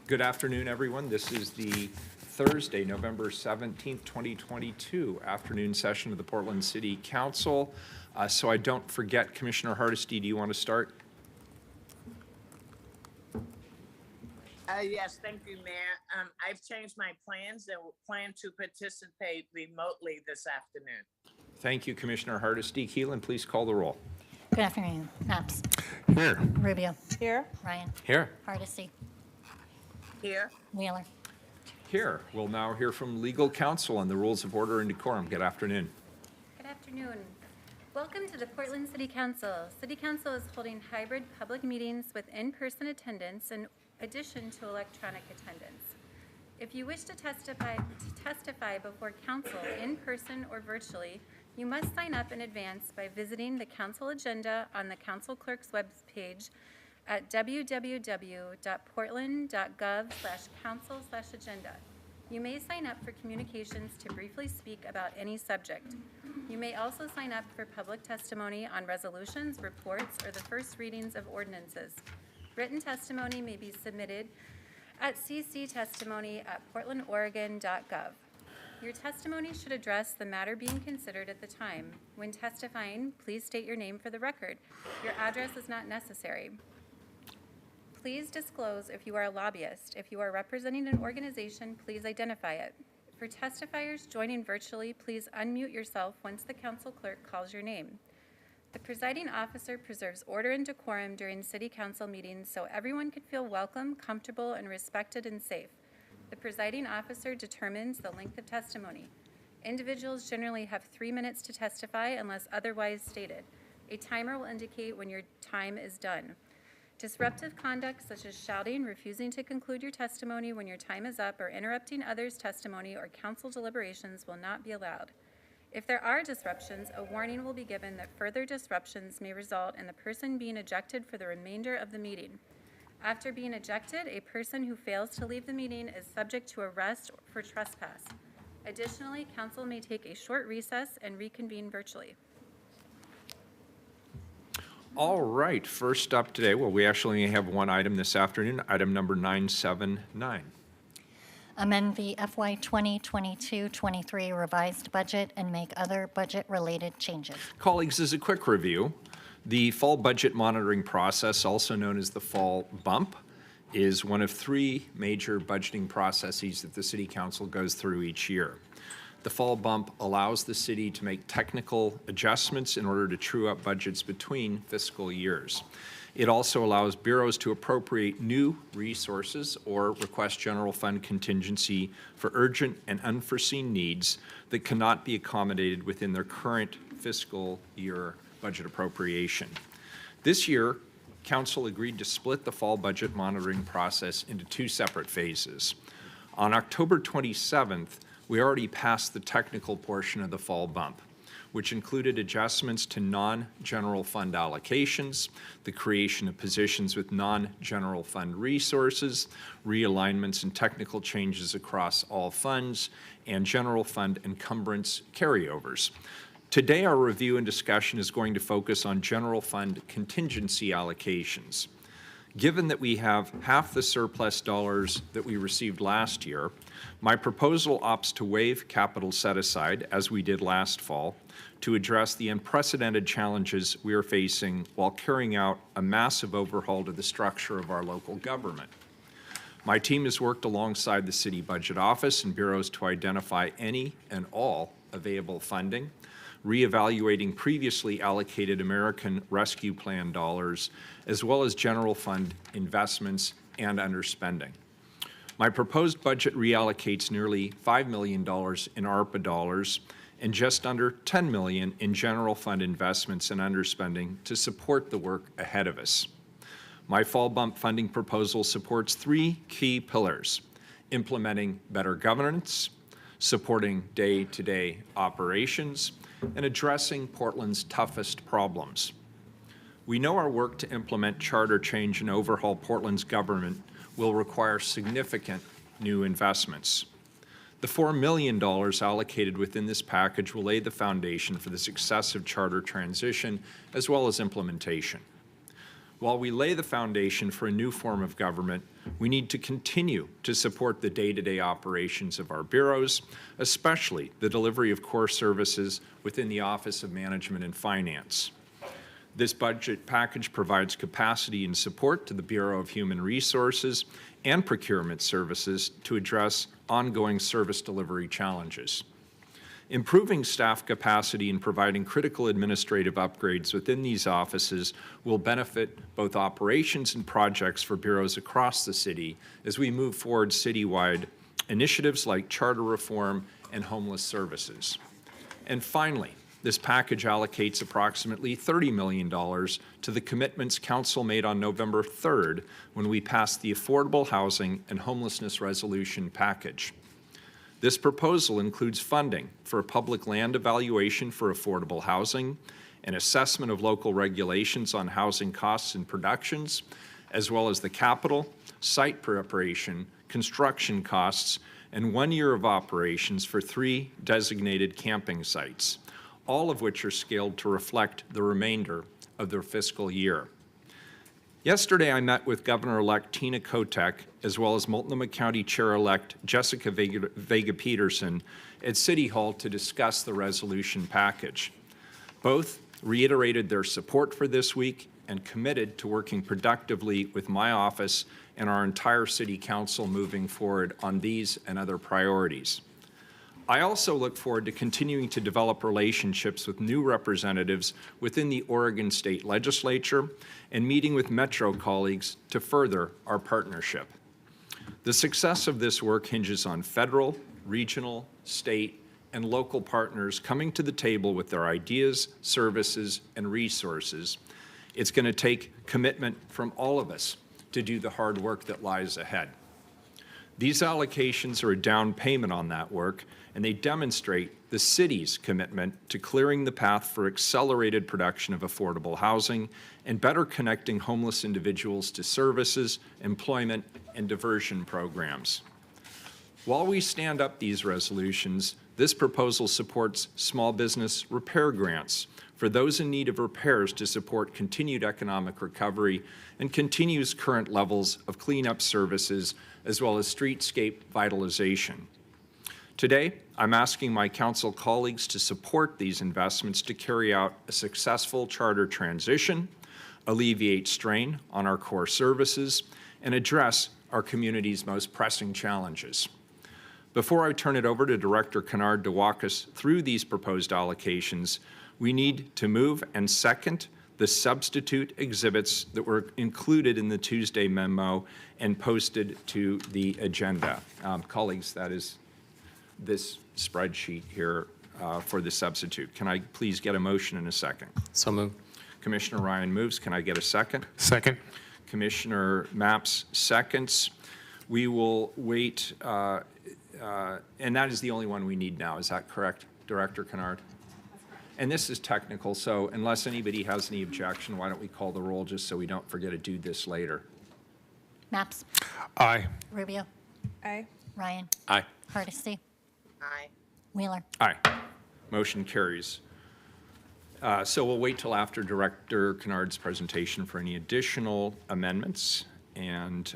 Good afternoon, everyone. This is the Thursday, November 17th, 2022 afternoon session of the Portland City Council. So I don't forget, Commissioner Hardesty, do you want to start? Yes, thank you, Mayor. I've changed my plans and will plan to participate remotely this afternoon. Thank you, Commissioner Hardesty. Keelan, please call the roll. Good afternoon. Knox. Here. Rubio. Here. Ryan. Here. Hardesty. Here, Wheeler. Here. We'll now hear from legal counsel on the rules of order and decorum. Good afternoon. Good afternoon. Welcome to the Portland City Council. City Council is holding hybrid public meetings with in-person attendance in addition to electronic attendance. If you wish to testify before council in person or virtually, you must sign up in advance by visiting the council agenda on the council clerk's webpage at www.portland.gov/council/agenda. You may sign up for communications to briefly speak about any subject. You may also sign up for public testimony on resolutions, reports, or the first readings of ordinances. Written testimony may be submitted at cctestimony@portlandoregon.gov. Your testimony should address the matter being considered at the time. When testifying, please state your name for the record. Your address is not necessary. Please disclose if you are a lobbyist. If you are representing an organization, please identify it. For testifiers joining virtually, please unmute yourself once the council clerk calls your name. The presiding officer preserves order and decorum during city council meetings so everyone can feel welcome, comfortable, and respected and safe. The presiding officer determines the length of testimony. Individuals generally have 3 minutes to testify unless otherwise stated. A timer will indicate when your time is done. Disruptive conduct such as shouting, refusing to conclude your testimony when your time is up, or interrupting others' testimony or council deliberations will not be allowed. If there are disruptions, a warning will be given that further disruptions may result in the person being ejected for the remainder of the meeting. After being ejected, a person who fails to leave the meeting is subject to arrest for trespass. Additionally, council may take a short recess and reconvene virtually. All right, first up today, well, we actually have one item this afternoon, item number 979. Amend the FY 2022-23 revised budget and make other budget-related changes. Colleagues, as a quick review, the fall budget monitoring process, also known as the fall bump, is one of 3 major budgeting processes that the City Council goes through each year. The fall bump allows the city to make technical adjustments in order to true up budgets between fiscal years. It also allows bureaus to appropriate new resources or request general fund contingency for urgent and unforeseen needs that cannot be accommodated within their current fiscal year budget appropriation. This year, Council agreed to split the fall budget monitoring process into 2 separate phases. On October 27th, we already passed the technical portion of the fall bump, which included adjustments to non-general fund allocations, the creation of positions with non-general fund resources, realignments and technical changes across all funds, and general fund encumbrance carryovers. Today, our review and discussion is going to focus on general fund contingency allocations. Given that we have half the surplus dollars that we received last year, my proposal opts to waive capital set-aside, as we did last fall, to address the unprecedented challenges we are facing while carrying out a massive overhaul to the structure of our local government. My team has worked alongside the City Budget Office and bureaus to identify any and all available funding, reevaluating previously allocated American Rescue Plan dollars, as well as general fund investments and underspending. My proposed budget reallocates nearly $5 million in ARPA dollars and just under $10 million in general fund investments and underspending to support the work ahead of us. My fall bump funding proposal supports 3 key pillars: implementing better governance, supporting day-to-day operations, and addressing Portland's toughest problems. We know our work to implement charter change and overhaul Portland's government will require significant new investments. The $4 million allocated within this package will lay the foundation for the successive charter transition as well as implementation. While we lay the foundation for a new form of government, we need to continue to support the day-to-day operations of our bureaus, especially the delivery of core services within the Office of Management and Finance. This budget package provides capacity and support to the Bureau of Human Resources and Procurement Services to address ongoing service delivery challenges. Improving staff capacity and providing critical administrative upgrades within these offices will benefit both operations and projects for bureaus across the city as we move forward citywide initiatives like charter reform and homeless services. And finally, this package allocates approximately $30 million to the commitments Council made on November 3rd when we passed the Affordable Housing and Homelessness Resolution Package. This proposal includes funding for a public land evaluation for affordable housing, an assessment of local regulations on housing costs and productions, as well as the capital, site preparation, construction costs, and 1 year of operations for 3 designated camping sites, all of which are scaled to reflect the remainder of their fiscal year. Yesterday, I met with Governor-elect Tina Kotek, as well as Multnomah County Chair-elect Jessica Vega-Peterson at City Hall to discuss the resolution package. Both reiterated their support for this week and committed to working productively with my office and our entire City Council moving forward on these and other priorities. I also look forward to continuing to develop relationships with new representatives within the Oregon State Legislature and meeting with Metro colleagues to further our partnership. The success of this work hinges on federal, regional, state, and local partners coming to the table with their ideas, services, and resources. It's going to take commitment from all of us to do the hard work that lies ahead. These allocations are a down payment on that work, and they demonstrate the city's commitment to clearing the path for accelerated production of affordable housing and better connecting homeless individuals to services, employment, and diversion programs. While we stand up these resolutions, this proposal supports small business repair grants for those in need of repairs to support continued economic recovery and continues current levels of cleanup services as well as streetscape vitalization. Today, I'm asking my council colleagues to support these investments to carry out a successful charter transition, alleviate strain on our core services, and address our community's most pressing challenges. Before I turn it over to Director Kennard to walk us through these proposed allocations, we need to move and second the substitute exhibits that were included in the Tuesday memo and posted to the agenda. Colleagues, that is this spreadsheet here for the substitute. Can I please get a motion in a second? So moved. Commissioner Ryan moves. Can I get a second? Second. Commissioner Maps seconds. We will wait, and that is the only one we need now. Is that correct, Director Kennard? And this is technical, so unless anybody has any objection, why don't we call the roll just so we don't forget to do this later? Maps, Aye. Rubio, Aye. Ryan, Aye. Hardesty, Aye. Wheeler. Aye. Motion carries. So we'll wait till after Director Kennard's presentation for any additional amendments. And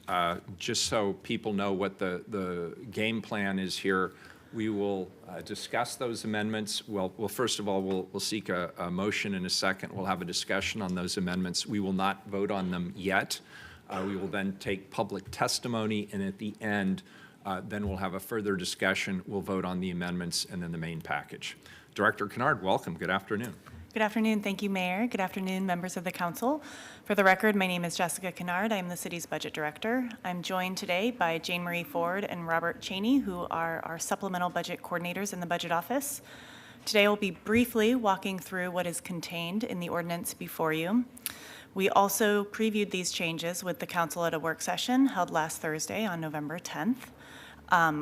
just so people know what the game plan is here, we will discuss those amendments. Well, first of all, we'll seek a motion in a second. We'll have a discussion on those amendments. We will not vote on them yet. We will then take public testimony, and at the end, then we'll have a further discussion. We'll vote on the amendments and then the main package. Director Kennard, welcome. Good afternoon. Good afternoon. Thank you, Mayor. Good afternoon, members of the council. For the record, my name is Jessica Kennard. I am the city's budget director. I'm joined today by Jane Marie Ford and Robert Cheney, who are our supplemental budget coordinators in the budget office. Today, we'll be briefly walking through what is contained in the ordinance before you. We also previewed these changes with the council at a work session held last Thursday on November 10th.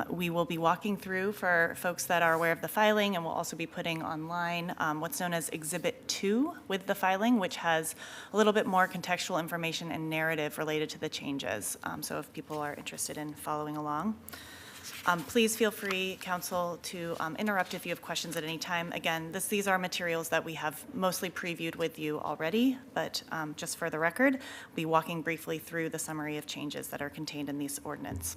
We will be walking through, for folks that are aware of the filing, and we'll also be putting online what's known as Exhibit 2 with the filing, which has a little bit more contextual information and narrative related to the changes. So if people are interested in following along. Please feel free, council, to interrupt if you have questions at any time. Again, these are materials that we have mostly previewed with you already, but just for the record, we'll be walking briefly through the summary of changes that are contained in this ordinance.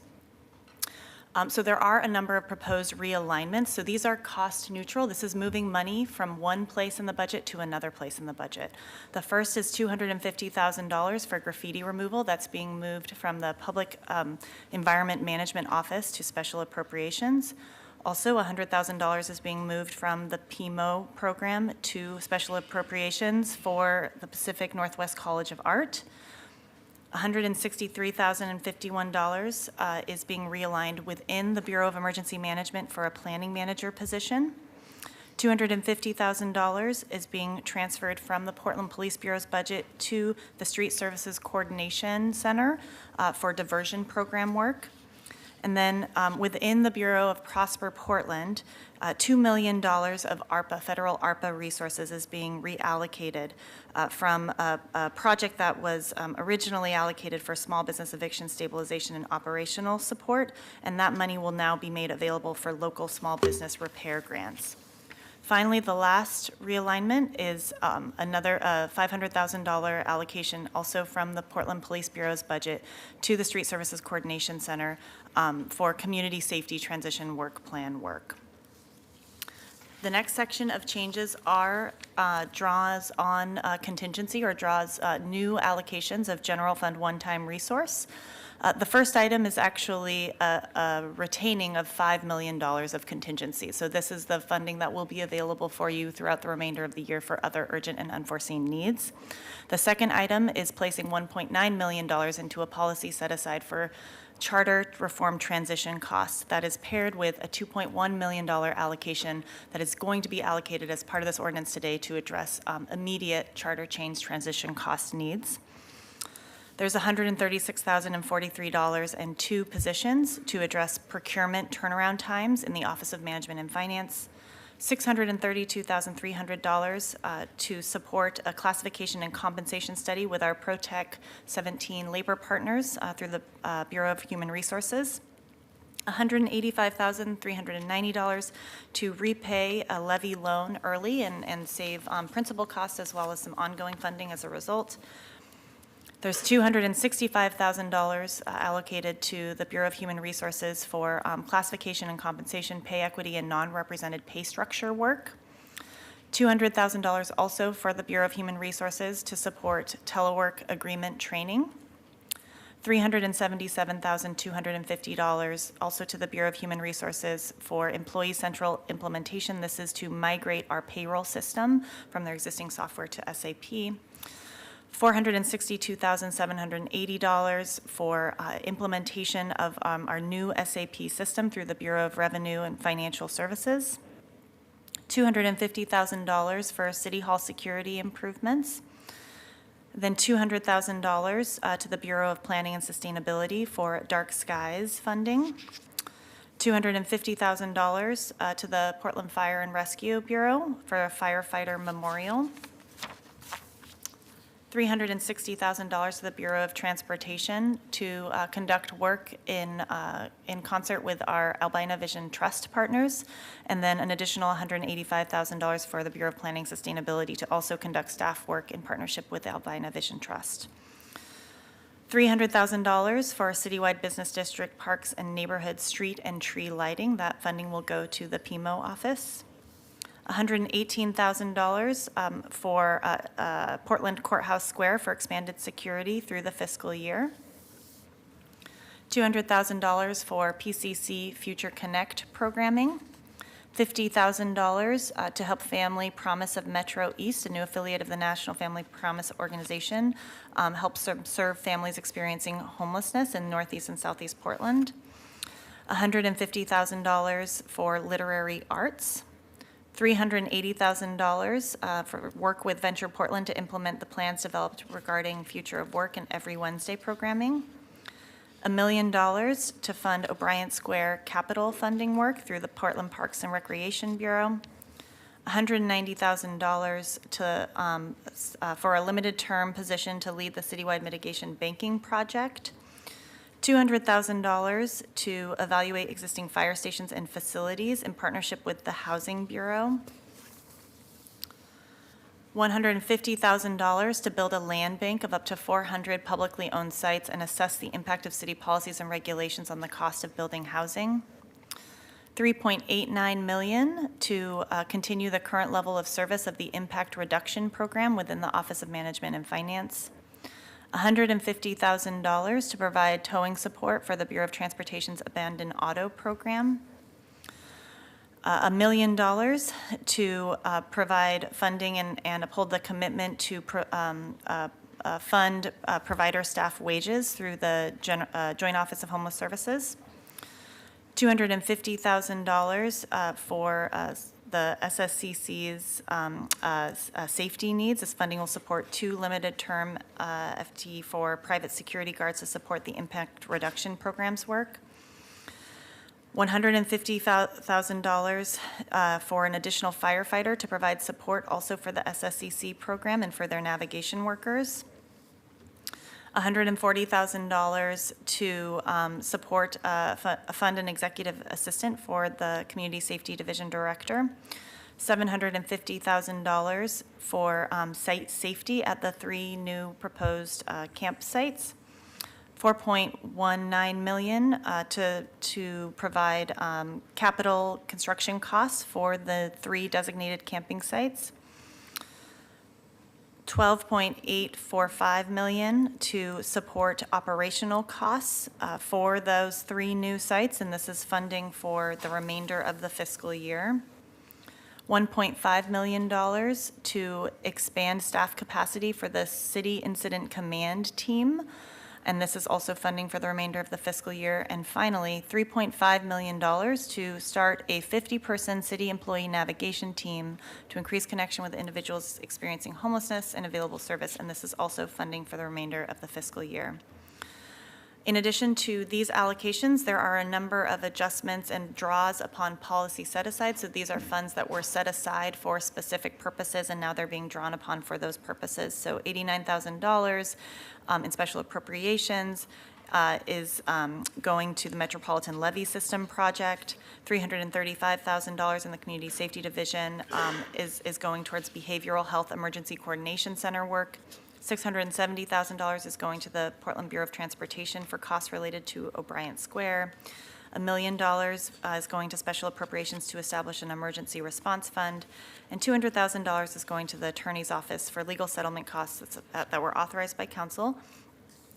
So there are a number of proposed realignments. So these are cost neutral. This is moving money from one place in the budget to another place in the budget. The first is $250,000 for graffiti removal. That's being moved from the Public Environment Management Office to special appropriations. Also, $100,000 is being moved from the PMO program to special appropriations for the Pacific Northwest College of Art. $163,051 is being realigned within the Bureau of Emergency Management for a planning manager position. $250,000 is being transferred from the Portland Police Bureau's budget to the Street Services Coordination Center for diversion program work. And then within the Bureau of Prosper Portland, $2 million of federal ARPA resources is being reallocated from a project that was originally allocated for small business eviction stabilization and operational support, and that money will now be made available for local small business repair grants. Finally, the last realignment is another $500,000 allocation also from the Portland Police Bureau's budget to the Street Services Coordination Center for community safety transition work plan work. The next section of changes are draws on contingency or draws new allocations of general fund one-time resource. The first item is actually a retaining of $5 million of contingency. So this is the funding that will be available for you throughout the remainder of the year for other urgent and unforeseen needs. The second item is placing $1.9 million into a policy set aside for charter reform transition costs that is paired with a $2.1 million allocation that is going to be allocated as part of this ordinance today to address immediate charter change transition cost needs. There's $136,043 and 2 positions to address procurement turnaround times in the Office of Management and Finance, $632,300 to support a classification and compensation study with our ProTech 17 labor partners through the Bureau of Human Resources, $185,390 to repay a levy loan early and save principal costs as well as some ongoing funding as a result. There's $265,000 allocated to the Bureau of Human Resources for classification and compensation, pay equity, and non-represented pay structure work. $200,000 also for the Bureau of Human Resources to support telework agreement training. $377,250 also to the Bureau of Human Resources for Employee Central implementation. This is to migrate our payroll system from their existing software to SAP. $462,780 for implementation of our new SAP system through the Bureau of Revenue and Financial Services. $250,000 for City Hall security improvements. Then $200,000 to the Bureau of Planning and Sustainability for Dark Skies funding. $250,000 to the Portland Fire and Rescue Bureau for a firefighter memorial. $360,000 to the Bureau of Transportation to conduct work in concert with our Albina Vision Trust partners, and then an additional $185,000 for the Bureau of Planning Sustainability to also conduct staff work in partnership with Albina Vision Trust. $300,000 for citywide business district parks and neighborhood street and tree lighting. That funding will go to the PMO office. $118,000 for Portland Courthouse Square for expanded security through the fiscal year. $200,000 for PCC Future Connect programming. $50,000 to help Family Promise of Metro East, a new affiliate of the National Family Promise Organization, help serve families experiencing homelessness in Northeast and Southeast Portland. $150,000 for literary arts. $380,000 for work with Venture Portland to implement the plans developed regarding Future of Work and Every Wednesday programming. $1 million to fund O'Brien Square capital funding work through the Portland Parks and Recreation Bureau. $190,000 to for a limited term position to lead the citywide mitigation banking project. $200,000 to evaluate existing fire stations and facilities in partnership with the Housing Bureau. $150,000 to build a land bank of up to 400 publicly owned sites and assess the impact of city policies and regulations on the cost of building housing. $3.89 million to continue the current level of service of the Impact Reduction Program within the Office of Management and Finance. $150,000 to provide towing support for the Bureau of Transportation's Abandoned Auto Program. $1 million to provide funding and uphold the commitment to fund provider staff wages through the Joint Office of Homeless Services. $250,000 for the SSCC's safety needs. This funding will support 2 limited-term FTE for private security guards to support the impact reduction program's work. $150,000 for an additional firefighter to provide support also for the SSCC program and for their navigation workers. $140,000 to support fund an executive assistant for the Community Safety Division Director. $750,000 for site safety at the 3 new proposed campsites. $4.19 million to provide capital construction costs for the 3 designated camping sites. $12.845 million to support operational costs for those 3 new sites, and this is funding for the remainder of the fiscal year. $1.5 million to expand staff capacity for the City Incident Command Team, and this is also funding for the remainder of the fiscal year. And finally, $3.5 million to start a 50-person city employee navigation team to increase connection with individuals experiencing homelessness and available service, and this is also funding for the remainder of the fiscal year. In addition to these allocations, there are a number of adjustments and draws upon policy set-aside. So these are funds that were set aside for specific purposes, and now they're being drawn upon for those purposes. So $89,000 in special appropriations is going to the Metropolitan Levy System project. $335,000 in the Community Safety Division is going towards Behavioral Health Emergency Coordination Center work. $670,000 is going to the Portland Bureau of Transportation for costs related to O'Brien Square. $1 million is going to special appropriations to establish an emergency response fund, and $200,000 is going to the Attorney's Office for legal settlement costs that were authorized by council,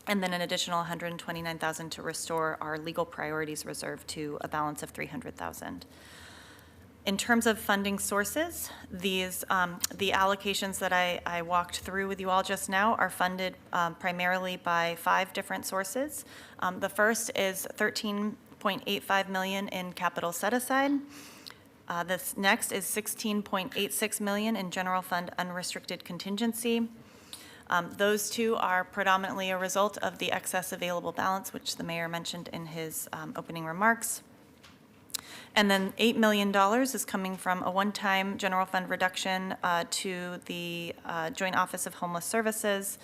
and then an additional $129,000 to restore our legal priorities reserve to a balance of $300,000. In terms of funding sources, these the allocations that I walked through with you all just now are funded primarily by 5 different sources. The first is $13.85 million in capital set-aside. This next is $16.86 million in general fund unrestricted contingency. Those 2 are predominantly a result of the excess available balance, which the mayor mentioned in his opening remarks. And then $8 million is coming from a one-time general fund reduction to the Joint Office of Homeless Services.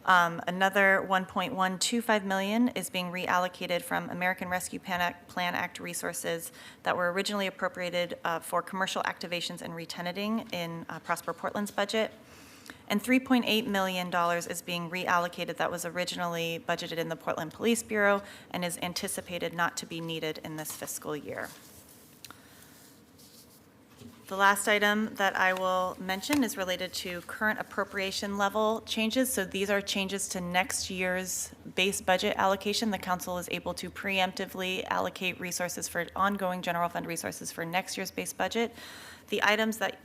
Another $1.125 million is being reallocated from American Rescue Plan Act resources that were originally appropriated for commercial activations and retenanting in Prosper Portland's budget. And $3.8 million is being reallocated that was originally budgeted in the Portland Police Bureau and is anticipated not to be needed in this fiscal year. The last item that I will mention is related to current appropriation level changes. So these are changes to next year's base budget allocation. The council is able to preemptively allocate resources for ongoing general fund resources for next year's base budget. The items that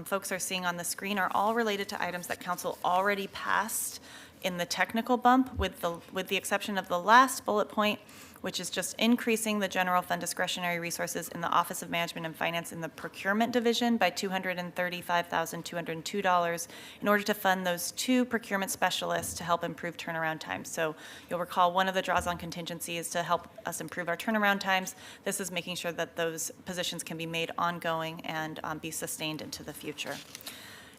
folks are seeing on the screen are all related to items that council already passed in the technical bump, with the exception of the last bullet point, which is just increasing the general fund discretionary resources in the Office of Management and Finance in the procurement division by $235,202 in order to fund those 2 procurement specialists to help improve turnaround times. So you'll recall one of the draws on contingency is to help us improve our turnaround times. This is making sure that those positions can be made ongoing and be sustained into the future.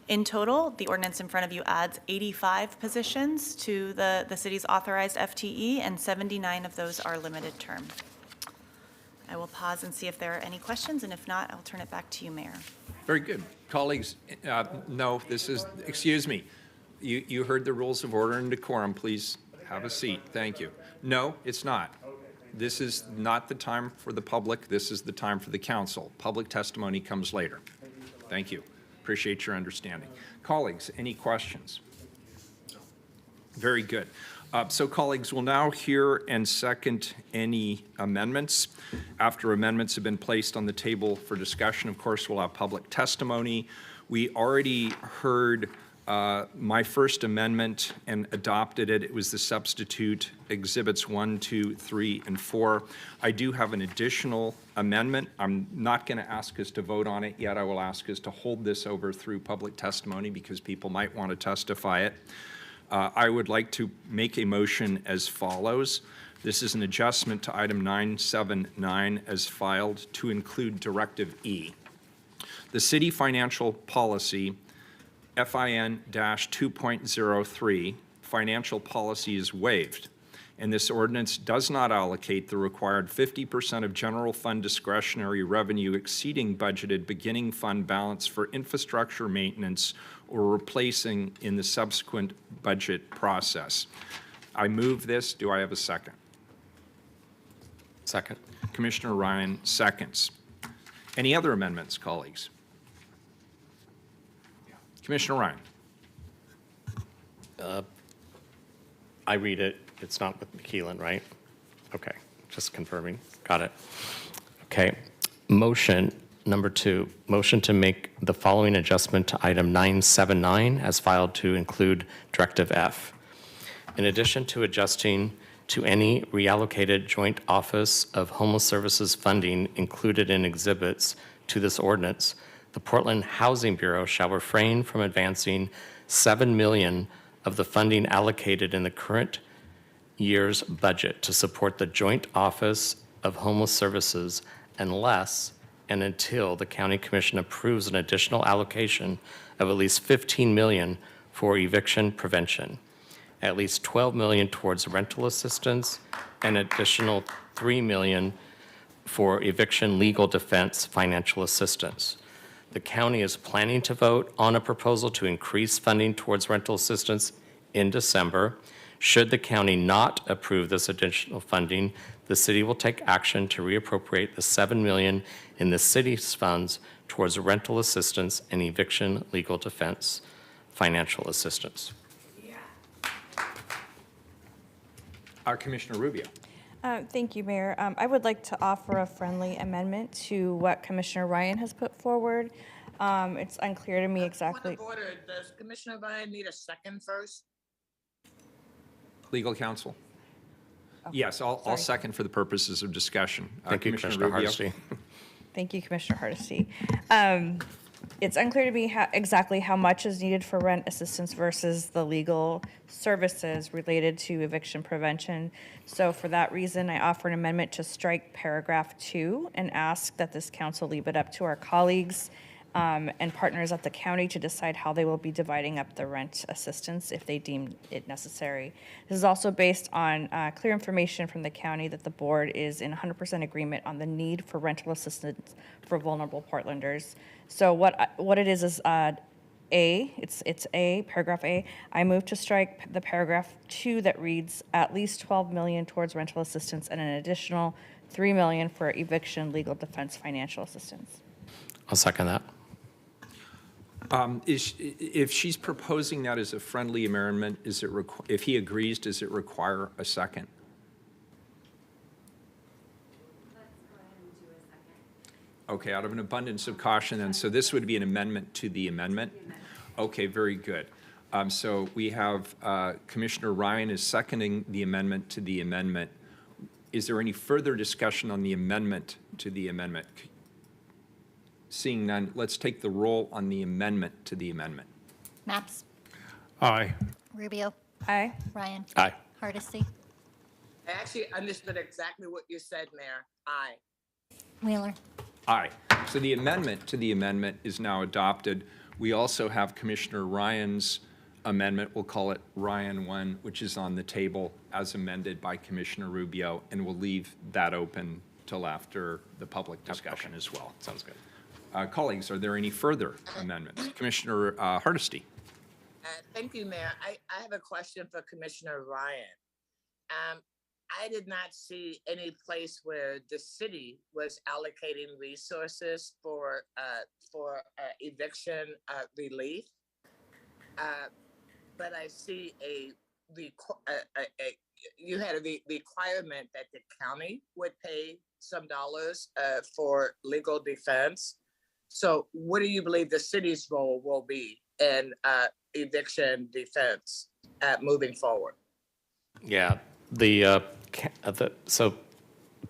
In total, the ordinance in front of you adds 85 positions to the city's authorized FTE, and 79 of those are limited term. I will pause and see if there are any questions, and if not, I'll turn it back to you, Mayor. Very good. Colleagues, no, this is, excuse me. You heard the rules of order and decorum. Please have a seat. Thank you. No, it's not. This is not the time for the public. This is the time for the council. Public testimony comes later. Thank you. Appreciate your understanding. Colleagues, any questions? Very good. So colleagues, we'll now hear and second any amendments. After amendments have been placed on the table for discussion, of course, we'll have public testimony. We already heard my first amendment and adopted it. It was the substitute exhibits 1, 2, 3, and 4. I do have an additional amendment. I'm not going to ask us to vote on it yet. I will ask us to hold this over through public testimony because people might want to testify it. I would like to make a motion as follows. This is an adjustment to item 979 as filed to include Directive E. The city financial policy FIN 2.03 financial policy is waived, and this ordinance does not allocate the required 50% of general fund discretionary revenue exceeding budgeted beginning fund balance for infrastructure maintenance or replacing in the subsequent budget process. I move this. Do I have a second? Second. Commissioner Ryan seconds. Any other amendments, colleagues? Commissioner Ryan. I read it. It's not with McKeelan, right? Okay, just confirming. Got it. Okay. Motion number 2, motion to make the following adjustment to item 979 as filed to include Directive F. In addition to adjusting to any reallocated joint office of homeless services funding included in exhibits to this ordinance, the Portland Housing Bureau shall refrain from advancing $7 million of the funding allocated in the current year's budget to support the Joint Office of Homeless Services unless and until the County Commission approves an additional allocation of at least $15 million for eviction prevention, at least $12 million towards rental assistance, and additional $3 million for eviction legal defense financial assistance. The county is planning to vote on a proposal to increase funding towards rental assistance in December. Should the county not approve this additional funding, the city will take action to reappropriate the $7 million in the city's funds towards rental assistance and eviction legal defense financial assistance. Commissioner Rubio. Thank you, Mayor. I would like to offer a friendly amendment to what Commissioner Ryan has put forward. It's unclear to me exactly. Point of order, does Commissioner Ryan need a second first? Legal counsel? Yes, I'll sorry. second for the purposes of discussion. Thank you, Commissioner Rubio. Hardesty. Thank you, Commissioner Hardesty. It's unclear to me exactly how much is needed for rent assistance versus the legal services related to eviction prevention. So for that reason, I offer an amendment to strike paragraph 2 and ask that this council leave it up to our colleagues and partners at the county to decide how they will be dividing up the rent assistance if they deem it necessary. This is also based on clear information from the county that the board is in 100% agreement on the need for rental assistance for vulnerable Portlanders. So what it is it's A, paragraph A. I move to strike the paragraph 2 that reads at least $12 million towards rental assistance and an additional $3 million for eviction legal defense financial assistance. I'll second that. If she's proposing that as a friendly amendment, if he agrees, does it require a second? Okay, out of an abundance of caution then, so this would be an amendment to the amendment? Okay, very good. So we have Commissioner Ryan is seconding the amendment to the amendment. Is there any further discussion on the amendment to the amendment? Seeing none, let's take the roll on the amendment to the amendment. Maps, Aye. Rubio, Aye. Ryan, Aye. Hardesty, I actually understood exactly what you said, Mayor. Aye. Wheeler. Aye. So the amendment to the amendment is now adopted. We also have Commissioner Ryan's amendment, we'll call it Ryan 1, which is on the table as amended by Commissioner Rubio, and we'll leave that open till after the public discussion as well. Sounds good. Colleagues, are there any further amendments? Commissioner Hardesty. Thank you, Mayor. I have a question for Commissioner Ryan. I did not see any place where the city was allocating resources for eviction relief. But I see you had a requirement that the county would pay some dollars for legal defense. So what do you believe the city's role will be in eviction defense moving forward? Yeah, so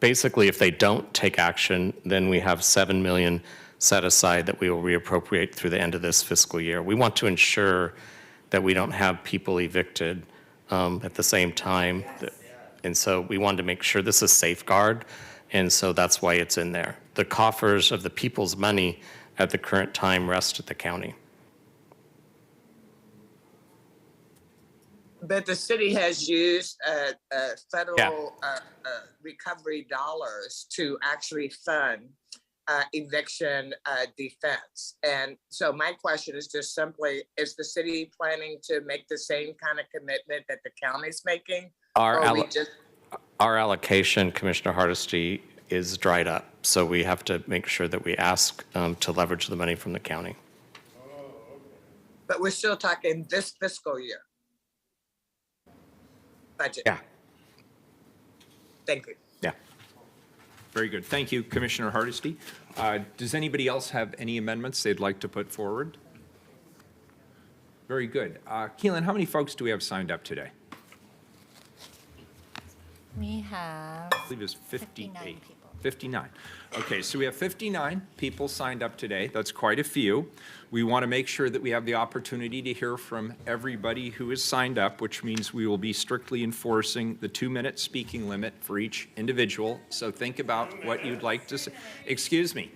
basically, if they don't take action, then we have 7 million set aside that we will reappropriate through the end of this fiscal year. We want to ensure that we don't have people evicted at the same time. And so we wanted to make sure this is safeguard, and so that's why it's in there. The coffers of the people's money at the current time rest at the county. But the city has used federal recovery dollars to actually fund eviction defense. And so my question is just simply, is the city planning to make the same kind of commitment that the county's making? Our allocation, Commissioner Hardesty, is dried up. So we have to make sure that we ask to leverage the money from the county. But we're still talking this fiscal year budget. Yeah. Thank you. Yeah. Very good. Thank you, Commissioner Hardesty. Does anybody else have any amendments they'd like to put forward? Very good. Keelan, how many folks do we have signed up today? We have I believe it's 58. 59 people. 59. Okay, so we have 59 people signed up today. That's quite a few. We want to make sure that we have the opportunity to hear from everybody who is signed up, which means we will be strictly enforcing the 2-minute speaking limit for each individual. So think about what you'd like to say. Excuse me.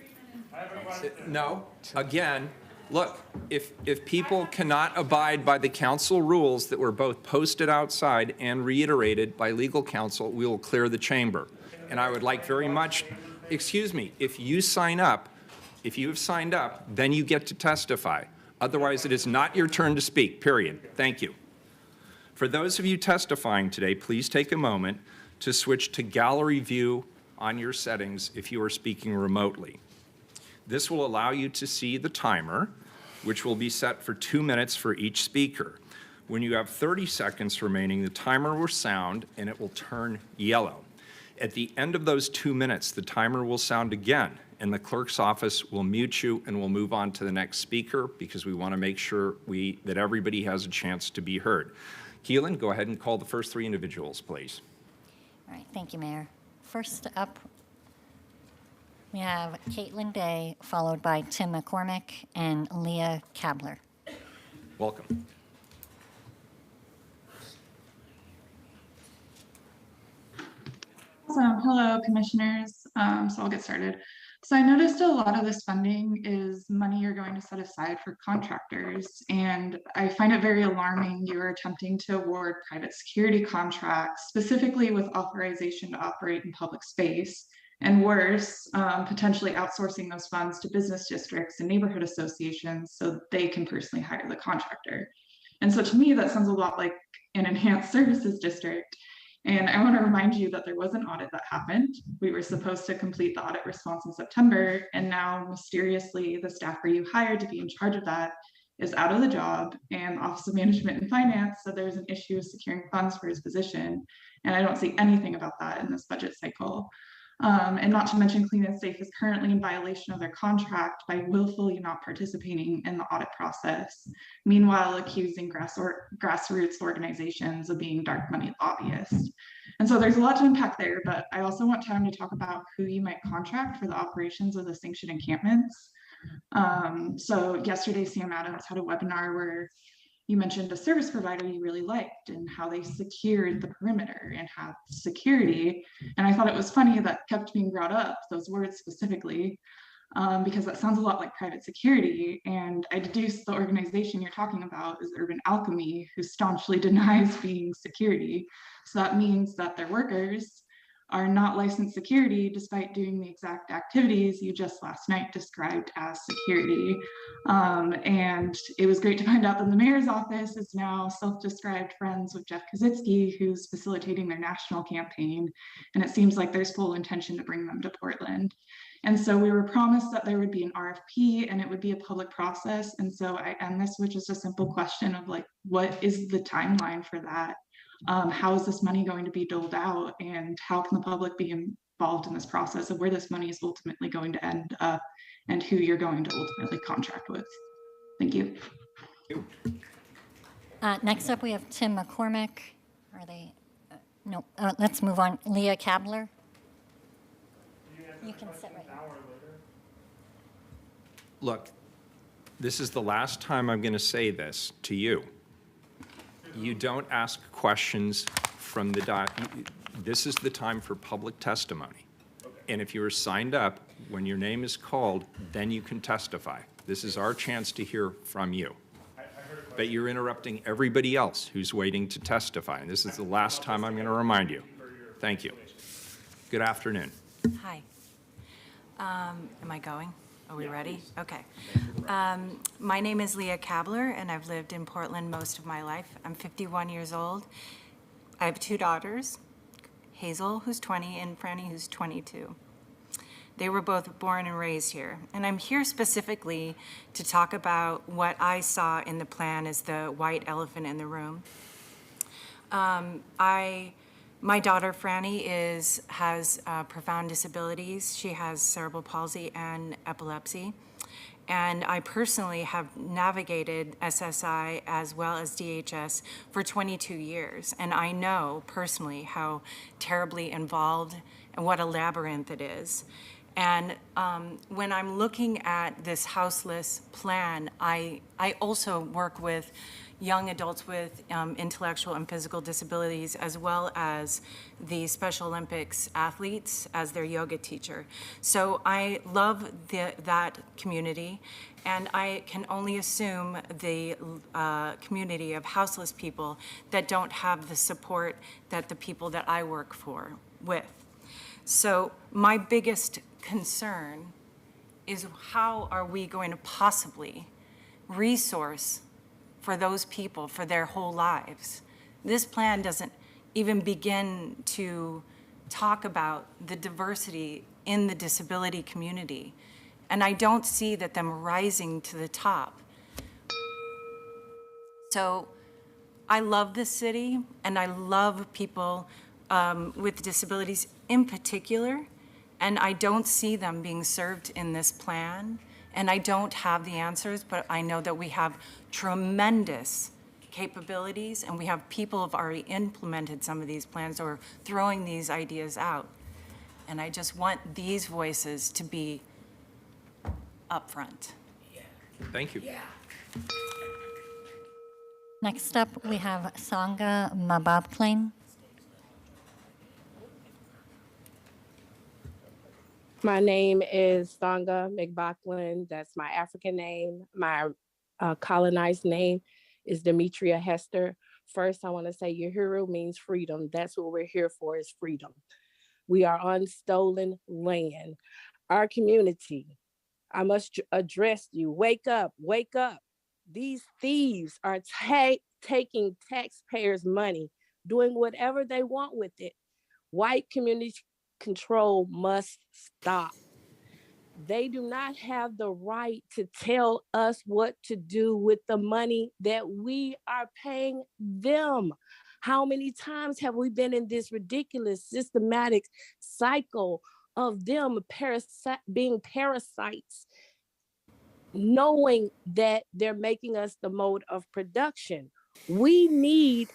No, again, look, if people cannot abide by the council rules that were both posted outside and reiterated by legal counsel, we will clear the chamber. And I would like very much, excuse me, if you have signed up, then you get to testify. Otherwise, it is not your turn to speak, period. Thank you. For those of you testifying today, please take a moment to switch to gallery view on your settings if you are speaking remotely. This will allow you to see the timer, which will be set for 2 minutes for each speaker. When you have 30 seconds remaining, the timer will sound and it will turn yellow. At the end of those 2 minutes, the timer will sound again, and the clerk's office will mute you and we'll move on to the next speaker because we want to make sure that everybody has a chance to be heard. Keelan, go ahead and call the first 3 individuals, please. All right, thank you, Mayor. First up, we have Caitlin Day, followed by Tim McCormick and Leah Kabler. Welcome. Awesome. Hello, commissioners. So I'll get started. So I noticed a lot of this funding is money you're going to set aside for contractors, and I find it very alarming you are attempting to award private security contracts, specifically with authorization to operate in public space, and worse, potentially outsourcing those funds to business districts and neighborhood associations so they can personally hire the contractor. And so to me, that sounds a lot like an enhanced services district. And I want to remind you that there was an audit that happened. We were supposed to complete the audit response in September, and now mysteriously the staffer you hired to be in charge of that is out of the job, and Office of Management and Finance said there's an issue with securing funds for his position. And I don't see anything about that in this budget cycle. And not to mention Clean and Safe is currently in violation of their contract by willfully not participating in the audit process, meanwhile accusing grassroots organizations of being dark money lobbyists. And so there's a lot to unpack there, but I also want time to talk about who you might contract for the operations of the sanctioned encampments. So yesterday, Sam Adams had a webinar where you mentioned a service provider you really liked and how they secured the perimeter and had security. And I thought it was funny that kept being brought up, those words specifically, because that sounds a lot like private security. And I deduce the organization you're talking about is Urban Alchemy, who staunchly denies being security. So that means that their workers are not licensed security despite doing the exact activities you just last night described as security. And it was great to find out that the mayor's office is now self-described friends with Jeff Kaczynski, who's facilitating their national campaign. And it seems like there's full intention to bring them to Portland. And so we were promised that there would be an RFP and it would be a public process. And so I end this with just a simple question of like, what is the timeline for that? How is this money going to be doled out, and how can the public be involved in this process of where this money is ultimately going to end up and who you're going to ultimately contract with? Thank you. Next up, we have Tim McCormick. Are they? No, let's move on. Leah Kabler. You can sit right now. Look, this is the last time I'm going to say this to you. You don't ask questions from the this is the time for public testimony. And if you are signed up, when your name is called, then you can testify. This is our chance to hear from you. But you're interrupting everybody else who's waiting to testify. And this is the last time I'm going to remind you. Thank you. Good afternoon. Hi. Am I going? Are we ready? Okay. My name is Leah Kabler, and I've lived in Portland most of my life. I'm 51 years old. I have 2 daughters, Hazel, who's 20, and Franny, who's 22. They were both born and raised here. And I'm here specifically to talk about what I saw in the plan as the white elephant in the room. My daughter, Franny, has profound disabilities. She has cerebral palsy and epilepsy. And I personally have navigated SSI as well as DHS for 22 years. And I know personally how terribly involved and what a labyrinth it is. And when I'm looking at this houseless plan, I also work with young adults with intellectual and physical disabilities, as well as the Special Olympics athletes as their yoga teacher. So I love that community, and I can only assume the community of houseless people that don't have the support that the people that I work with. So my biggest concern is how are we going to possibly resource for those people for their whole lives? This plan doesn't even begin to talk about the diversity in the disability community. And I don't see that them rising to the top. So I love this city, and I love people with disabilities in particular, and I don't see them being served in this plan. And I don't have the answers, but I know that we have tremendous capabilities, and we have people who have already implemented some of these plans or throwing these ideas out. And I just want these voices to be up front. Thank you. Next up, we have Sangha Mababklain. My name is Sangha McBacklin. That's my African name. My colonized name is Demetria Hester. First, I want to say Uhuru means freedom. That's what we're here for, is freedom. We are on stolen land. Our community, I must address you. Wake up, wake up. These thieves are taking taxpayers' money, doing whatever they want with it. White community control must stop. They do not have the right to tell us what to do with the money that we are paying them. How many times have we been in this ridiculous systematic cycle of them being parasites, knowing that they're making us the mode of production? We need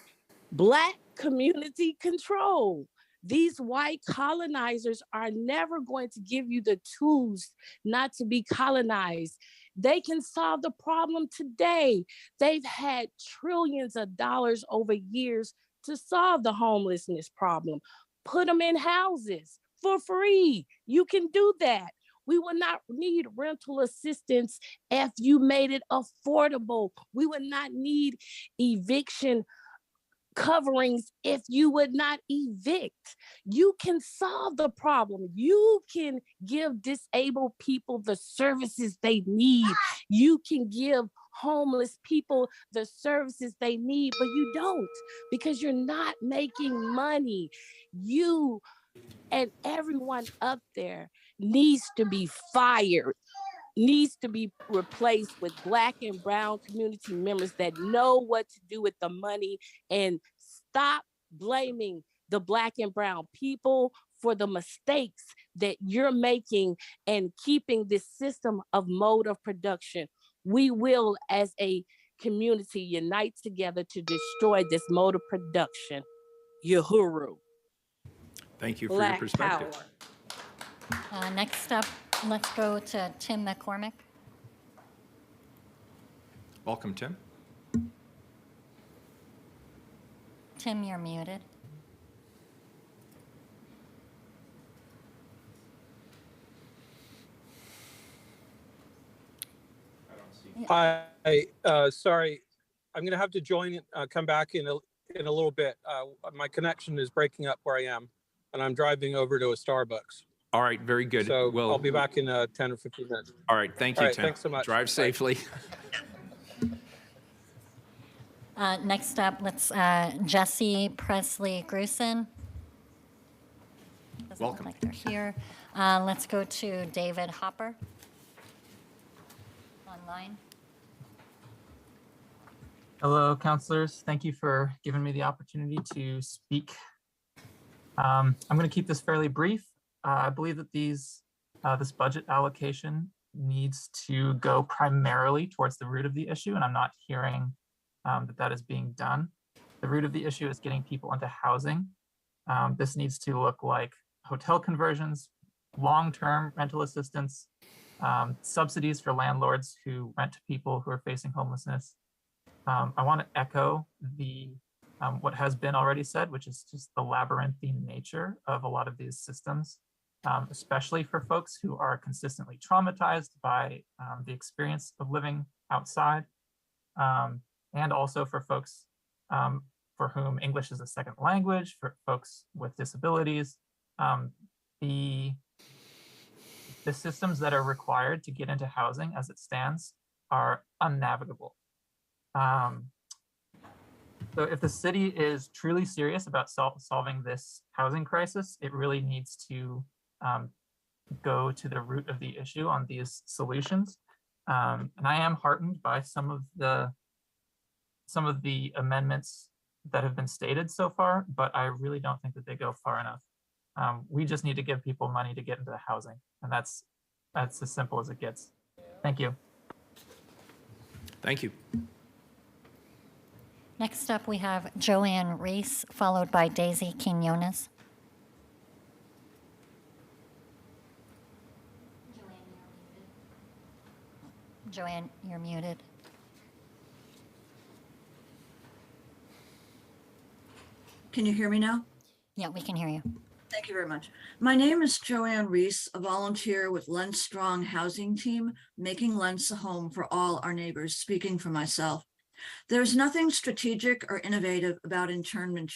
Black community control. These white colonizers are never going to give you the tools not to be colonized. They can solve the problem today. They've had trillions of dollars over years to solve the homelessness problem. Put them in houses for free. You can do that. We will not need rental assistance if you made it affordable. We would not need eviction coverings if you would not evict. You can solve the problem. You can give disabled people the services they need. You can give homeless people the services they need, but you don't, because you're not making money. You and everyone up there needs to be fired, needs to be replaced with Black and brown community members that know what to do with the money, and stop blaming the Black and brown people for the mistakes that you're making and keeping this system of mode of production. We will, as a community, unite together to destroy this mode of production. Uhuru. Thank you for your Black perspective. power. Next up, let's go to Tim McCormick. Welcome, Tim. Tim, you're muted. Sorry, I'm going to have to join, come back in a little bit. My connection is breaking up where I am, and I'm driving over to a Starbucks. All right, very good. So Well, I'll be back in 10 or 15 minutes. all right, thank you, All right, Tim. thanks so much. Drive Bye. safely. Next up, let's Jesse Presley Grusin. Doesn't Welcome. look like they're here. Let's go to David Hopper. Online. Hello, counselors. Thank you for giving me the opportunity to speak. I'm going to keep this fairly brief. I believe that this budget allocation needs to go primarily towards the root of the issue, and I'm not hearing that is being done. The root of the issue is getting people into housing. This needs to look like hotel conversions, long-term rental assistance, subsidies for landlords who rent to people who are facing homelessness. I want to echo what has been already said, which is just the labyrinthine nature of a lot of these systems, especially for folks who are consistently traumatized by the experience of living outside, and also for folks for whom English is a second language, for folks with disabilities. The systems that are required to get into housing as it stands are unnavigable. So if the city is truly serious about solving this housing crisis, it really needs to go to the root of the issue on these solutions. And I am heartened by some of the amendments that have been stated so far, but I really don't think that they go far enough. We just need to give people money to get into the housing, and that's as simple as it gets. Thank you. Thank you. Next up, we have Joanne Reese, followed by Daisy Quinones. Joanne, you're muted. Can you hear me now? Yeah, we can hear you. Thank you very much. My name is Joanne Reese, a volunteer with Lentz Strong Housing Team, making Lentz a home for all our neighbors, speaking for myself. There's nothing strategic or innovative about internment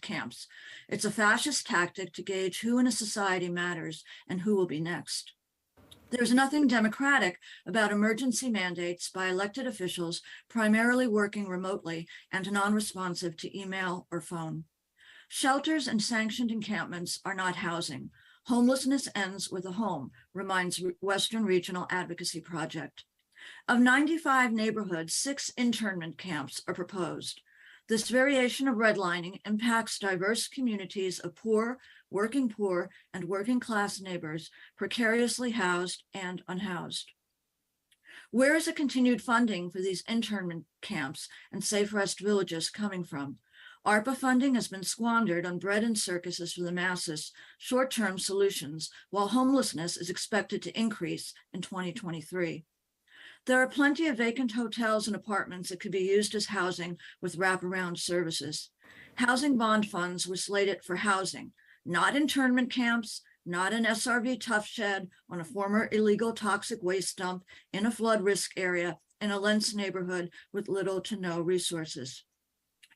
camps. It's a fascist tactic to gauge who in a society matters and who will be next. There's nothing democratic about emergency mandates by elected officials primarily working remotely and non-responsive to email or phone. Shelters and sanctioned encampments are not housing. Homelessness ends with a home, reminds Western Regional Advocacy Project. Of 95 neighborhoods, 6 internment camps are proposed. This variation of redlining impacts diverse communities of poor, working class neighbors, precariously housed and unhoused. Where is the continued funding for these internment camps and safe rest villages coming from? ARPA funding has been squandered on bread and circuses for the masses, short-term solutions, while homelessness is expected to increase in 2023. There are plenty of vacant hotels and apartments that could be used as housing with wraparound services. Housing bond funds were slated for housing, not internment camps, not an SRV tough shed on a former illegal toxic waste dump in a flood risk area in a Lentz neighborhood with little to no resources.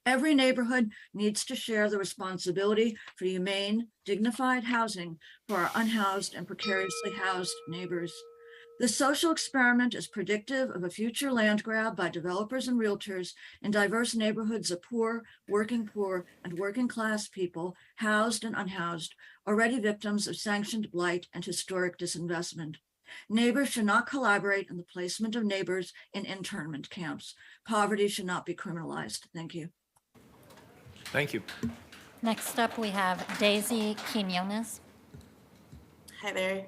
Every neighborhood needs to share the responsibility for humane, dignified housing for our unhoused and precariously housed neighbors. This social experiment is predictive of a future land grab by developers and realtors in diverse neighborhoods of poor, and working class people, housed and unhoused, already victims of sanctioned blight and historic disinvestment. Neighbors should not collaborate in the placement of neighbors in internment camps. Poverty should not be criminalized. Thank you. Thank you. Next up, we have Daisy Quinones. Hi there.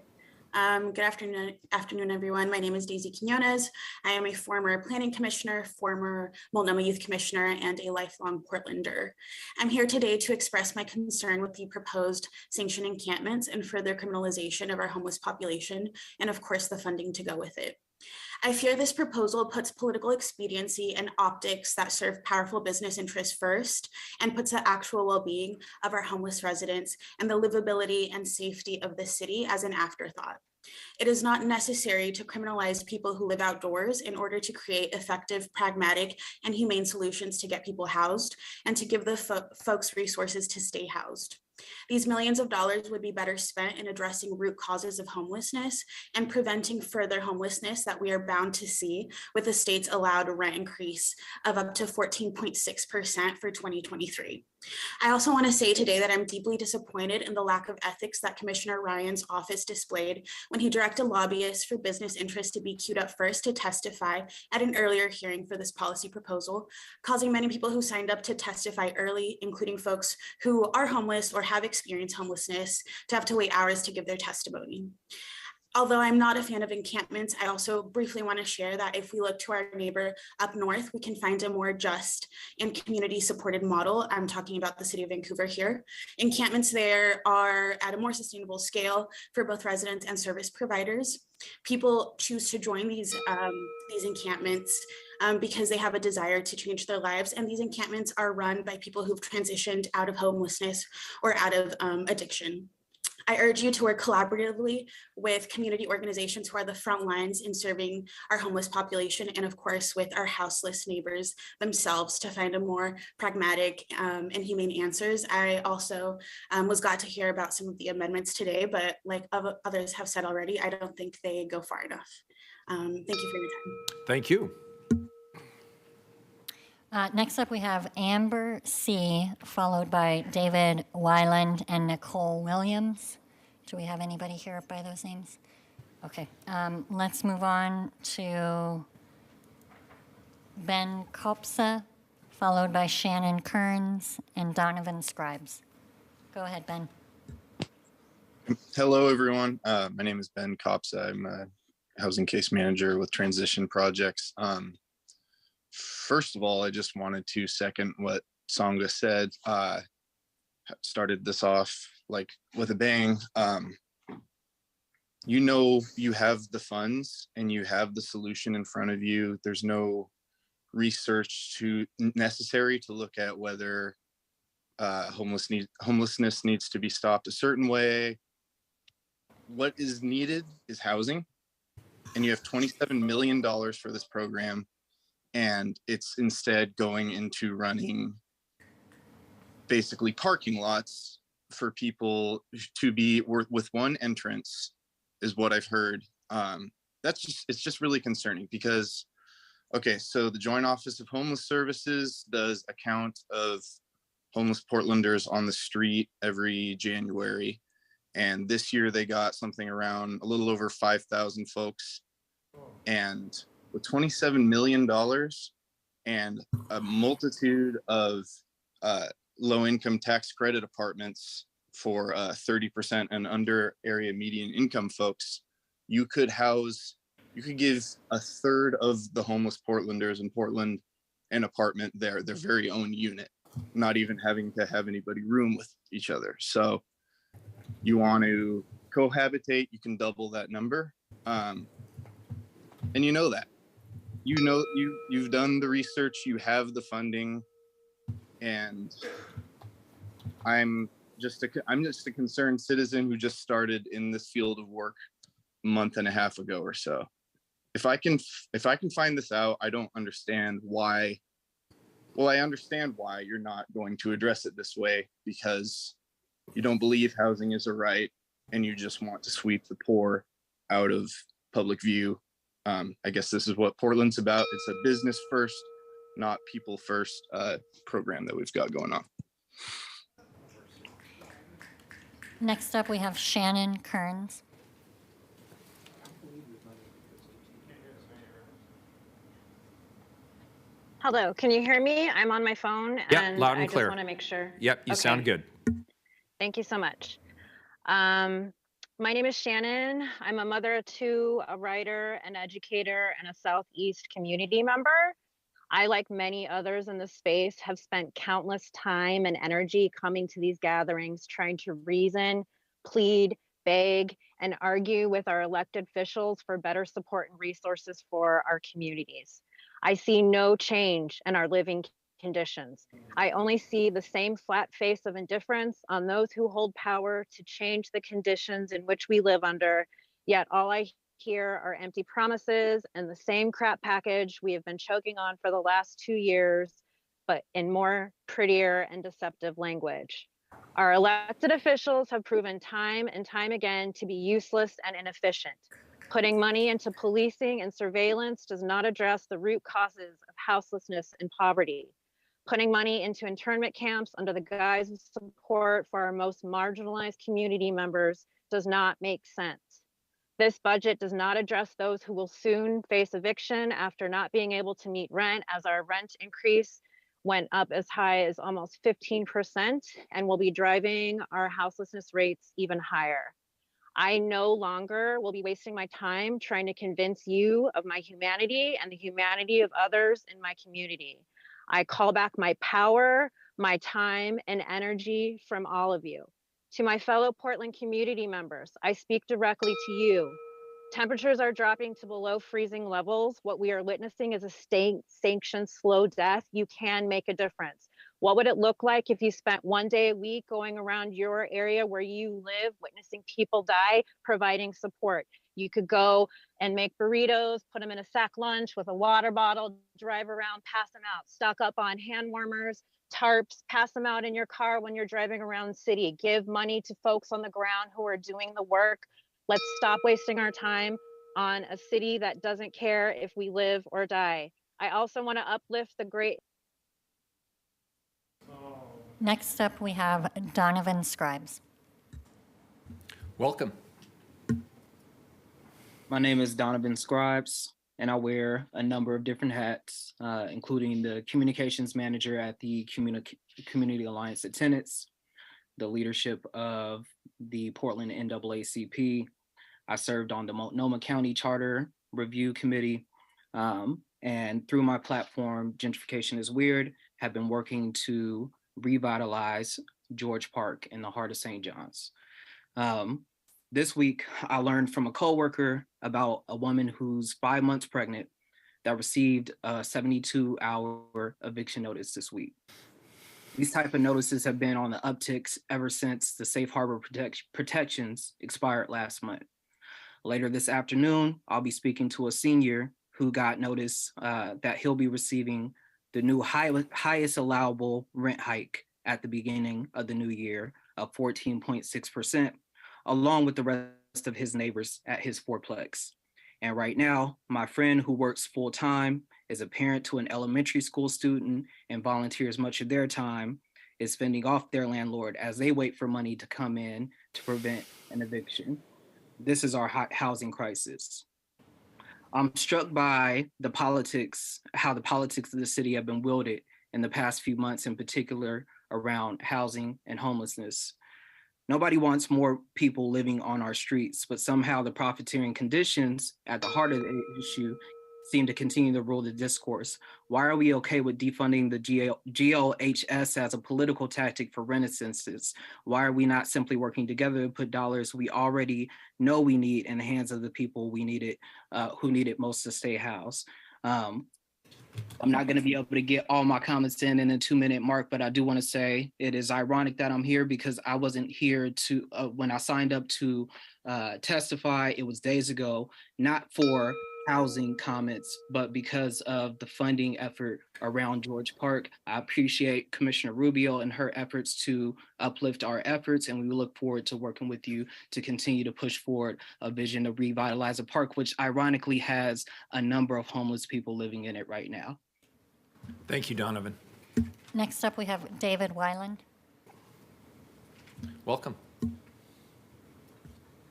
Good afternoon, everyone. My name is Daisy Quinones. I am a former planning commissioner, former Multnomah Youth Commissioner, and a lifelong Portlander. I'm here today to express my concern with the proposed sanctioned encampments and further criminalization of our homeless population, and of course, the funding to go with it. I fear this proposal puts political expediency and optics that serve powerful business interests first and puts the actual well-being of our homeless residents and the livability and safety of the city as an afterthought. It is not necessary to criminalize people who live outdoors in order to create effective, pragmatic, and humane solutions to get people housed and to give the folks resources to stay housed. These millions of dollars would be better spent in addressing root causes of homelessness and preventing further homelessness that we are bound to see with the state's allowed rent increase of up to 14.6% for 2023. I also want to say today that I'm deeply disappointed in the lack of ethics that Commissioner Ryan's office displayed when he directed lobbyists for business interests to be queued up first to testify at an earlier hearing for this policy proposal, causing many people who signed up to testify early, including folks who are homeless or have experienced homelessness, to have to wait hours to give their testimony. Although I'm not a fan of encampments, I also briefly want to share that if we look to our neighbor up north, we can find a more just and community supported model. I'm talking about the city of Vancouver here. Encampments there are at a more sustainable scale for both residents and service providers. People choose to join these encampments because they have a desire to change their lives. And these encampments are run by people who've transitioned out of homelessness or out of addiction. I urge you to work collaboratively with community organizations who are the front lines in serving our homeless population, and of course with our houseless neighbors themselves to find a more pragmatic and humane answers. I also was glad to hear about some of the amendments today, but like others have said already, I don't think they go far enough. Thank you for your time. Thank you. Next up, we have Amber C., followed by David Wyland and Nicole Williams. Do we have anybody here by those names? Okay, let's move on to Ben Kopsa, followed by Shannon Kearns and Donovan Scribes. Go ahead, Ben. Hello, everyone. My name is Ben Kopsa. I'm a housing case manager with Transition Projects. First of all, I just wanted to second what Sangha said. Started this off like with a bang. You know, you have the funds and you have the solution in front of you. There's no research necessary to look at whether homelessness needs to be stopped a certain way. What is needed is housing, and you have $27 million for this program. And it's instead going into running basically parking lots for people to be with one entrance is what I've heard. It's just really concerning because, okay, so the Joint Office of Homeless Services does a count of homeless Portlanders on the street every January. And this year they got something around a little over 5,000 folks. And with $27 million and a multitude of low-income tax credit apartments for 30% and under area median income folks, you could give a third of the homeless Portlanders in Portland an apartment their very own unit, not even having to have anybody room with each other. So you want to cohabitate, you can double that number. And you know that. You know, you've done the research, you have the funding, and I'm just a concerned citizen who just started in this field of work a month and a half ago or so. If I can find this out, I don't understand why Well, I understand why you're not going to address it this way, because you don't believe housing is a right and you just want to sweep the poor out of public view. I guess this is what Portland's about. It's a business first, not people first program that we've got going on. Next up, we have Shannon Kearns. Hello, can you hear me? I'm on my phone Yeah, and loud and I just clear. want to make sure. Yep, you Okay. sound good. Thank you so much. My name is Shannon. I'm a mother of two, a writer, an educator, and a Southeast community member. I, like many others in this space, have spent countless time and energy coming to these gatherings, trying to reason, plead, beg, and argue with our elected officials for better support and resources for our communities. I see no change in our living conditions. I only see the same flat face of indifference on those who hold power to change the conditions in which we live under. Yet all I hear are empty promises and the same crap package we have been choking on for the last 2 years, but in more prettier and deceptive language. Our elected officials have proven time and time again to be useless and inefficient. Putting money into policing and surveillance does not address the root causes of houselessness and poverty. Putting money into internment camps under the guise of support for our most marginalized community members does not make sense. This budget does not address those who will soon face eviction after not being able to meet rent, as our rent increase went up as high as almost 15% and will be driving our houselessness rates even higher. I no longer will be wasting my time trying to convince you of my humanity and the humanity of others in my community. I call back my power, my time, and energy from all of you. To my fellow Portland community members, I speak directly to you. Temperatures are dropping to below freezing levels. What we are witnessing is a state-sanctioned slow death. You can make a difference. What would it look like if you spent 1 day a week going around your area where you live, witnessing people die, providing support? You could go and make burritos, put them in a sack lunch with a water bottle, drive around, pass them out, stock up on hand warmers, tarps, pass them out in your car when you're driving around the city. Give money to folks on the ground who are doing the work. Let's stop wasting our time on a city that doesn't care if we live or die. I also want to uplift the great. Next up, we have Donovan Scribes. Welcome. My name is Donovan Scribes, and I wear a number of different hats, including the communications manager at the Community Alliance of Tenants, the leadership of the Portland NAACP. I served on the Multnomah County Charter Review Committee, and through my platform, Gentrification is Weird, have been working to revitalize George Park in the heart of St. John's. This week, I learned from a coworker about a woman who's 5 months pregnant that received a 72-hour eviction notice this week. These type of notices have been on the upticks ever since the safe harbor protections expired last month. Later this afternoon, I'll be speaking to a senior who got notice that he'll be receiving the new highest allowable rent hike at the beginning of the new year of 14.6%, along with the rest of his neighbors at his fourplex. And right now, my friend who works full-time, is a parent to an elementary school student, and volunteers much of their time, is fending off their landlord as they wait for money to come in to prevent an eviction. This is our housing crisis. I'm struck by the politics, how the politics of the city have been wielded in the past few months, in particular around housing and homelessness. Nobody wants more people living on our streets, but somehow the profiteering conditions at the heart of the issue seem to continue to rule the discourse. Why are we okay with defunding the GLHS as a political tactic for rent assistance? Why are we not simply working together to put dollars we already know we need in the hands of the people we need it, who need it most to stay housed? I'm not going to be able to get all my comments in a 2-minute mark, but I do want to say it is ironic that I'm here because I wasn't here to, when I signed up to testify, it was days ago, not for housing comments, but because of the funding effort around George Park, I appreciate Commissioner Rubio and her efforts to uplift our efforts, and we look forward to working with you to continue to push forward a vision to revitalize a park, which ironically has a number of homeless people living in it right now. Thank you, Donovan. Next up, we have David Wyland. Welcome.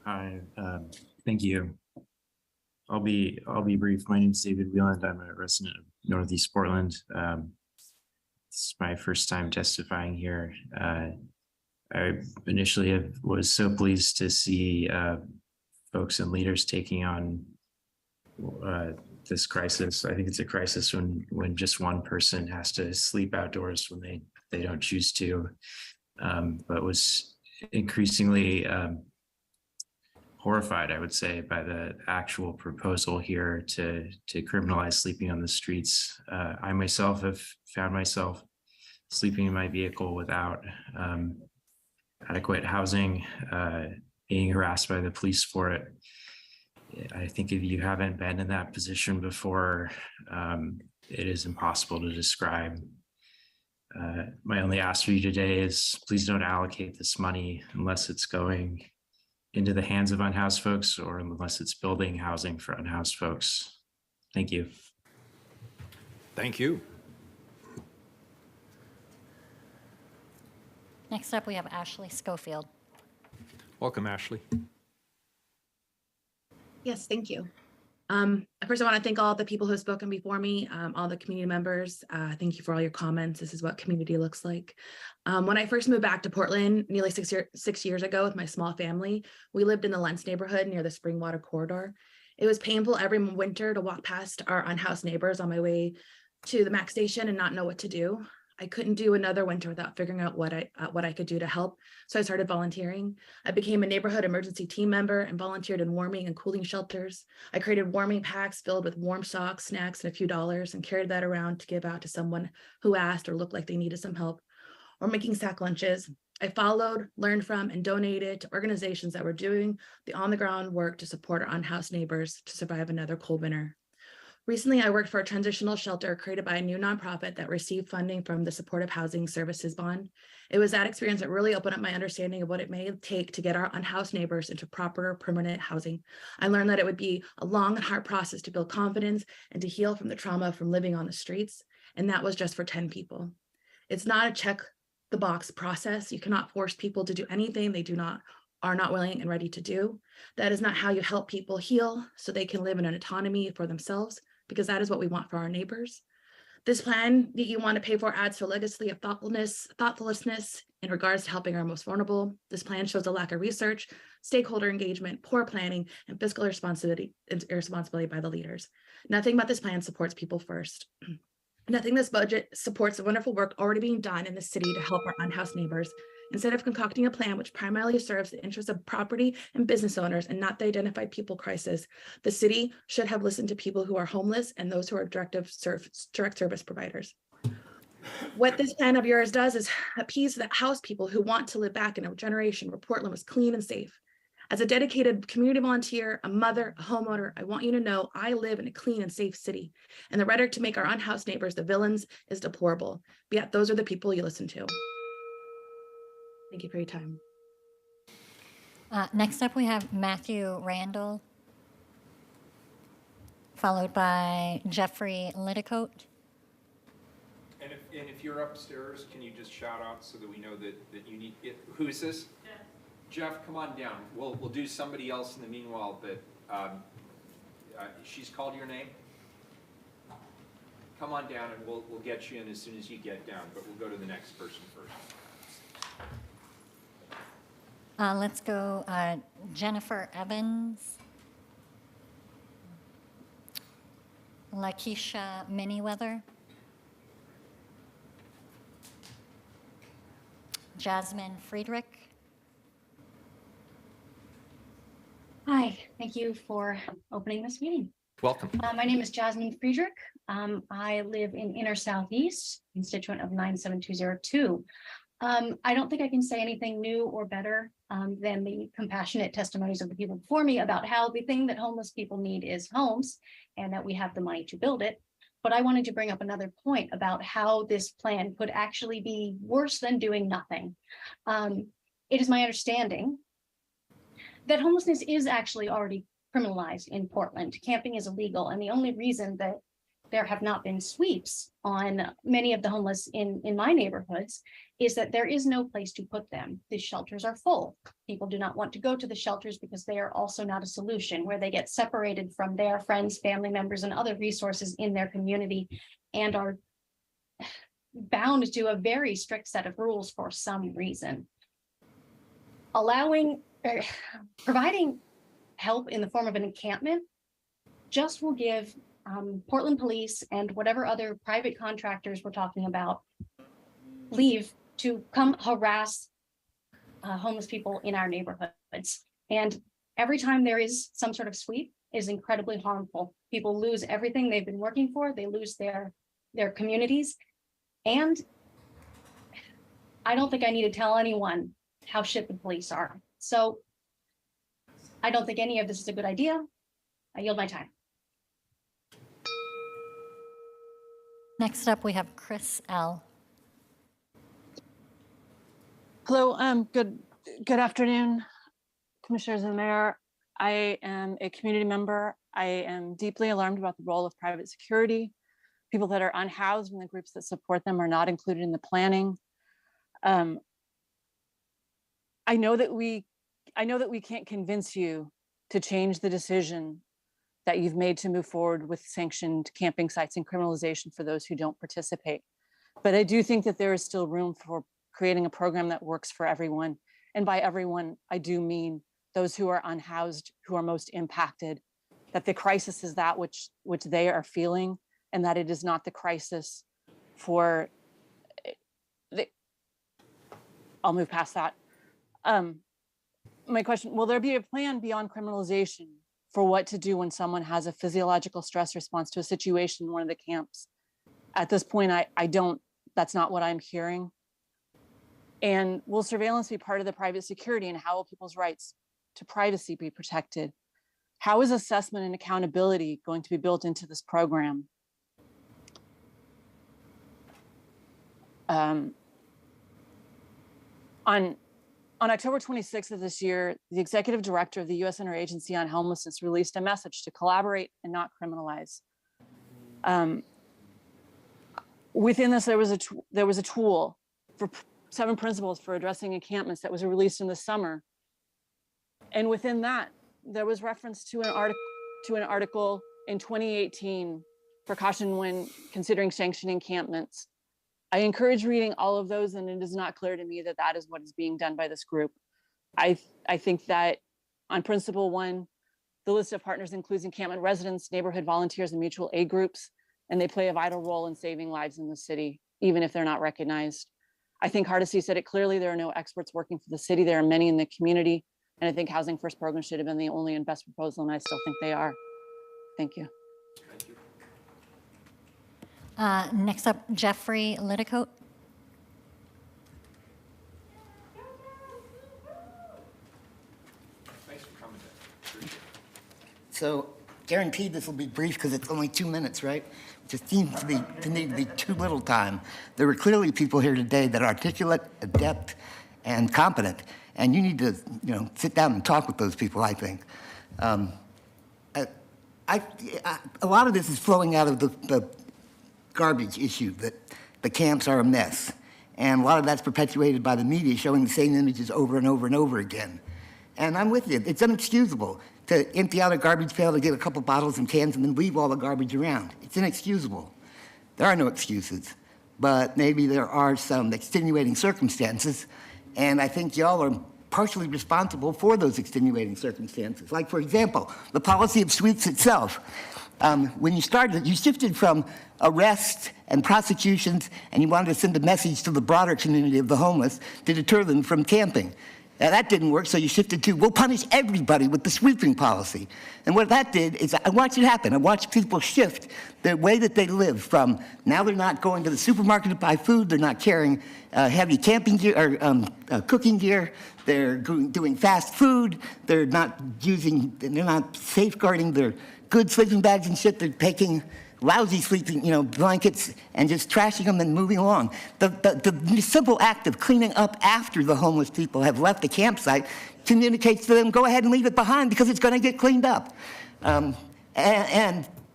Hi, thank you. I'll be brief. My name is David Wieland. I'm a resident of Northeast Portland. This is my first time testifying here. I initially was so pleased to see folks and leaders taking on this crisis. I think it's a crisis when just one person has to sleep outdoors when they don't choose to, but was increasingly horrified, I would say, by the actual proposal here to criminalize sleeping on the streets. I myself have found myself sleeping in my vehicle without adequate housing, being harassed by the police for it. I think if you haven't been in that position before, it is impossible to describe. My only ask for you today is please don't allocate this money unless it's going into the hands of unhoused folks or unless it's building housing for unhoused folks. Thank you. Thank you. Next up, we have Ashley Schofield. Welcome, Ashley. Yes, thank you. First, I want to thank all the people who have spoken before me, all the community members. Thank you for all your comments. This is what community looks like. When I first moved back to Portland nearly 6 years ago with my small family, we lived in the Lentz neighborhood near the Springwater corridor. It was painful every winter to walk past our unhoused neighbors on my way to the MAC station and not know what to do. I couldn't do another winter without figuring out what I could do to help. So I started volunteering. I became a neighborhood emergency team member and volunteered in warming and cooling shelters. I created warming packs filled with warm socks, snacks, and a few dollars and carried that around to give out to someone who asked or looked like they needed some help, or making sack lunches. I followed, learned from, and donated to organizations that were doing the on-the-ground work to support our unhoused neighbors to survive another cold winter. Recently, I worked for a transitional shelter created by a new nonprofit that received funding from the Supportive Housing Services Bond. It was that experience that really opened up my understanding of what it may take to get our unhoused neighbors into proper permanent housing. I learned that it would be a long and hard process to build confidence and to heal from the trauma from living on the streets, and that was just for 10 people. It's not a check the box process. You cannot force people to do anything they are not willing and ready to do. That is not how you help people heal so they can live in an autonomy for themselves, because that is what we want for our neighbors. This plan that you want to pay for adds to a legacy of thoughtfulness in regards to helping our most vulnerable. This plan shows a lack of research, stakeholder engagement, poor planning, and fiscal responsibility by the leaders. Nothing about this plan supports people first. Nothing this budget supports the wonderful work already being done in the city to help our unhoused neighbors. Instead of concocting a plan which primarily serves the interests of property and business owners and not the identified people crisis, the city should have listened to people who are homeless and those who are direct service providers. What this plan of yours does is appease the house people who want to live back in a generation where Portland was clean and safe. As a dedicated community volunteer, a mother, a homeowner, I want you to know I live in a clean and safe city, and the rhetoric to make our unhoused neighbors the villains is deplorable. But yet those are the people you listen to. Thank you for your time. Next up, we have Matthew Randall, followed by Jeffrey Litticoat. And if you're upstairs, can you just shout out so that we know that you need it? Who is this? Jeff, come on down. We'll do somebody else in the meanwhile, but she's called your name. Come on down and we'll get you in as soon as you get down, but we'll go to the next person first. Let's go Jennifer Evans, Lakeisha Miniweather, Jasmine Friedrich. Hi, thank you for opening this meeting. Welcome. My name is Jasmine Friedrich. I live in Inner Southeast, constituent of 97202. I don't think I can say anything new or better than the compassionate testimonies of the people before me about how the thing that homeless people need is homes and that we have the money to build it. But I wanted to bring up another point about how this plan could actually be worse than doing nothing. It is my understanding that homelessness is actually already criminalized in Portland. Camping is illegal, and the only reason that there have not been sweeps on many of the homeless in my neighborhoods is that there is no place to put them. The shelters are full. People do not want to go to the shelters because they are also not a solution, where they get separated from their friends, family members, and other resources in their community and are bound to a very strict set of rules for some reason. Providing help in the form of an encampment just will give Portland Police and whatever other private contractors we're talking about leave to come harass homeless people in our neighborhoods. And every time there is some sort of sweep is incredibly harmful. People lose everything they've been working for. They lose their communities. And I don't think I need to tell anyone how shit the police are. So I don't think any of this is a good idea. I yield my time. Next up, we have Chris L. Hello, good afternoon, Commissioners and Mayor. I am a community member. I am deeply alarmed about the role of private security. People that are unhoused and the groups that support them are not included in the planning. I know that we can't convince you to change the decision that you've made to move forward with sanctioned camping sites and criminalization for those who don't participate. But I do think that there is still room for creating a program that works for everyone. And by everyone, I do mean those who are unhoused, who are most impacted, that the crisis is that which they are feeling, and that it is not the crisis for, I'll move past that. My question, will there be a plan beyond criminalization for what to do when someone has a physiological stress response to a situation in one of the camps? At this point, that's not what I'm hearing. And will surveillance be part of the private security, and how will people's rights to privacy be protected? How is assessment and accountability going to be built into this program? On October 26th of this year, the executive director of the U.S. Interagency on Homelessness released a message to collaborate and not criminalize. Within this, there was a tool for 7 principles for addressing encampments that was released in the summer. And within that, there was reference to an article in 2018, precaution when considering sanctioning encampments. I encourage reading all of those, and it is not clear to me that that is what is being done by this group. I think that on principle 1, the list of partners includes encampment residents, neighborhood volunteers, and mutual aid groups, and they play a vital role in saving lives in the city, even if they're not recognized. I think Hardesty said it clearly, there are no experts working for the city. There are many in the community, and I think Housing First program should have been the only and best proposal, and I still think they are. Thank you. Next up, Jeffrey Litticoat. Thanks for coming, Jeff. So guaranteed this will be brief because it's only 2 minutes, right? It just seems to need to be too little time. There were clearly people here today that are articulate, adept, and competent, and you need to, sit down and talk with those people, I think. A lot of this is flowing out of the garbage issue, that the camps are a mess. And a lot of that's perpetuated by the media showing the same images over and over and over again. And I'm with you, it's inexcusable to empty out a garbage pail to get a couple bottles and cans and then leave all the garbage around. It's inexcusable. There are no excuses, but maybe there are some extenuating circumstances, and I think y'all are partially responsible for those extenuating circumstances. Like, for example, the policy of sweeps itself. When you started, you shifted from arrests and prosecutions, and you wanted to send a message to the broader community of the homeless to deter them from camping. That didn't work, so you shifted to, we'll punish everybody with the sweeping policy. And what that did is, I watched it happen. I watched people shift the way that they live from, now they're not going to the supermarket to buy food, they're not carrying heavy camping gear or cooking gear, they're doing fast food, they're not safeguarding their good sleeping bags and shit, they're taking lousy sleeping, blankets and just trashing them and moving along. The simple act of cleaning up after the homeless people have left the campsite communicates to them, go ahead and leave it behind because it's going to get cleaned up.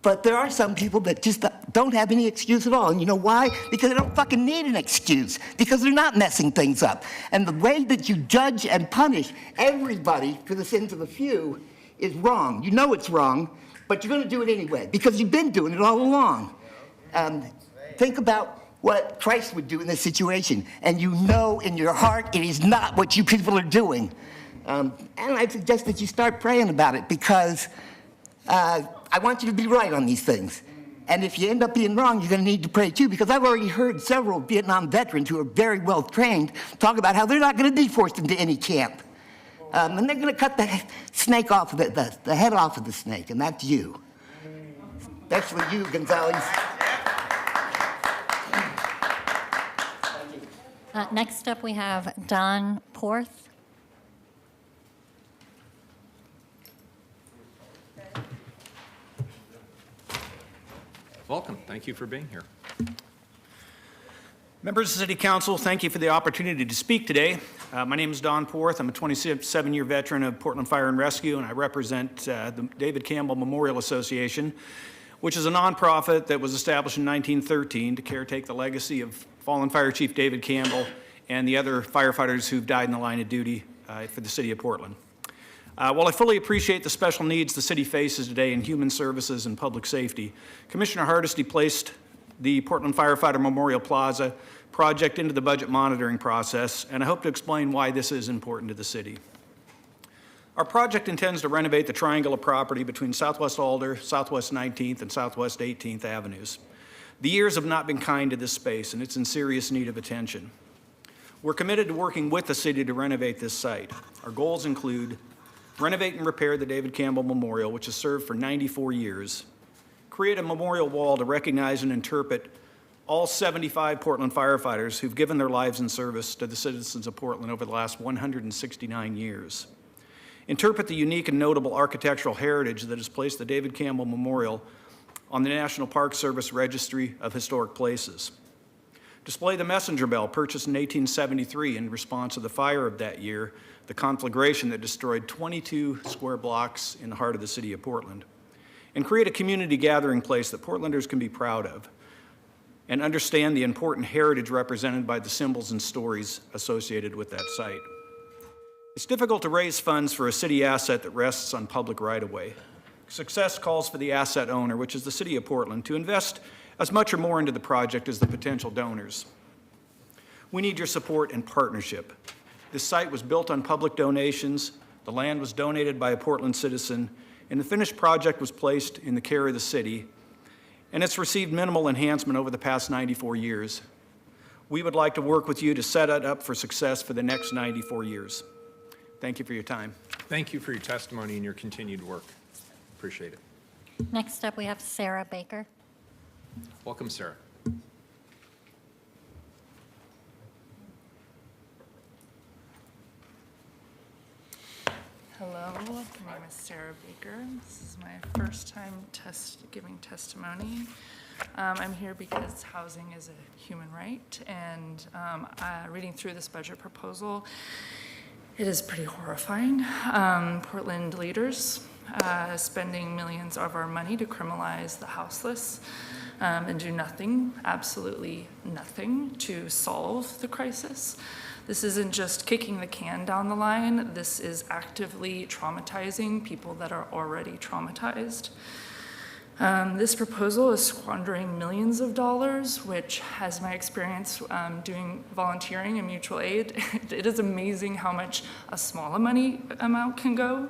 But there are some people that just don't have any excuse at all. And you know why? Because they don't fucking need an excuse. Because they're not messing things up. And the way that you judge and punish everybody for the sins of a few is wrong. You know it's wrong, but you're going to do it anyway because you've been doing it all along. Think about what Christ would do in this situation, and you know in your heart it is not what you people are doing. And I suggest that you start praying about it because I want you to be right on these things. And if you end up being wrong, you're going to need to pray too, because I've already heard several Vietnam veterans who are very well trained talk about how they're not going to be forced into any camp. And they're going to cut the snake off, the head off of the snake, and that's you. Especially you, Gonzalez. Next up, we have Don Porth. Welcome. Thank you for being here. Members of the City Council, thank you for the opportunity to speak today. My name is Don Porth. I'm a 27-year veteran of Portland Fire and Rescue, and I represent the David Campbell Memorial Association, which is a nonprofit that was established in 1913 to caretake the legacy of fallen Fire Chief David Campbell and the other firefighters who've died in the line of duty for the City of Portland. While I fully appreciate the special needs the city faces today in human services and public safety, Commissioner Hardesty placed the Portland Firefighter Memorial Plaza project into the budget monitoring process, and I hope to explain why this is important to the city. Our project intends to renovate the triangle of property between Southwest Alder, Southwest 19th, and Southwest 18th Avenues. The years have not been kind to this space, and it's in serious need of attention. We're committed to working with the city to renovate this site. Our goals include renovate and repair the David Campbell Memorial, which has served for 94 years, create a memorial wall to recognize and interpret all 75 Portland firefighters who've given their lives in service to the citizens of Portland over the last 169 years. Interpret the unique and notable architectural heritage that has placed the David Campbell Memorial on the National Park Service Registry of Historic Places. Display the messenger bell purchased in 1873 in response to the fire of that year, the conflagration that destroyed 22 square blocks in the heart of the city of Portland. And create a community gathering place that Portlanders can be proud of and understand the important heritage represented by the symbols and stories associated with that site. It's difficult to raise funds for a city asset that rests on public right-of-way. Success calls for the asset owner, which is the City of Portland, to invest as much or more into the project as the potential donors. We need your support and partnership. This site was built on public donations, the land was donated by a Portland citizen, and the finished project was placed in the care of the city, and it's received minimal enhancement over the past 94 years. We would like to work with you to set it up for success for the next 94 years. Thank you for your time. Thank you for your testimony and your continued work. Appreciate it. Next up, we have Sarah Baker. Welcome, Sarah. Hello, my name is Sarah Baker. This is my first time giving testimony. I'm here because housing is a human right, and reading through this budget proposal, it is pretty horrifying. Portland leaders spending millions of our money to criminalize the houseless and do nothing, absolutely nothing, to solve the crisis. This isn't just kicking the can down the line, this is actively traumatizing people that are already traumatized. This proposal is squandering millions of dollars, which has my experience doing volunteering and mutual aid. It is amazing how much a small money amount can go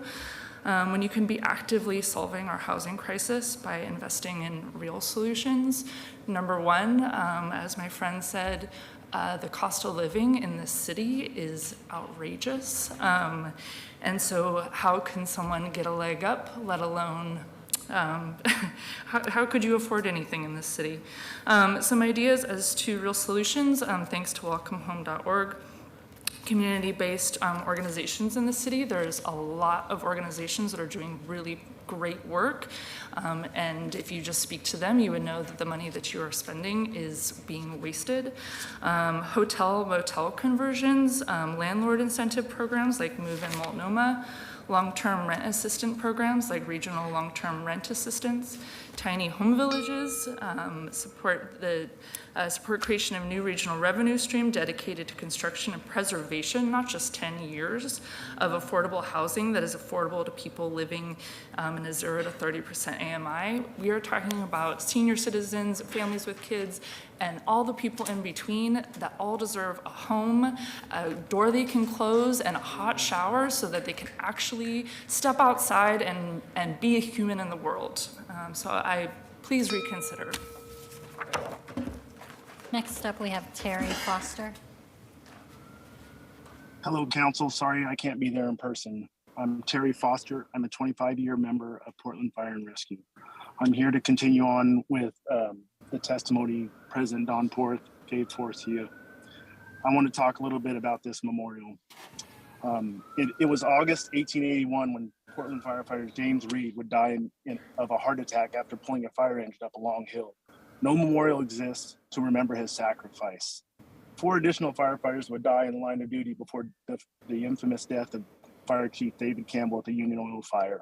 when you can be actively solving our housing crisis by investing in real solutions. Number one, as my friend said, The cost of living in this city is outrageous. And so how can someone get a leg up, let alone, how could you afford anything in this city? Some ideas as to real solutions, thanks to welcomehome.org. Community-based organizations in the city. There's a lot of organizations that are doing really great work. And if you just speak to them, you would know that the money that you are spending is being wasted. Hotel, motel conversions, landlord incentive programs like Move in Multnomah, long-term rent assistant programs like regional long-term rent assistance, tiny home villages, support creation of new regional revenue stream dedicated to construction and preservation, not just 10 years of affordable housing that is affordable to people living in a 0 to 30% AMI. We are talking about senior citizens, families with kids, and all the people in between that all deserve a home, a door they can close, and a hot shower so that they can actually step outside and be a human in the world. So please reconsider. Next up, we have Terry Foster. Hello, Council. Sorry I can't be there in person. I'm Terry Foster. I'm a 25-year member of Portland Fire and Rescue. I'm here to continue on with the testimony President Don Porth gave to Forcia. I want to talk a little bit about this memorial. It was August 1881 when Portland firefighter James Reed would die of a heart attack after pulling a fire engine up a long hill. No memorial exists to remember his sacrifice. 4 additional firefighters would die in the line of duty before the infamous death of Fire Chief David Campbell at the Union Oil fire.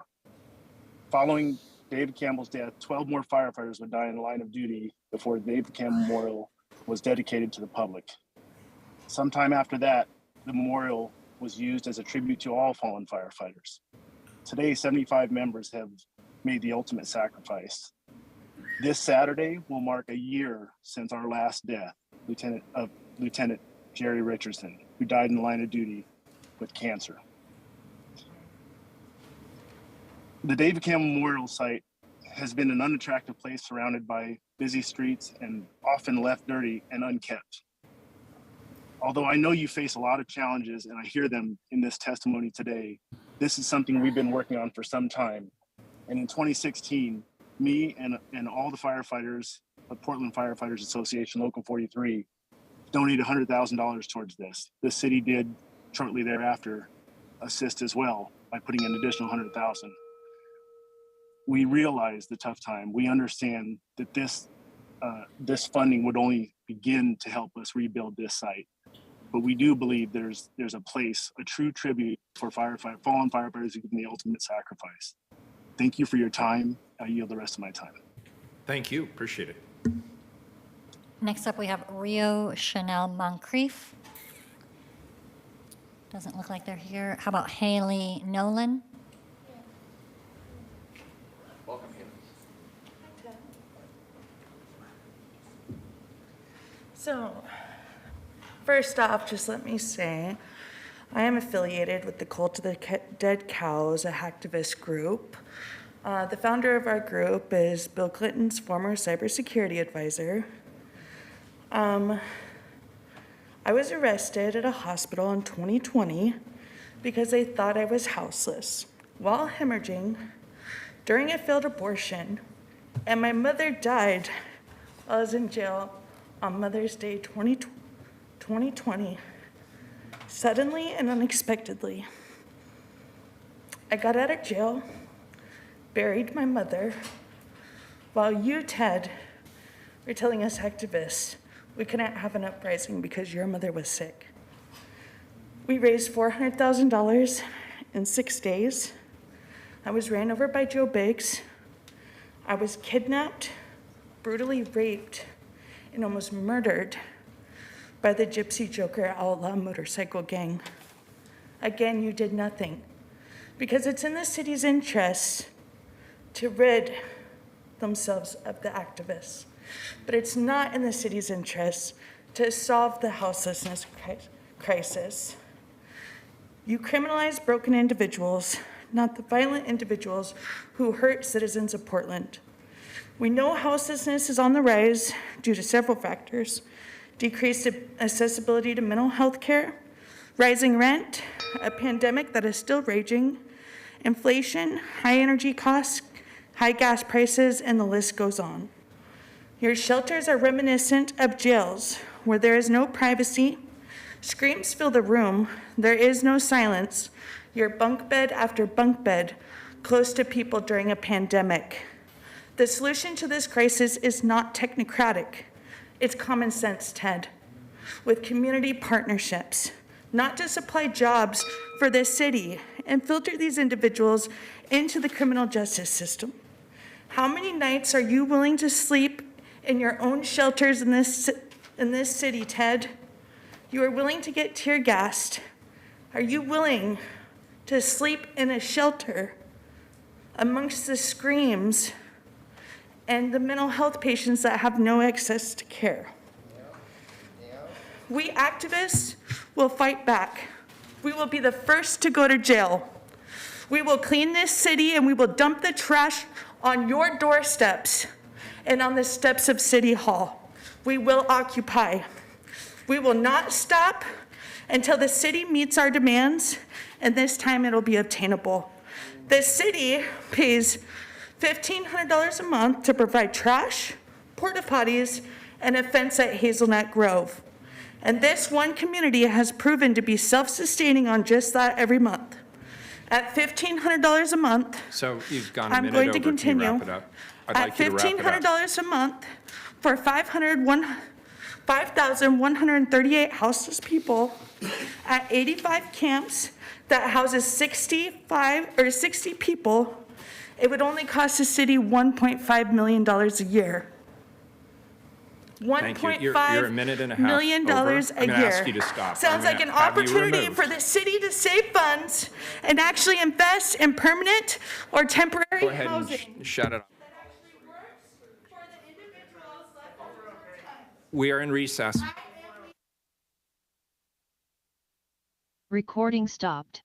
Following David Campbell's death, 12 more firefighters would die in the line of duty before the David Campbell Memorial was dedicated to the public. Sometime after that, the memorial was used as a tribute to all fallen firefighters. Today, 75 members have made the ultimate sacrifice. This Saturday will mark a year since our last death, Lieutenant Jerry Richardson, who died in the line of duty with cancer. The David Campbell Memorial Site has been an unattractive place surrounded by busy streets and often left dirty and unkept. Although I know you face a lot of challenges and I hear them in this testimony today, this is something we've been working on for some time. And in 2016, me and all the firefighters of Portland Firefighters Association Local 43 donated $100,000 towards this. The city did shortly thereafter assist as well by putting in an additional $100,000. We realize the tough time. We understand that this funding would only begin to help us rebuild this site. But we do believe there's a place, a true tribute for fallen firefighters who give the ultimate sacrifice. Thank you for your time. I yield the rest of my time. Thank you. Appreciate it. Next up, we have Rio Chanel Moncrief. Doesn't look like they're here. How about Haley Nolan? Welcome, Haley. So, first off, just let me say, I am affiliated with the Cult of the Dead Cows, a hacktivist group. The founder of our group is Bill Clinton's former cybersecurity advisor. I was arrested at a hospital in 2020 because they thought I was houseless while hemorrhaging during a failed abortion, and my mother died while I was in jail on Mother's Day 2020, suddenly and unexpectedly. I got out of jail, buried my mother, while you, Ted, were telling us activists we couldn't have an uprising because your mother was sick. We raised $400,000 in 6 days. I was ran over by Joe Biggs. I was kidnapped, brutally raped, and almost murdered by the Gypsy Joker outlaw motorcycle gang. Again, you did nothing because it's in the city's interest to rid themselves of the activists. But it's not in the city's interest to solve the houselessness crisis. You criminalize broken individuals, not the violent individuals who hurt citizens of Portland. We know houselessness is on the rise due to several factors: decreased accessibility to mental health care, rising rent, a pandemic that is still raging, inflation, high energy costs, high gas prices, and the list goes on. Your shelters are reminiscent of jails where there is no privacy, screams fill the room, there is no silence, your bunk bed after bunk bed close to people during a pandemic. The solution to this crisis is not technocratic, it's common sense, Ted, with community partnerships, not to supply jobs for this city and filter these individuals into the criminal justice system. How many nights are you willing to sleep in your own shelters in this city, Ted? You are willing to get tear gassed. Are you willing to sleep in a shelter amongst the screams and the mental health patients that have no access to care? We activists will fight back. We will be the first to go to jail. We will clean this city and we will dump the trash on your doorsteps and on the steps of City Hall. We will occupy. We will not stop until the city meets our demands, and this time it'll be obtainable. The city pays $1,500 a month to provide trash, porta potties, and a fence at Hazelnut Grove. And this one community has proven to be self-sustaining on just that every month. At $1,500 a month, So you've gone a I'm minute going over. to Can you continue. wrap it up? I'd At like you to wrap it up. $1,500 a month for 5,138 houseless people at 85 camps that houses 60 people, it would only cost the city $1.5 million a year. Thank you. You're a minute and a half $1.5 million over. a I'm year. gonna ask you to stop. Sounds I'm like an gonna have you opportunity removed. for the city to save funds and actually invest in permanent or temporary Go ahead and housing. shut it off. We are in recess. Recording stopped.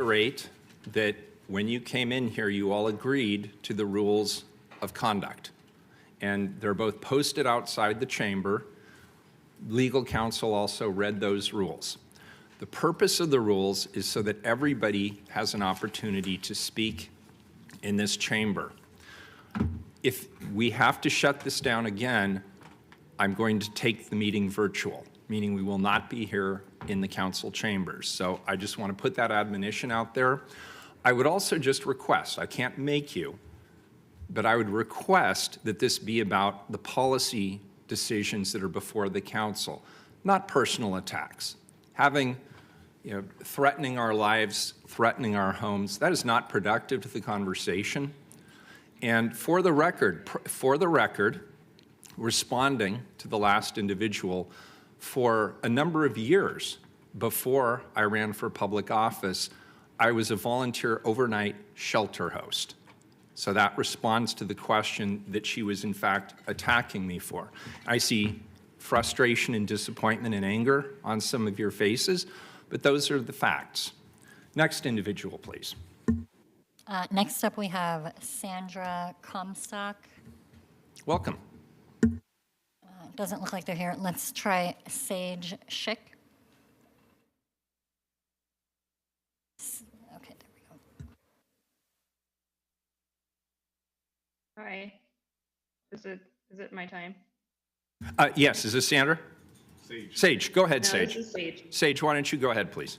reiterate that when you came in here, you all agreed to the rules of conduct. And they're both posted outside the chamber. Legal counsel also read those rules. The purpose of the rules is so that everybody has an opportunity to speak in this chamber. If we have to shut this down again, I'm going to take the meeting virtual, meaning we will not be here in the council chambers. So I just want to put that admonition out there. I would also just request, I can't make you, but I would request that this be about the policy decisions that are before the council, not personal attacks. Having, threatening our lives, threatening our homes, that is not productive to the conversation. And for the record, responding to the last individual, for a number of years before I ran for public office, I was a volunteer overnight shelter host. So that responds to the question that she was in fact attacking me for. I see frustration and disappointment and anger on some of your faces, but those are the facts. Next individual, please. Next up, we have Sandra Comstock. Welcome. Doesn't look like they're here. Let's try Sage Schick. Okay, there we go. Hi. Is it my time? Yes, is this Sandra? Sage. Sage, go ahead, No, Sage. this is Sage. Sage, why don't you go ahead, please?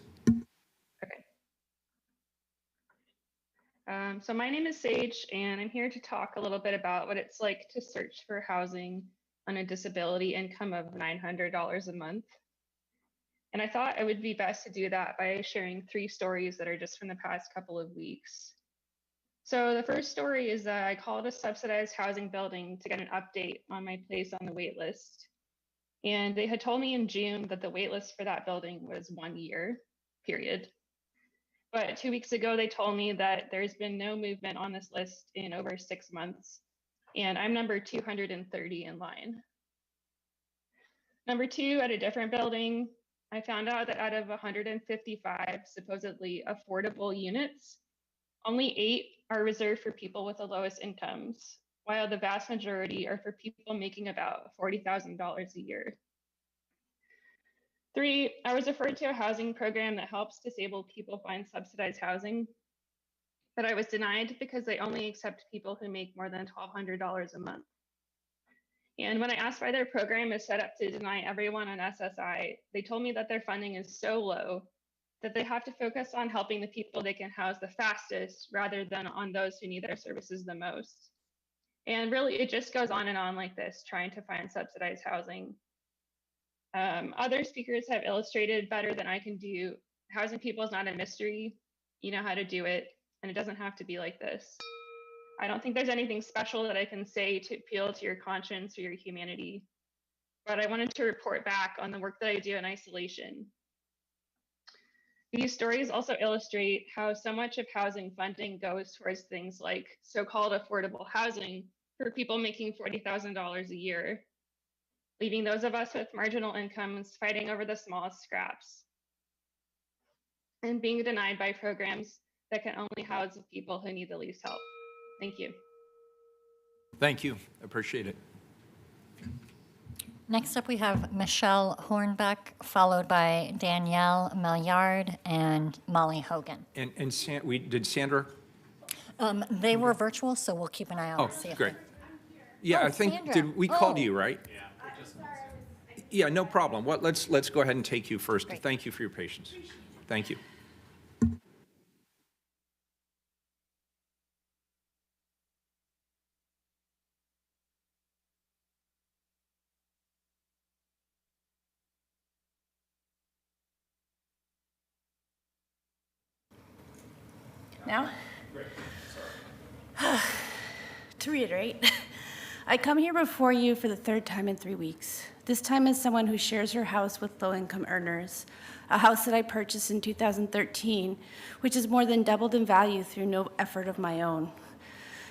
So my name is Sage, and I'm here to talk a little bit about what it's like to search for housing on a disability income of $900 a month. And I thought it would be best to do that by sharing 3 stories that are just from the past couple of weeks. So the first story is that I called a subsidized housing building to get an update on my place on the wait list. And they had told me in June that the wait list for that building was 1 year, period. But 2 weeks ago, they told me that there's been no movement on this list in over 6 months, and I'm number 230 in line. Number 2, at a different building, I found out that out of 155 supposedly affordable units, only 8 are reserved for people with the lowest incomes, while the vast majority are for people making about $40,000 a year. 3, I was referred to a housing program that helps disabled people find subsidized housing, but I was denied because they only accept people who make more than $1,200 a month. And when I asked why their program is set up to deny everyone on SSI, they told me that their funding is so low that they have to focus on helping the people they can house the fastest rather than on those who need their services the most. And really, it just goes on and on like this, trying to find subsidized housing. Other speakers have illustrated better than I can do. Housing people is not a mystery. You know how to do it, and it doesn't have to be like this. I don't think there's anything special that I can say to appeal to your conscience or your humanity, but I wanted to report back on the work that I do in isolation. These stories also illustrate how so much of housing funding goes towards things like so-called affordable housing for people making $40,000 a year, leaving those of us with marginal incomes fighting over the smallest scraps and being denied by programs that can only house the people who need the least help. Thank you. Thank you. Appreciate it. Next up, we have Michelle Hornbeck, followed by Danielle Maillard and Molly Hogan. And did Sandra? They were virtual, so we'll keep an eye out. Oh, and see if great. they- Yeah, Oh, I think, Sandra. did we called Oh. you, right? Yeah, no problem. Let's go ahead and take you first. Great. Thank you for your patience. Thank you. Now? To reiterate, I come here before you for the 3rd time in 3 weeks. This time as someone who shares her house with low-income earners, a house that I purchased in 2013, which has more than doubled in value through no effort of my own.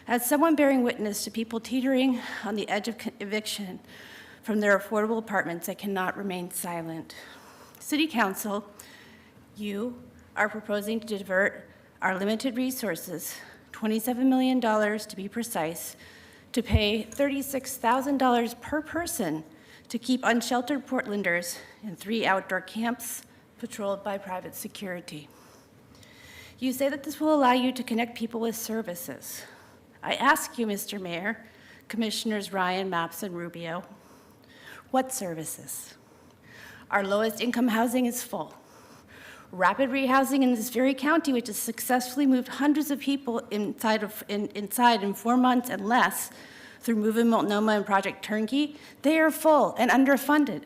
As someone bearing witness to people teetering on the edge of eviction from their affordable apartments, I cannot remain silent. City Council, you are proposing to divert our limited resources, $27 million to be precise, to pay $36,000 per person to keep unsheltered Portlanders in 3 outdoor camps patrolled by private security. You say that this will allow you to connect people with services. I ask you, Mr. Mayor, Commissioners Ryan, Maps, and Rubio, what services? Our lowest income housing is full. Rapid rehousing in this very county, which has successfully moved hundreds of people inside in 4 months and less through Move in Multnomah and Project Turnkey, they are full and underfunded.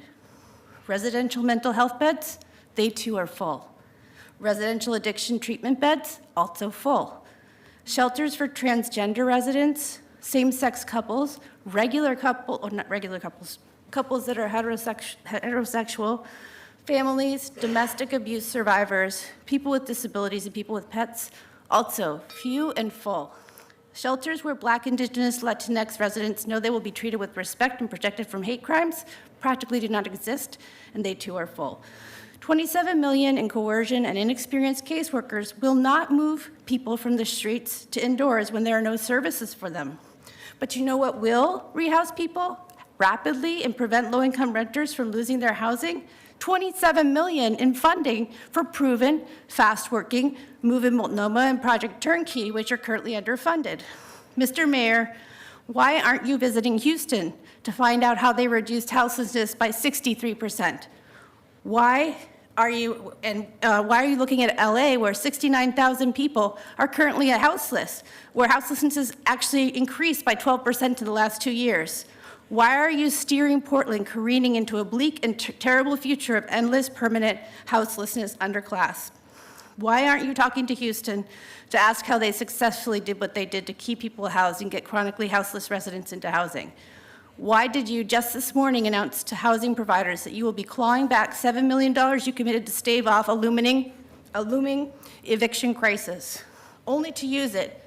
Residential mental health beds, they too are full. Residential addiction treatment beds, also full. Shelters for transgender residents, same-sex couples, couples that are heterosexual, families, domestic abuse survivors, people with disabilities, and people with pets, also few and full. Shelters where Black, Indigenous, Latinx residents know they will be treated with respect and protected from hate crimes practically do not exist, and they too are full. $27 million in coercion and inexperienced caseworkers will not move people from the streets to indoors when there are no services for them. But you know what will rehouse people rapidly and prevent low-income renters from losing their housing? $27 million in funding for proven, fast-working Move in Multnomah and Project Turnkey, which are currently underfunded. Mr. Mayor, why aren't you visiting Houston to find out how they reduced houselessness by 63%? Why are you looking at LA, where 69,000 people are currently houseless, where houselessness has actually increased by 12% in the last 2 years? Why are you steering Portland careening into a bleak and terrible future of endless permanent houselessness underclass? Why aren't you talking to Houston to ask how they successfully did what they did to keep people housed and get chronically houseless residents into housing? Why did you just this morning announce to housing providers that you will be clawing back $7 million you committed to stave off a looming eviction crisis, only to use it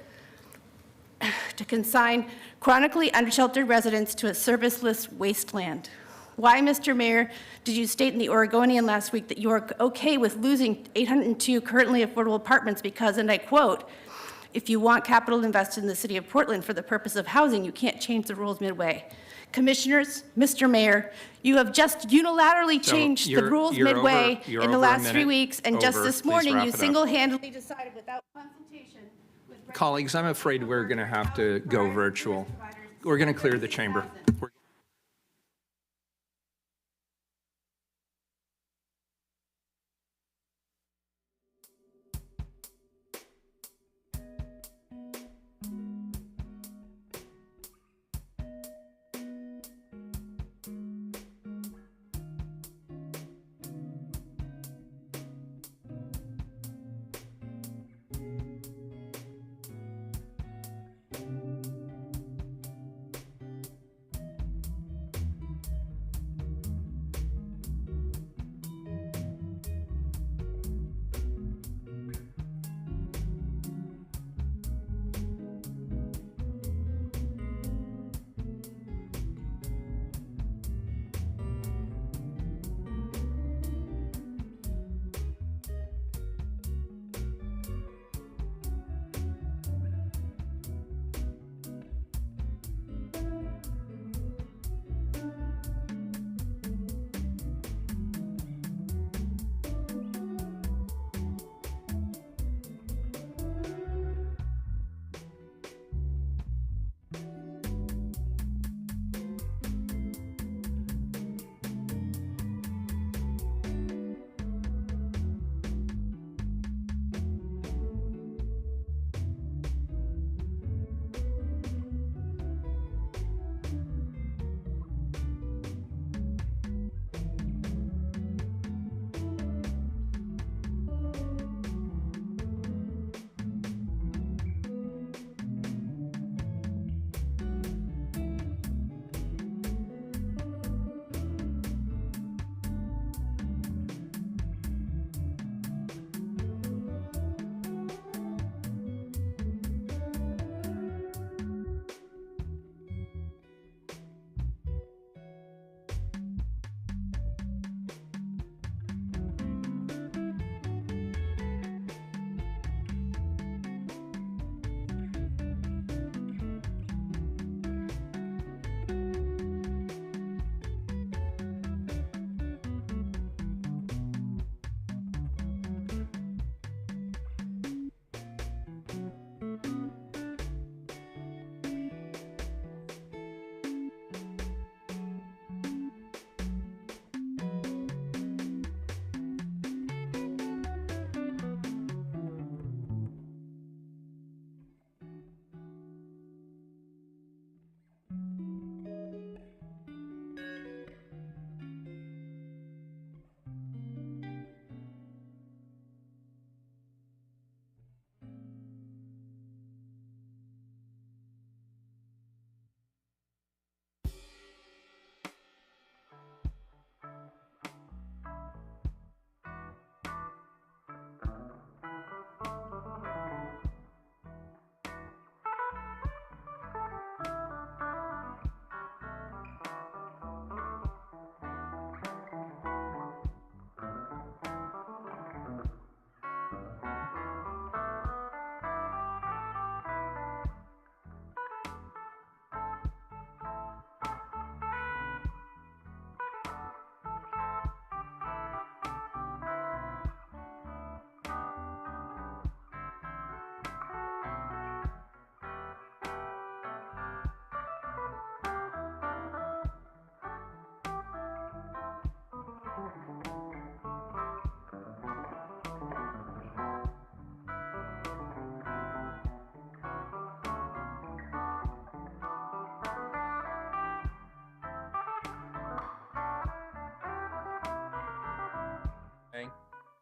to consign chronically unsheltered residents to a serviceless wasteland? Why, Mr. Mayor, did you state in the Oregonian last week that you are okay with losing 802 currently affordable apartments because, and I quote, if you want capital invested in the city of Portland for the purpose of housing, you can't change the rules midway? Commissioners, Mr. Mayor, you have just unilaterally changed the rules midway in the last 3 weeks, and just this morning you single-handedly decided without consultation with Colleagues, I'm afraid we're going to have to go virtual. We're going to clear the chamber.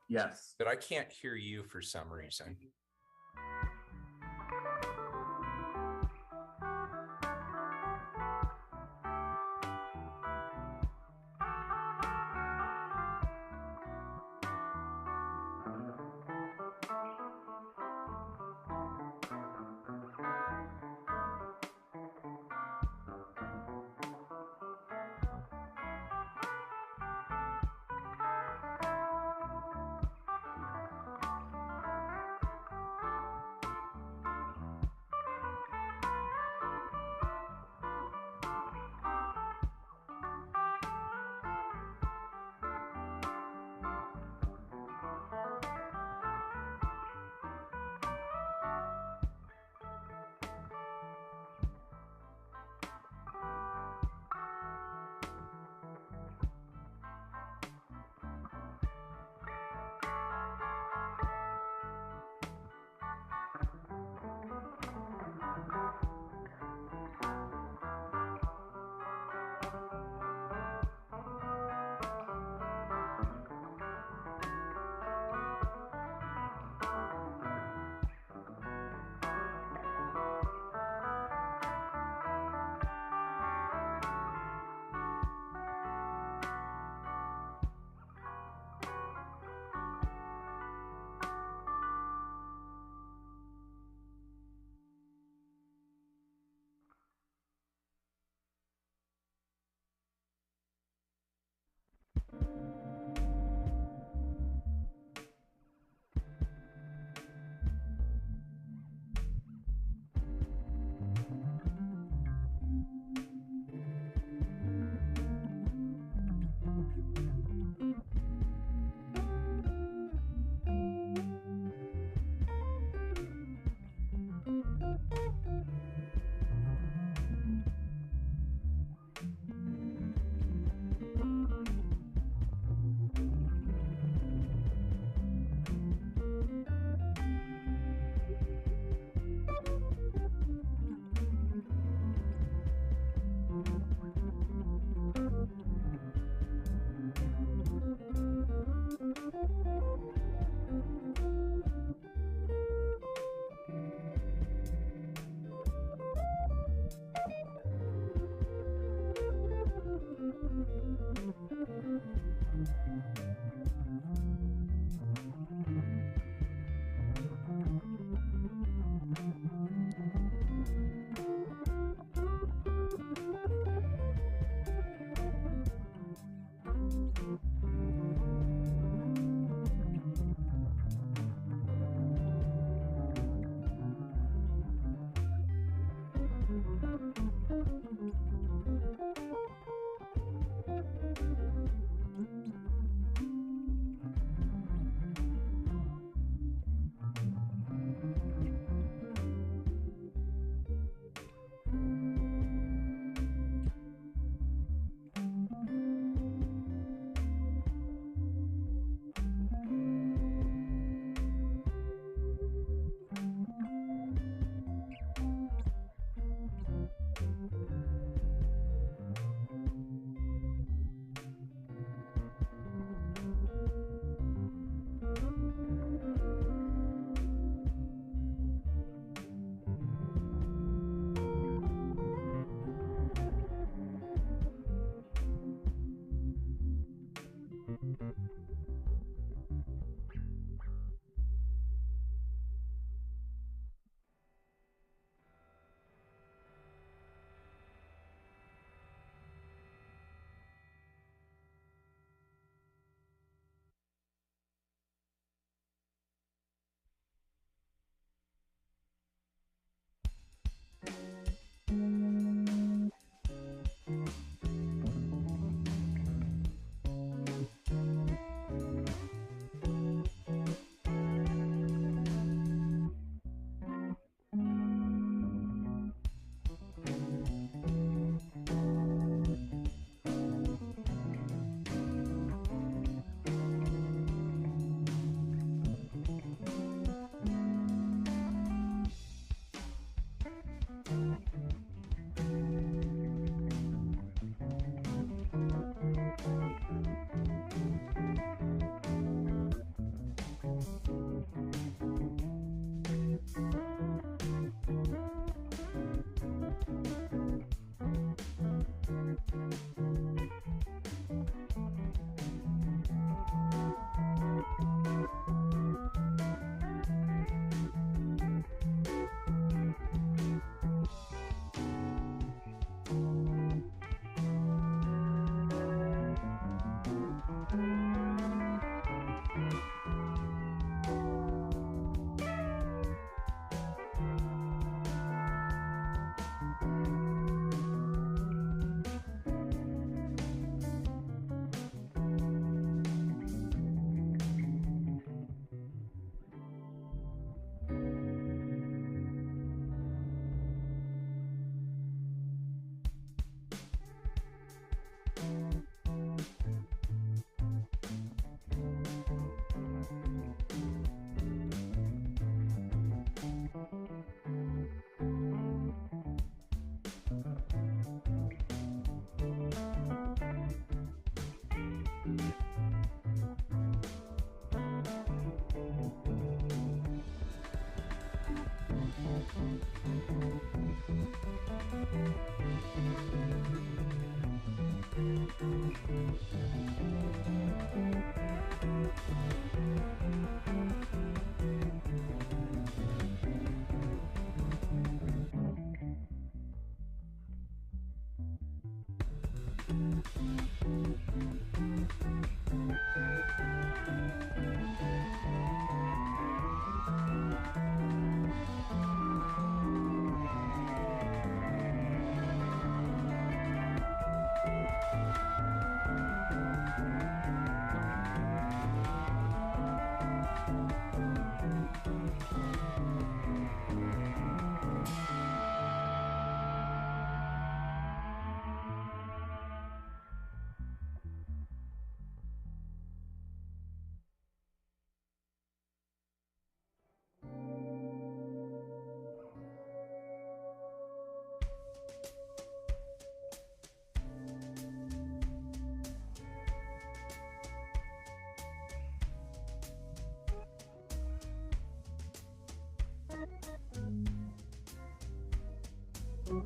Yes. But I can't hear you for some reason. New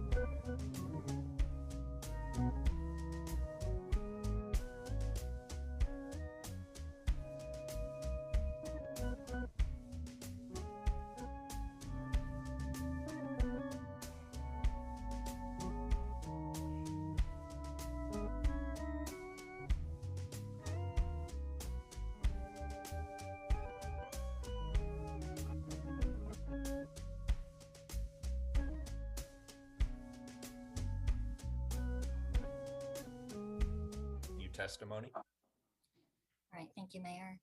testimony. All right, thank you, Mayor.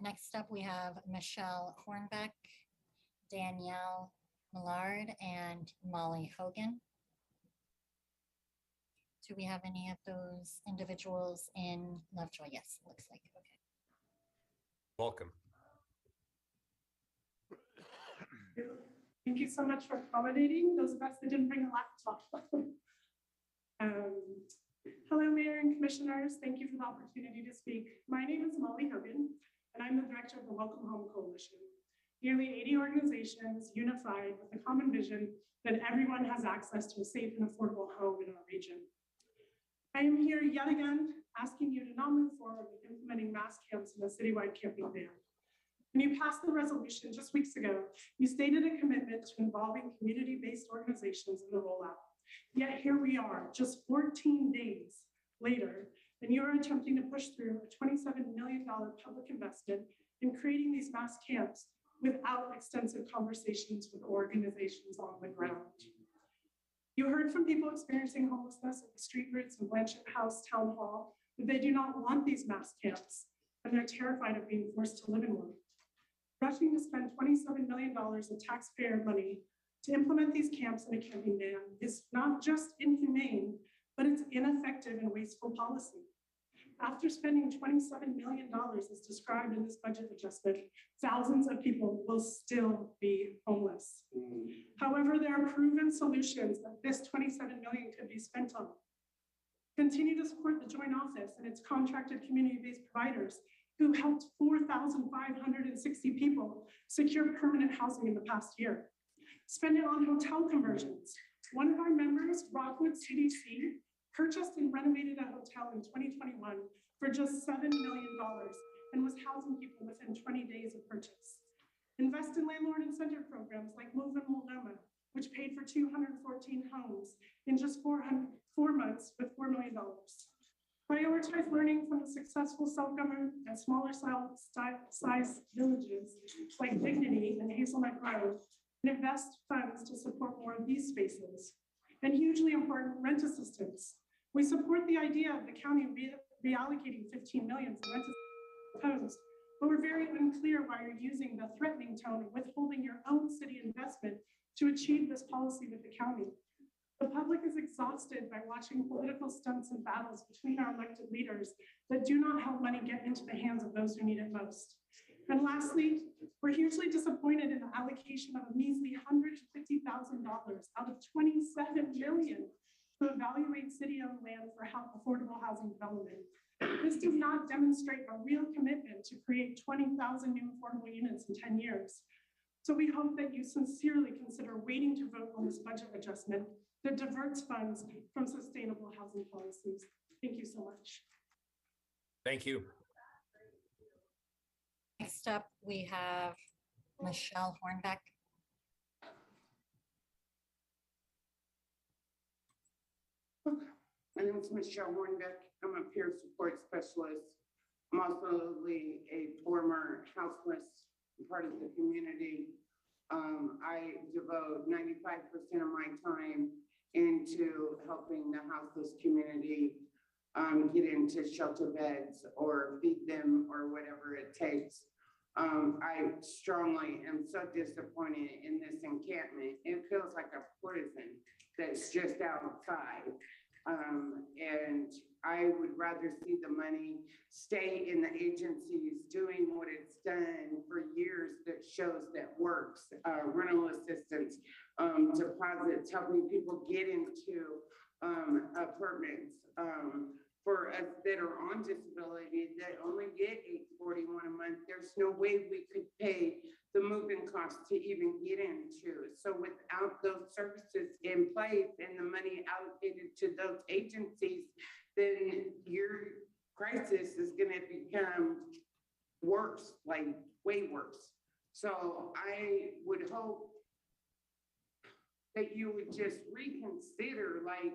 Next up, we have Michelle Hornbeck, Danielle Millard, and Molly Hogan. Do we have any of those individuals in Lovejoy? Yes, it looks like, okay. Welcome. Thank you so much for accommodating those of us that didn't bring a laptop. Hello, Mayor and Commissioners. Thank you for the opportunity to speak. My name is Molly Hogan, and I'm the director of the Welcome Home Coalition. Nearly 80 organizations unified with a common vision that everyone has access to a safe and affordable home in our region. I am here yet again asking you to not move forward with implementing mass camps in a citywide camping ban. When you passed the resolution just weeks ago, you stated a commitment to involving community-based organizations in the rollout. Yet here we are, just 14 days later, and you're attempting to push through a $27 million public investment in creating these mass camps without extensive conversations with organizations on the ground. You heard from people experiencing homelessness at the Street Roots and Blanchett House Town Hall that they do not want these mass camps, and they're terrified of being forced to live in one. Rushing to spend $27 million of taxpayer money to implement these camps in a camping ban is not just inhumane, but it's ineffective and wasteful policy. After spending $27 million as described in this budget adjustment, thousands of people will still be homeless. However, there are proven solutions that this $27 million could be spent on. Continue to support the Joint Office and its contracted community-based providers who helped 4,560 people secure permanent housing in the past year. Spend it on hotel conversions. One of our members, Rockwood CDC, purchased and renovated a hotel in 2021 for just $7 million and was housing people within 20 days of purchase. Invest in landlord incentive programs like Move in Multnomah, which paid for 214 homes in just 4 months with $4 million. Prioritize learning from the successful self-government and smaller size villages like Dignity and Hazelnut Grove, and invest funds to support more of these spaces. And hugely important, rent assistance. We support the idea of the county reallocating $15 million for rent assistance, but we're very unclear why you're using the threatening tone of withholding your own city investment to achieve this policy with the county. The public is exhausted by watching political stunts and battles between our elected leaders that do not help money get into the hands of those who need it most. And lastly, we're hugely disappointed in the allocation of a measly $150,000 out of $27 million to evaluate city-owned land for affordable housing development. This does not demonstrate a real commitment to create 20,000 new affordable units in 10 years. So we hope that you sincerely consider waiting to vote on this budget adjustment that diverts funds from sustainable housing policies. Thank you so much. Thank you. Next up, we have Michelle Hornbeck. My name is Michelle Hornbeck. I'm a peer support specialist. I'm also a former houseless part of the community. I devote 95% of my time into helping the houseless community get into shelter beds or feed them or whatever it takes. I strongly am so disappointed in this encampment. It feels like a prison that's just outside. And I would rather see the money stay in the agencies doing what it's done for years that shows that works, rental assistance, deposits, helping people get into apartments. For us that are on disability that only get $841 a month, there's no way we could pay the moving costs to even get into. So without those services in place and the money allocated to those agencies, then your crisis is gonna become worse, like way worse. So I would hope that you would just reconsider, like,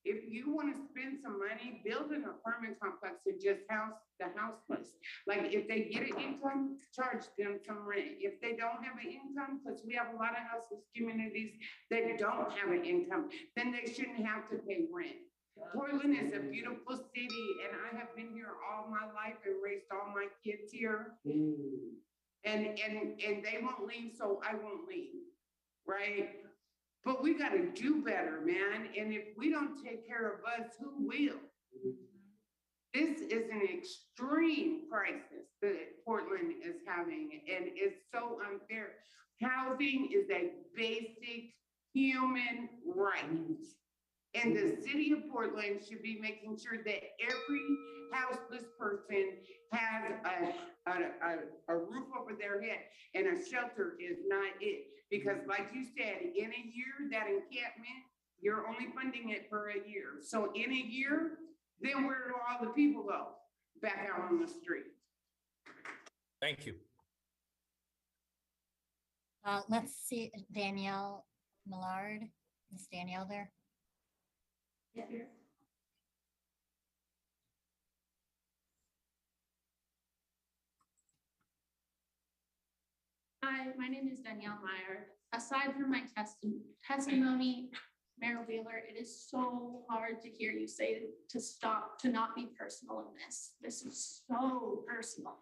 if you want to spend some money, build an apartment complex and just house the houseless. Like, if they get an income, charge them some rent. If they don't have an income, because we have a lot of houseless communities that don't have an income, then they shouldn't have to pay rent. Portland is a beautiful city, and I have been here all my life and raised all my kids here. And they won't leave, so I won't leave, right? But we got to do better, man. And if we don't take care of us, who will? This is an extreme crisis that Portland is having, and it's so unfair. Housing is a basic human right. And the city of Portland should be making sure that every houseless person has a roof over their head, and a shelter is not it. Because like you said, in a year, that encampment, you're only funding it for a year. So in a year, then where do all the people go? Back out on the street. Thank you. Let's see, Danielle Millard. Is Danielle there? Yeah. Hi, my name is Danielle Meyer. Aside from my testimony, Mayor Wheeler, it is so hard to hear you say to stop, to not be personal in this. This is so personal.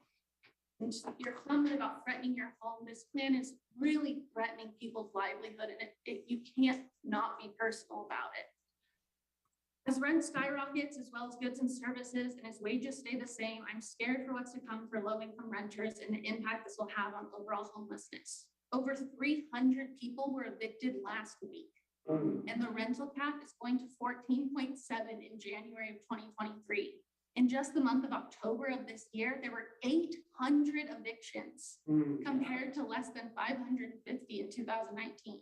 And your comment about threatening your home, this plan is really threatening people's livelihood, and you can't not be personal about it. As rent skyrockets, as well as goods and services, and as wages stay the same, I'm scared for what's to come for low-income renters and the impact this will have on overall homelessness. Over 300 people were evicted last week, and the rental cap is going to 14.7 in January of 2023. In just the month of October of this year, there were 800 evictions compared to less than 550 in 2019.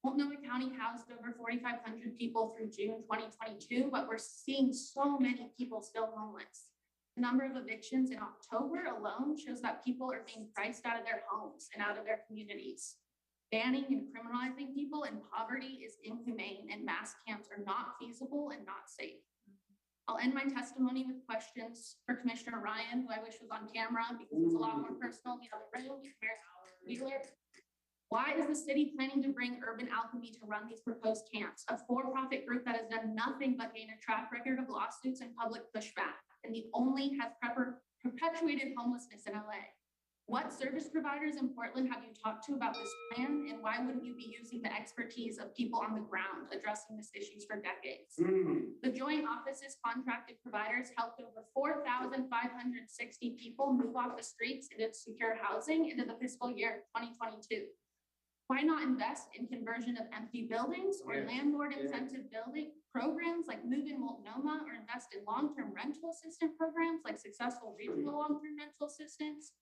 Multnomah County housed over 4,500 people through June 2022, but we're seeing so many people still homeless. The number of evictions in October alone shows that people are being priced out of their homes and out of their communities. Banning and criminalizing people in poverty is inhumane, and mass camps are not feasible and not safe. I'll end my testimony with questions for Commissioner Ryan, who I wish was on camera because it's a lot more personal. The other room, Mayor Wheeler. Why is the city planning to bring Urban Alchemy to run these proposed camps, a for-profit group that has done nothing but gain a track record of lawsuits and public pushback, and the only has perpetuated homelessness in LA? What service providers in Portland have you talked to about this plan, and why wouldn't you be using the expertise of people on the ground addressing these issues for decades? The Joint Office's contracted providers helped over 4,560 people move off the streets into secure housing into the fiscal year 2022. Why not invest in conversion of empty buildings or landlord incentive building programs like Move in Multnomah, or invest in long-term rental assistance programs like Successful Regional Long-Term Rental Assistance?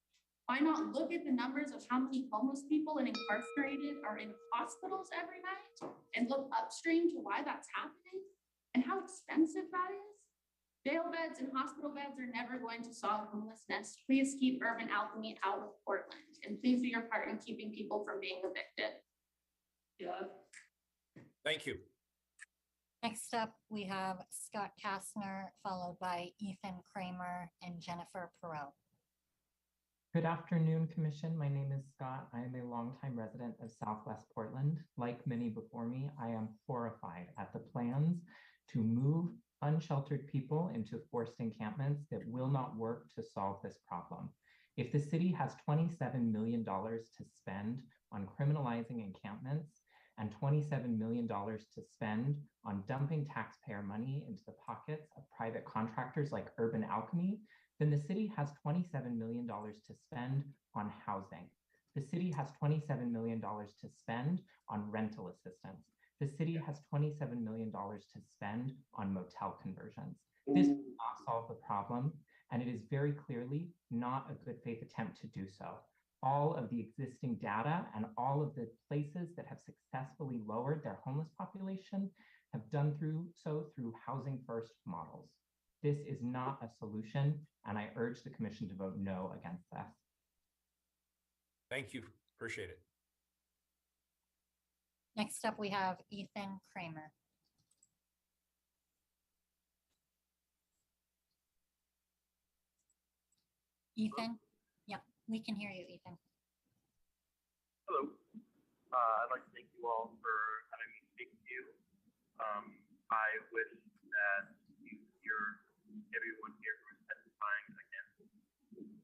Why not look at the numbers of how many homeless people and incarcerated are in hospitals every night and look upstream to why that's happening and how expensive that is? Jail beds and hospital beds are never going to solve homelessness. Please keep Urban Alchemy out of Portland, and please do your part in keeping people from being evicted. Yeah. Thank you. Next up, we have Scott Kastner, followed by Ethan Kramer and Jennifer Perot. Good afternoon, Commission. My name is Scott. I am a longtime resident of Southwest Portland. Like many before me, I am horrified at the plans to move unsheltered people into forced encampments that will not work to solve this problem. If the city has $27 million to spend on criminalizing encampments and $27 million to spend on dumping taxpayer money into the pockets of private contractors like Urban Alchemy, then the city has $27 million to spend on housing. The city has $27 million to spend on rental assistance. The city has $27 million to spend on motel conversions. This will not solve the problem, and it is very clearly not a good faith attempt to do so. all of the existing data and all of the places that have successfully lowered their homeless population have done so through housing first models. This is not a solution, and I urge the commission to vote no against this. Thank you. Appreciate it. Next up, we have Ethan Kramer. Ethan? Yeah, we can hear you, Ethan. Hello. I'd like to thank you all for having me speak to you. I wish that everyone here who is testifying against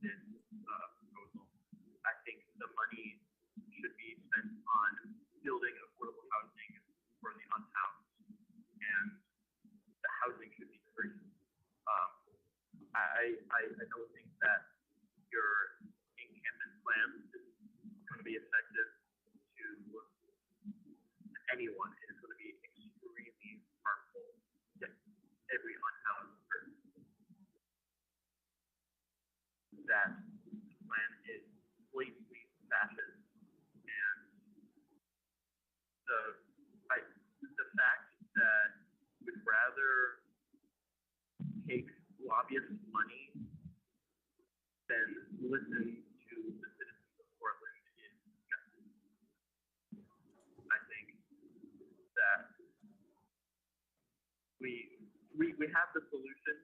this proposal. I think the money should be spent on building affordable housing for the unhoused, and the housing should be free. I don't think that your encampment plan is going to be effective to anyone. It is going to be extremely harmful to every unhoused person. That plan is blatantly fascist, and the fact that we'd rather take lobbyist money than listen to the citizens of Portland is disgusting. I think that we have the solution,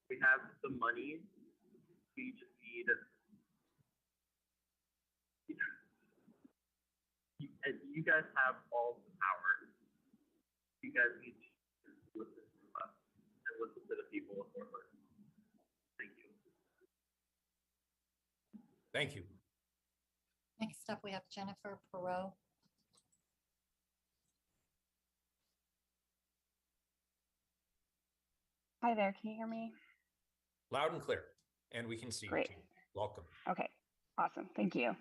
we have the money, we just need and you guys have all the power. You guys need to listen to us and listen to the people of Portland. Thank you. Thank you. Next up, we have Jennifer Perot. Hi there, can you hear me? Loud and clear, and we can see you. Great. Too. Welcome. Okay, awesome, thank you.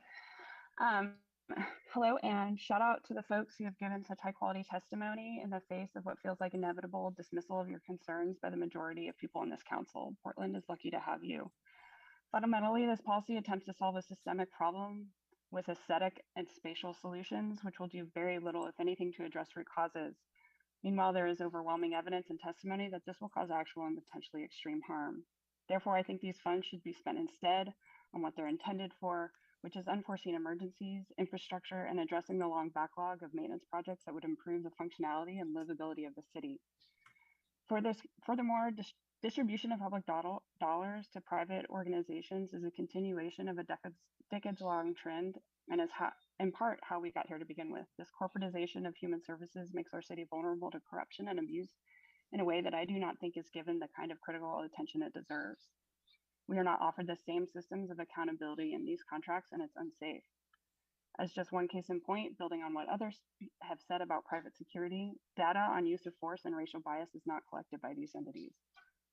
Hello, and shout out to the folks who have given such high quality testimony in the face of what feels like inevitable dismissal of your concerns by the majority of people in this council. Portland is lucky to have you. Fundamentally, this policy attempts to solve a systemic problem with aesthetic and spatial solutions, which will do very little, if anything, to address root causes. Meanwhile, there is overwhelming evidence and testimony that this will cause actual and potentially extreme harm. Therefore, I think these funds should be spent instead on what they're intended for, which is unforeseen emergencies, infrastructure, and addressing the long backlog of maintenance projects that would improve the functionality and livability of the city. Furthermore, distribution of public dollars to private organizations is a continuation of a decades-long trend, and is in part how we got here to begin with. This corporatization of human services makes our city vulnerable to corruption and abuse in a way that I do not think is given the kind of critical attention it deserves. We are not offered the same systems of accountability in these contracts, and it's unsafe. As just one case in point, building on what others have said about private security, data on use of force and racial bias is not collected by these entities.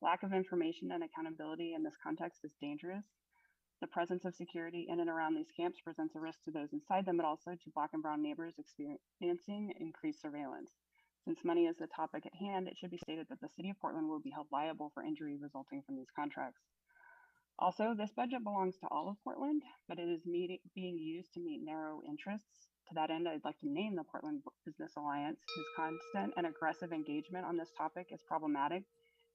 Lack of information and accountability in this context is dangerous. The presence of security in and around these camps presents a risk to those inside them, but also to Black and Brown neighbors experiencing increased surveillance. Since money is the topic at hand, it should be stated that the City of Portland will be held liable for injury resulting from these contracts. Also, this budget belongs to all of Portland, but it is being used to meet narrow interests. To that end, I'd like to name the Portland Business Alliance, whose constant and aggressive engagement on this topic is problematic,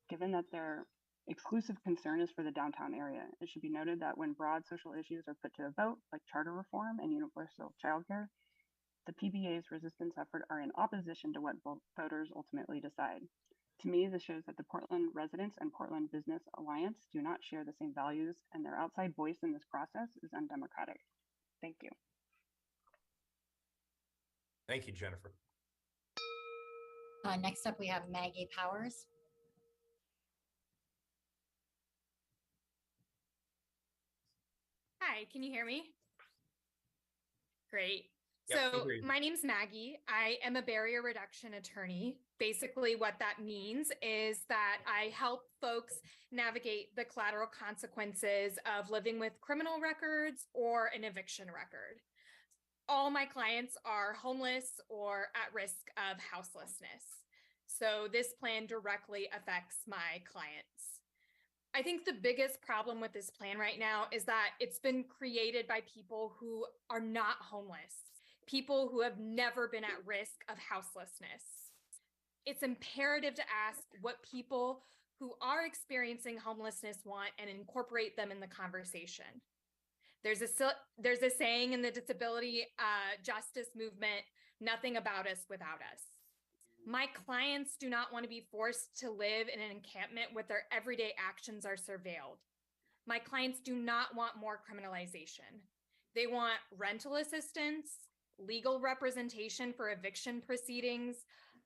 given that their exclusive concern is for the downtown area. It should be noted that when broad social issues are put to a vote, like charter reform and universal childcare, the PBA's resistance effort are in opposition to what voters ultimately decide. To me, this shows that the Portland Residents and Portland Business Alliance do not share the same values, and their outside voice in this process is undemocratic. Thank you. Thank you, Jennifer. Next up, we have Maggie Powers. Hi, can you hear me? Great. Yep, can So hear you. my name's Maggie. I am a barrier reduction attorney. Basically, what that means is that I help folks navigate the collateral consequences of living with criminal records or an eviction record. All my clients are homeless or at risk of houselessness. So this plan directly affects my clients. I think the biggest problem with this plan right now is that it's been created by people who are not homeless, people who have never been at risk of houselessness. It's imperative to ask what people who are experiencing homelessness want and incorporate them in the conversation. There's a saying in the disability justice movement, nothing about us without us. My clients do not want to be forced to live in an encampment where their everyday actions are surveilled. My clients do not want more criminalization. They want rental assistance, legal representation for eviction proceedings,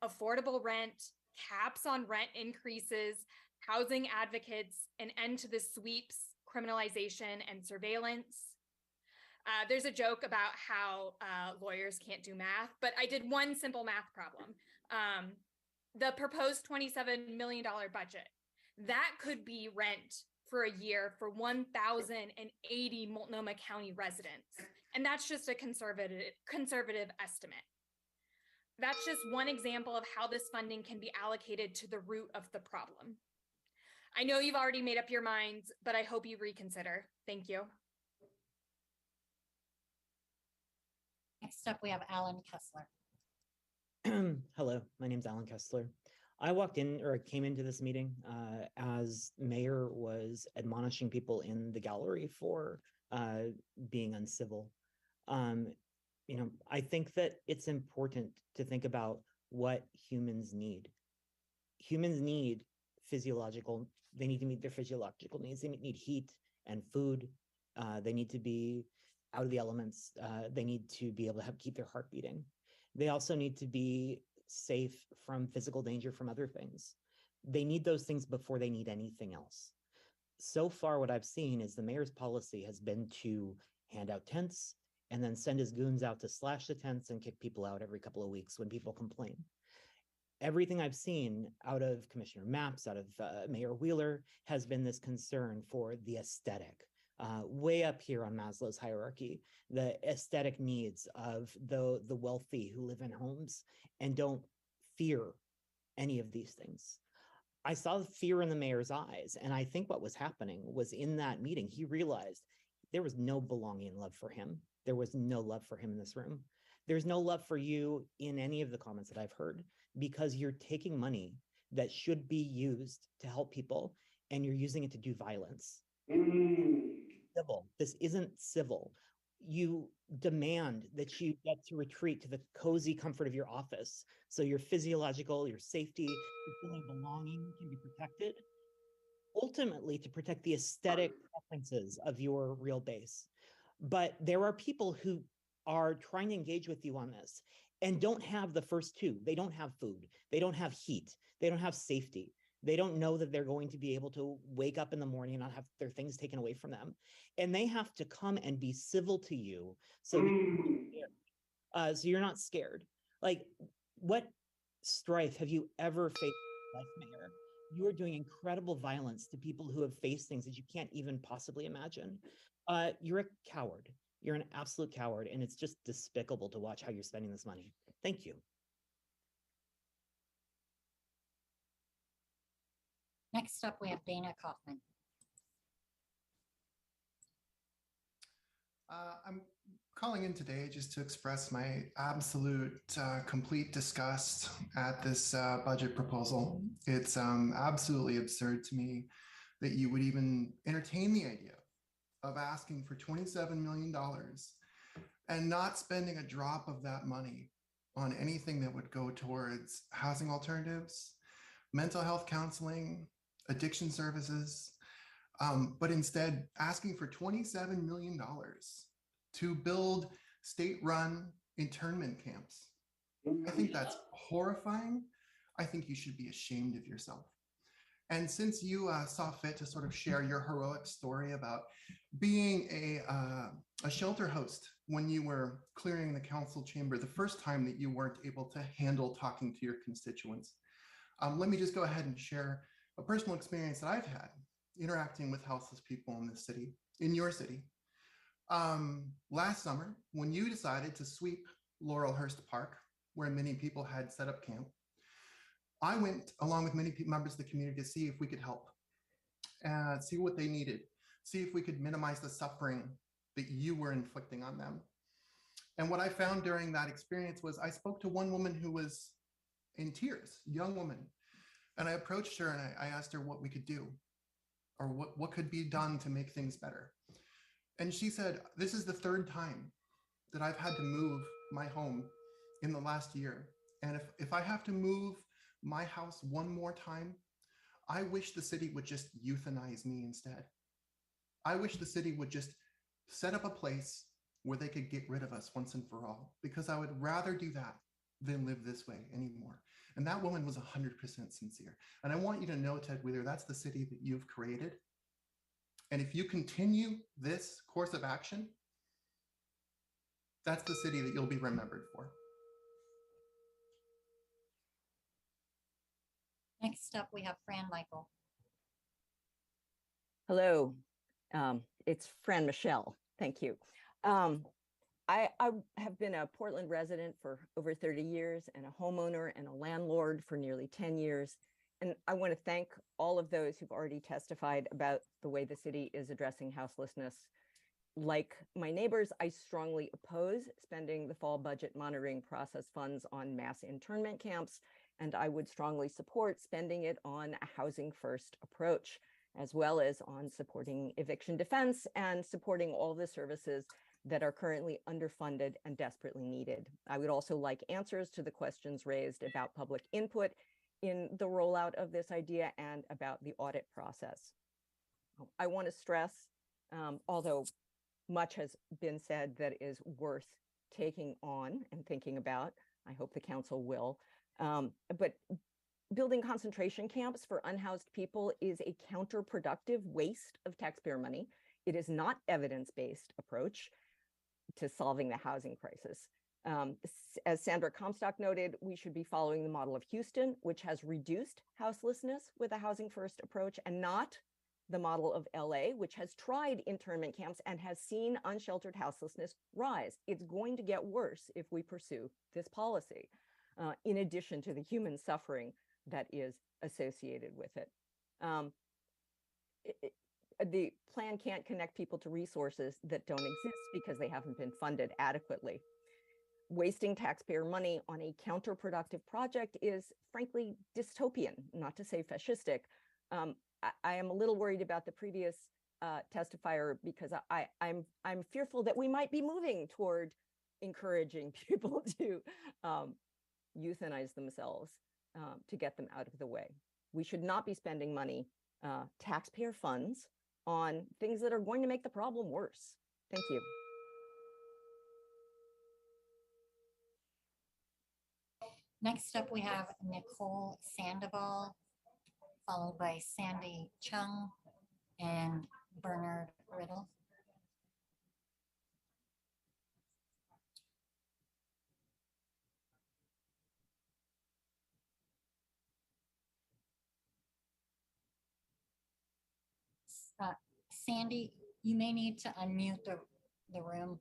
affordable rent, caps on rent increases, housing advocates, an end to the sweeps, criminalization, and surveillance. There's a joke about how lawyers can't do math, but I did one simple math problem. The proposed $27 million budget, that could be rent for a year for 1,080 Multnomah County residents. And that's just a conservative estimate. That's just one example of how this funding can be allocated to the root of the problem. I know you've already made up your minds, but I hope you reconsider. Thank you. Next up, we have Alan Kessler. Hello, my name's Alan Kessler. I came into this meeting as mayor was admonishing people in the gallery for being uncivil. I think that it's important to think about what humans need. Humans need they need to meet their physiological needs. They need heat and food. They need to be out of the elements. They need to be able to keep their heart beating. They also need to be safe from physical danger from other things. They need those things before they need anything else. So far, what I've seen is the mayor's policy has been to hand out tents and then send his goons out to slash the tents and kick people out every couple of weeks when people complain. Everything I've seen out of Commissioner Maps, out of Mayor Wheeler, has been this concern for the aesthetic. Way up here on Maslow's hierarchy, the aesthetic needs of the wealthy who live in homes and don't fear any of these things. I saw the fear in the mayor's eyes, and I think what was happening was in that meeting, he realized there was no belonging and love for him. There was no love for him in this room. There's no love for you in any of the comments that I've heard, because you're taking money that should be used to help people and you're using it to do violence. Civil. This isn't civil. You demand that you get to retreat to the cozy comfort of your office so your physiological, your safety, your feeling of belonging can be protected, ultimately to protect the aesthetic preferences of your real base. But there are people who are trying to engage with you on this and don't have the first two. They don't have food. They don't have heat. They don't have safety. They don't know that they're going to be able to wake up in the morning and not have their things taken away from them. And they have to come and be civil to you so you're not scared. Like, what strife have you ever faced in life, Mayor? You are doing incredible violence to people who have faced things that you can't even possibly imagine. You're a coward. You're an absolute coward, and it's just despicable to watch how you're spending this money. Thank you. Next up, we have Dana Kaufman. I'm calling in today just to express my absolute complete disgust at this budget proposal. It's absolutely absurd to me that you would even entertain the idea of asking for $27 million and not spending a drop of that money on anything that would go towards housing alternatives, mental health counseling, addiction services, but instead asking for $27 million to build state-run internment camps. I think that's horrifying. I think you should be ashamed of yourself. And since you saw fit to sort of share your heroic story about being a shelter host when you were clearing the council chamber the first time that you weren't able to handle talking to your constituents, let me just go ahead and share a personal experience that I've had interacting with houseless people in this city, in your city. Last summer, when you decided to sweep Laurelhurst Park, where many people had set up camp, I went along with many members of the community to see if we could help. and see what they needed, see if we could minimize the suffering that you were inflicting on them. And what I found during that experience was I spoke to one woman who was in tears, young woman, and I approached her and I asked her what we could do or what could be done to make things better. And she said, this is the third time that I've had to move my home in the last year. And if I have to move my house one more time, I wish the city would just euthanize me instead. I wish the city would just set up a place where they could get rid of us once and for all, because I would rather do that than live this way anymore. And that woman was 100% sincere. And I want you to know, Ted Wheeler, that's the city that you've created. And if you continue this course of action, that's the city that you'll be remembered for. Next up, we have Fran Michael. Hello, it's Fran Michelle. Thank you. I have been a Portland resident for over 30 years and a homeowner and a landlord for nearly 10 years. And I want to thank all of those who've already testified about the way the city is addressing houselessness. Like my neighbors, I strongly oppose spending the fall budget monitoring process funds on mass internment camps, and I would strongly support spending it on a housing first approach, as well as on supporting eviction defense and supporting all the services that are currently underfunded and desperately needed. I would also like answers to the questions raised about public input in the rollout of this idea and about the audit process. I want to stress, although much has been said that is worth taking on and thinking about, I hope the council will, but building concentration camps for unhoused people is a counterproductive waste of taxpayer money. It is not evidence-based approach to solving the housing crisis. As Sandra Comstock noted, we should be following the model of Houston, which has reduced houselessness with a housing first approach, and not the model of LA, which has tried internment camps and has seen unsheltered houselessness rise. It's going to get worse if we pursue this policy, in addition to the human suffering that is associated with it. The plan can't connect people to resources that don't exist because they haven't been funded adequately. Wasting taxpayer money on a counterproductive project is frankly dystopian, not to say fascistic. I am a little worried about the previous testifier because I'm fearful that we might be moving toward encouraging people to euthanize themselves to get them out of the way. We should not be spending money, taxpayer funds, on things that are going to make the problem worse. Thank you. Next up, we have Nicole Sandoval, followed by Sandy Chung and Bernard Riddle. Sandy, you may need to unmute the room.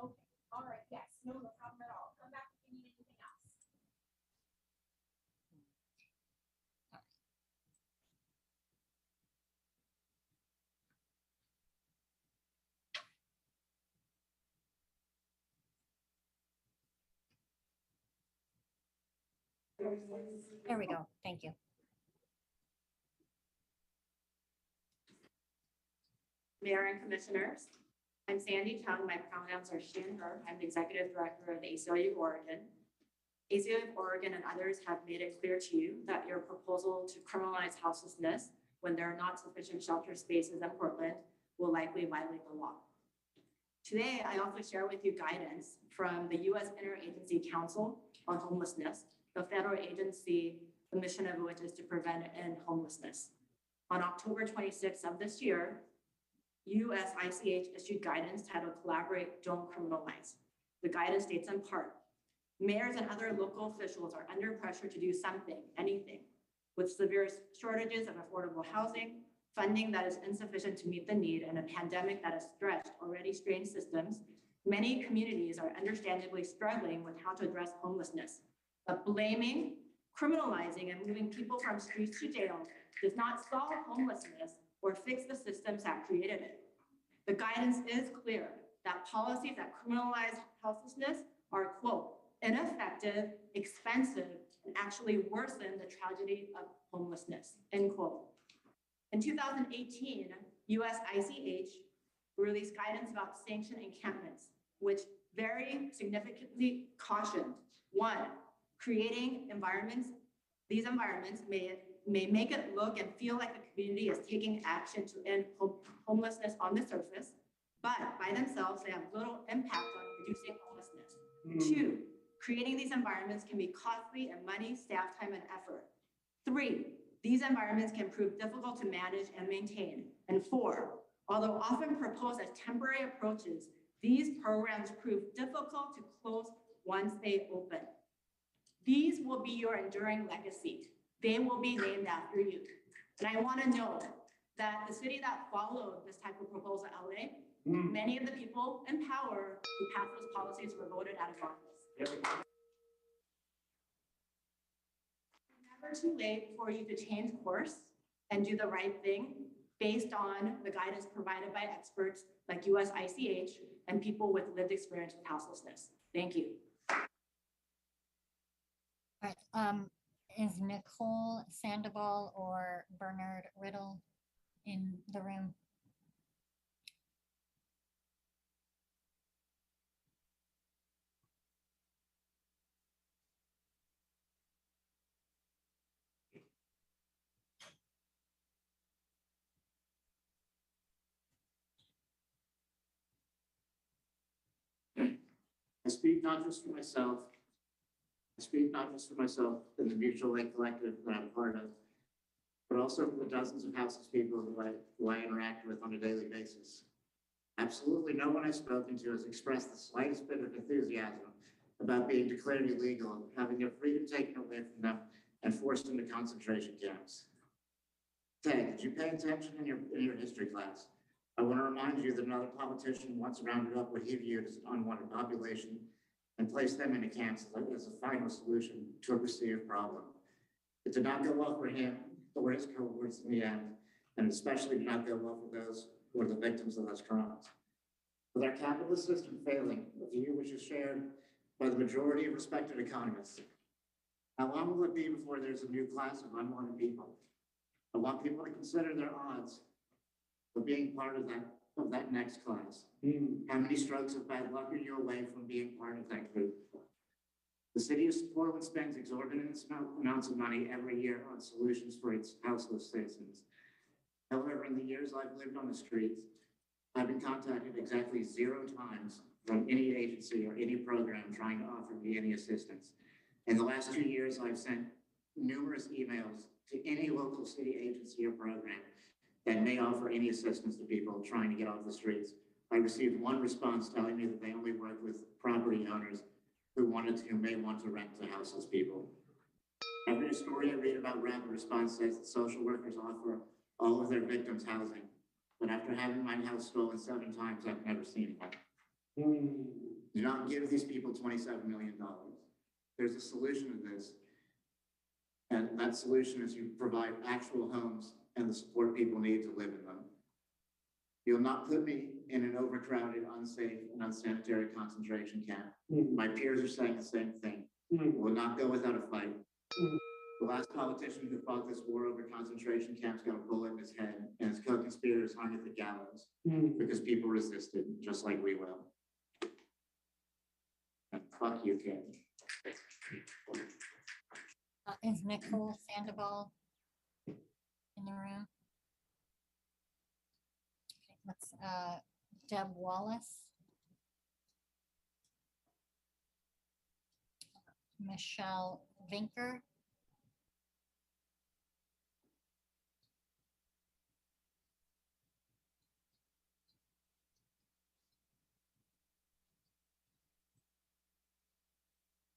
Okay, all right, yes, no problem at all. Come back if you need anything else. There we go. Thank you. Mayor and Commissioners, I'm Sandy Chung. My pronouns are she and her. I'm the Executive Director of the ACLU of Oregon. ACLU of Oregon and others have made it clear to you that your proposal to criminalize houselessness when there are not sufficient shelter spaces in Portland will likely violate the law. Today, I also share with you guidance from the U.S. Interagency Council on Homelessness, the federal agency, the mission of which is to prevent and end homelessness. On October 26th of this year, USICH issued guidance titled Collaborate, Don't Criminalize. The guidance states in part, mayors and other local officials are under pressure to do something, anything, with severe shortages of affordable housing, funding that is insufficient to meet the need, and a pandemic that has stretched already strained systems. Many communities are understandably struggling with how to address homelessness, but blaming Criminalizing and moving people from streets to jail does not solve homelessness or fix the systems that created it. The guidance is clear that policies that criminalize houselessness are, quote, ineffective, expensive, and actually worsen the tragedy of homelessness, end quote. In 2018, US ICH released guidance about sanctioned encampments, which very significantly cautioned, one, creating environments, these environments may make it look and feel like the community is taking action to end homelessness on the surface, but by themselves, they have little impact on reducing homelessness. Two, creating these environments can be costly in money, staff time, and effort. Three, these environments can prove difficult to manage and maintain. And four, although often proposed as temporary approaches, these programs prove difficult to close once they open. These will be your enduring legacy. They will be named after you. And I want to note that the city that followed this type of proposal, LA, many of the people in power who passed those policies were voted out of office. Never too late for you to change course and do the right thing based on the guidance provided by experts like US ICH and people with lived experience with houselessness. Thank you. All right, is Nicole Sandoval or Bernard Riddle in the room? I speak not just for myself. I speak not just for myself and the Mutual Link Collective that I'm part of, but also for the dozens of houseless people who I interact with on a daily basis. Absolutely no one I've spoken to has expressed the slightest bit of enthusiasm about being declared illegal, having their freedom taken away from them, and forced into concentration camps. Ted, did you pay attention in your history class? I want to remind you that another politician once rounded up what he viewed as an unwanted population and placed them into camps as a final solution to a perceived problem. It did not go well for him or his cohorts in the end, and especially did not go well for those who are the victims of those crimes. With our capitalist system failing, a view which is shared by the majority of respected economists, how long will it be before there's a new class of unwanted people? I want people to consider their odds of being part of that next class. How many strokes of bad luck are you away from being part of that group? The city of Portland spends exorbitant amounts of money every year on solutions for its houseless citizens. However, in the years I've lived on the streets, I've been contacted exactly 0 times from any agency or any program trying to offer me any assistance. In the last 2 years, I've sent numerous emails to any local city agency or program that may offer any assistance to people trying to get off the streets. I received one response telling me that they only work with property owners who may want to rent to houseless people. Every story I read about rapid response says that social workers offer all of their victims housing, but after having my house stolen 7 times, I've never seen one. Do not give these people $27 million. There's a solution to this, and that solution is you provide actual homes and the support people need to live in them. You'll not put me in an overcrowded, unsafe, and unsanitary concentration camp. My peers are saying the same thing. We'll not go without a fight. The last politician who fought this war over concentration camps got a bullet in his head, and his co-conspirators hung at the gallows because people resisted, just like we will. And fuck you, kid. Is Nicole Sandoval in the room? Okay, let's, Deb Wallace. Michelle Vinker.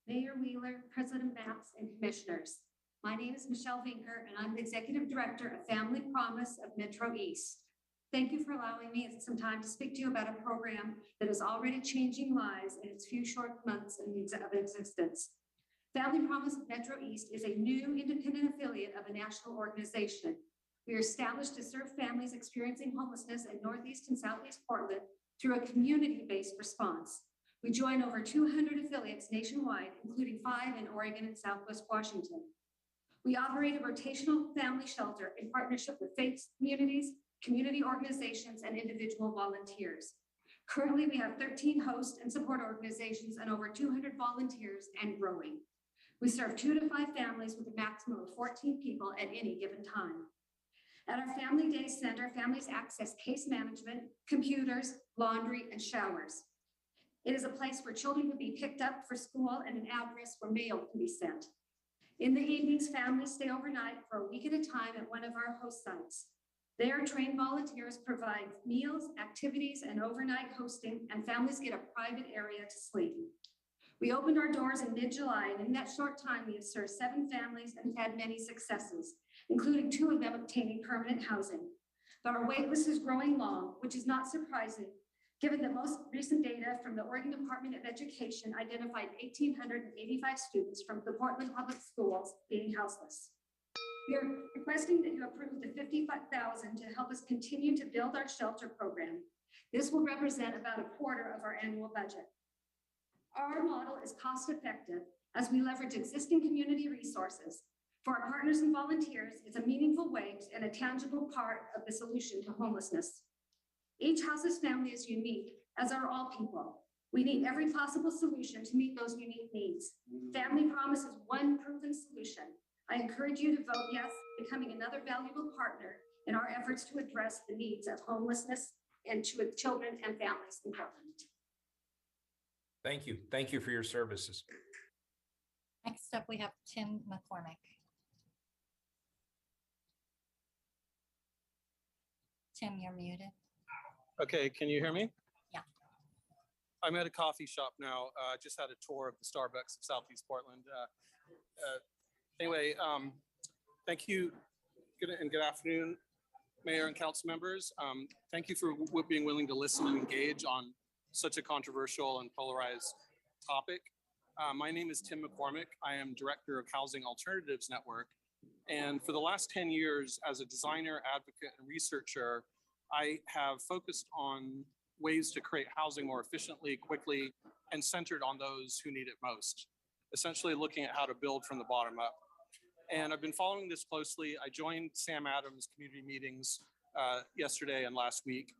Mayor Wheeler, President Maps, and Commissioners. My name is Michelle Vinker, and I'm the Executive Director of Family Promise of Metro East. Thank you for allowing me some time to speak to you about a program that is already changing lives in its few short months of existence. Family Promise of Metro East is a new independent affiliate of a national organization. We are established to serve families experiencing homelessness in Northeast and Southeast Portland through a community-based response. We join over 200 affiliates nationwide, including 5 in Oregon and Southwest Washington. We operate a rotational family shelter in partnership with faith communities, community organizations, and individual volunteers. Currently, we have 13 host and support organizations and over 200 volunteers and growing. We serve 2 to 5 families with a maximum of 14 people at any given time. At our Family Day Center, families access case management, computers, laundry, and showers. It is a place where children can be picked up for school and an address where mail can be sent. In the evenings, families stay overnight for a week at a time at one of our host sites. There, trained volunteers provide meals, activities, and overnight hosting, and families get a private area to sleep. We opened our doors in mid-July, and in that short time, we have served 7 families and had many successes, including 2 of them obtaining permanent housing. But our wait list is growing long, which is not surprising, given that most recent data from the Oregon Department of Education identified 1,885 students from the Portland Public Schools being houseless. We are requesting that you approve the $55,000 to help us continue to build our shelter program. This will represent about a quarter of our annual budget. Our model is cost-effective as we leverage existing community resources. For our partners and volunteers, it's a meaningful way and a tangible part of the solution to homelessness. Each houseless family is unique, as are all people. We need every possible solution to meet those unique needs. Family Promise is one proven solution. I encourage you to vote yes, becoming another valuable partner in our efforts to address the needs of homelessness and to children and families in Portland. Thank you. Thank you for your services. Next up, we have Tim McCormick. Tim, you're muted. Okay, can you hear me? Yeah. I'm at a coffee shop now. Just had a tour of the Starbucks of Southeast Portland. Anyway, thank you. Good afternoon, Mayor and council members. Thank you for being willing to listen and engage on such a controversial and polarized topic. My name is Tim McCormick. I am Director of Housing Alternatives Network. And for the last 10 years as a designer, advocate, and researcher, I have focused on ways to create housing more efficiently, quickly, and centered on those who need it most, essentially looking at how to build from the bottom up. And I've been following this closely. I joined Sam Adams community meetings yesterday and last week.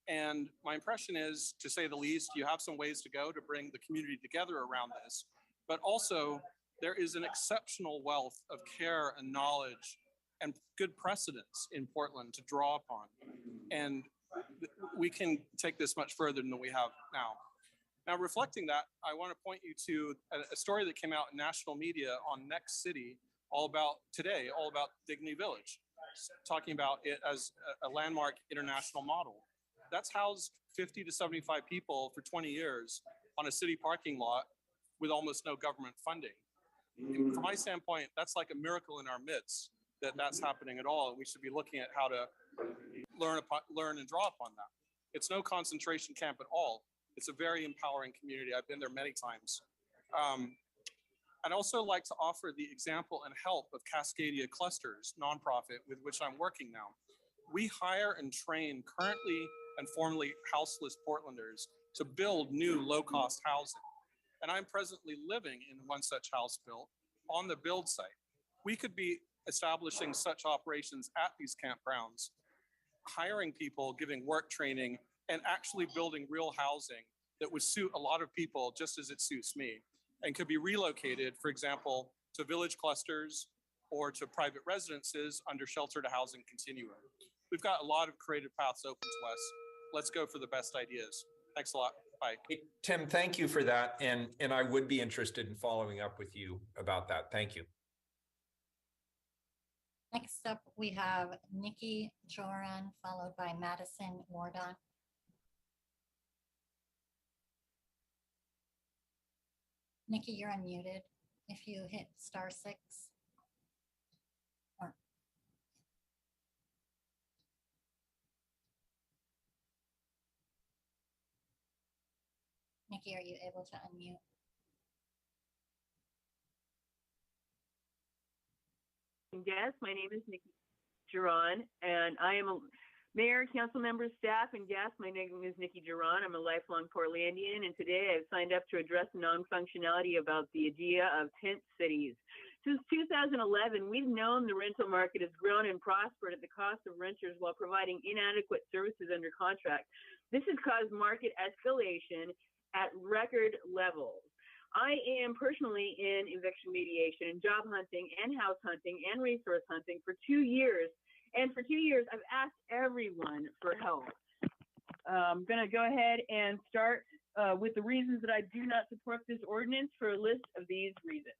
And my impression is, to say the least, you have some ways to go to bring the community together around this. But also, there is an exceptional wealth of care and knowledge and good precedents in Portland to draw upon. And we can take this much further than we have now. Now, reflecting that, I want to point you to a story that came out in national media on Next City all about Dignity Village, talking about it as a landmark international model. That's housed 50 to 75 people for 20 years on a city parking lot with almost no government funding. From my standpoint, that's like a miracle in our midst that that's happening at all. And we should be looking at how to learn and draw upon that. It's no concentration camp at all. It's a very empowering community. I've been there many times. I'd also like to offer the example and help of Cascadia Clusters, nonprofit with which I'm working now. We hire and train currently and formerly houseless Portlanders to build new low-cost housing. And I'm presently living in one such house built on the build site. We could be establishing such operations at these campgrounds, hiring people, giving work training, and actually building real housing that would suit a lot of people just as it suits me, and could be relocated, for example, to village clusters or to private residences under shelter to housing continuum. We've got a lot of creative paths open to us. Let's go for the best ideas. Thanks a lot. Bye. Tim, thank you for that. And I would be interested in following up with you about that. Thank you. Next up, we have Nikki Joran, followed by Madison Wardon. Nikki, you're unmuted. If you hit *6. Or Nikki, are you able to unmute? guests. My name is Nikki Giron, and I am a mayor, council member, staff, and guests. My name is Nikki Giron. I'm a lifelong Portlandian, and today I've signed up to address non-functionality about the idea of tent cities. Since 2011, we've known the rental market has grown and prospered at the cost of renters while providing inadequate services under contract. This has caused market escalation at record levels. I am personally in eviction mediation and job hunting and house hunting and resource hunting for 2 years. And for 2 years, I've asked everyone for help. I'm going to go ahead and start with the reasons that I do not support this ordinance for a list of these reasons.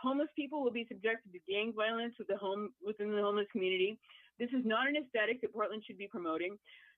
Homeless people will be subjected to gang violence within the homeless community. This is not an aesthetic that Portland should be promoting.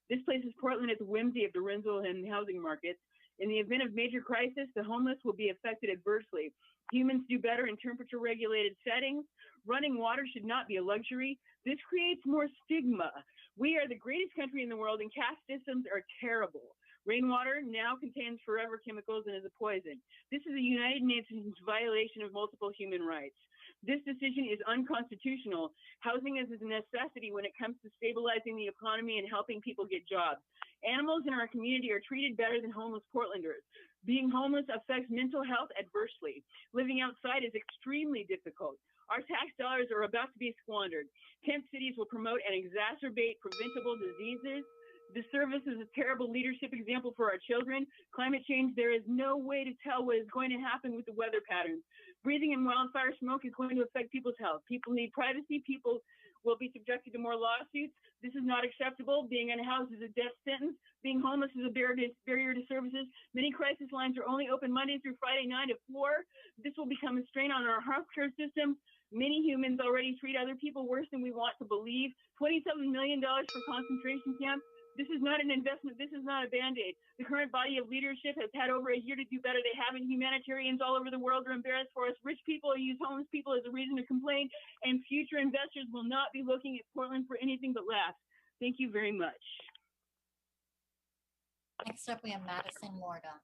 This places Portland at the whimsy of the rental and housing markets. In the event of major crisis, the homeless will be affected adversely. Humans do better in temperature-regulated settings. Running water should not be a luxury. This creates more stigma. We are the greatest country in the world, and caste systems are terrible. Rainwater now contains forever chemicals and is a poison. This is a United Nations violation of multiple human rights. This decision is unconstitutional. Housing is a necessity when it comes to stabilizing the economy and helping people get jobs. Animals in our community are treated better than homeless Portlanders. Being homeless affects mental health adversely. Living outside is extremely difficult. Our tax dollars are about to be squandered. Tent cities will promote and exacerbate preventable diseases. The service is a terrible leadership example for our children. Climate change, there is no way to tell what is going to happen with the weather patterns. Breathing in wildfire smoke is going to affect people's health. People need privacy. People will be subjected to more lawsuits. This is not acceptable. Being unhoused is a death sentence. Being homeless is a barrier to services. Many crisis lines are only open Monday through Friday, 9 to 4. This will become a strain on our healthcare system. Many humans already treat other people worse than we want to believe. $27 million for concentration camps. This is not an investment. This is not a Band-Aid. The current body of leadership has had over a year to do better. They haven't. Humanitarians all over the world are embarrassed for us. Rich people use homeless people as a reason to complain, and future investors will not be looking at Portland for anything but laughs. Thank you very much. Next up, we have Madison Morda.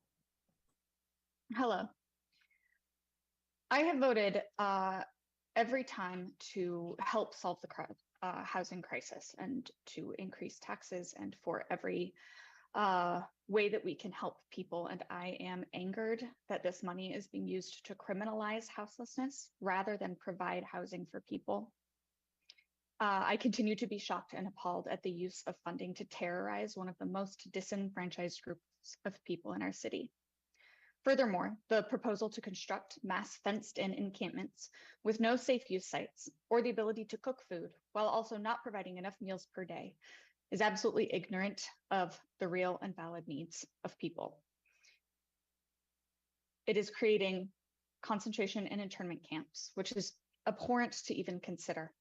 Hello. I have voted every time to help solve the housing crisis and to increase taxes and for every way that we can help people. And I am angered that this money is being used to criminalize houselessness rather than provide housing for people. I continue to be shocked and appalled at the use of funding to terrorize one of the most disenfranchised groups of people in our city. Furthermore, the proposal to construct mass fenced-in encampments with no safe use sites or the ability to cook food while also not providing enough meals per day is absolutely ignorant of the real and valid needs of people. It is creating concentration and internment camps, which is abhorrent to even consider.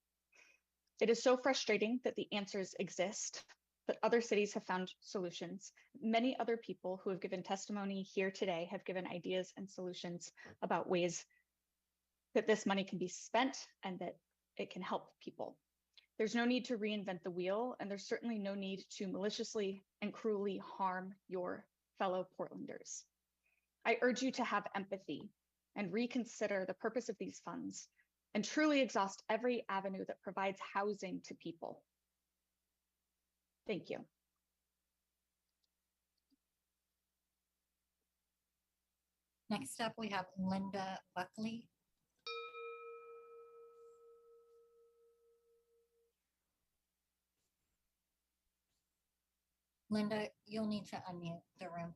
It is so frustrating that the answers exist, but other cities have found solutions. Many other people who have given testimony here today have given ideas and solutions about ways that this money can be spent and that it can help people. There's no need to reinvent the wheel, and there's certainly no need to maliciously and cruelly harm your fellow Portlanders. I urge you to have empathy and reconsider the purpose of these funds and truly exhaust every avenue that provides housing to people. Thank you. Next up, we have Linda Buckley. Linda, you'll need to unmute the room.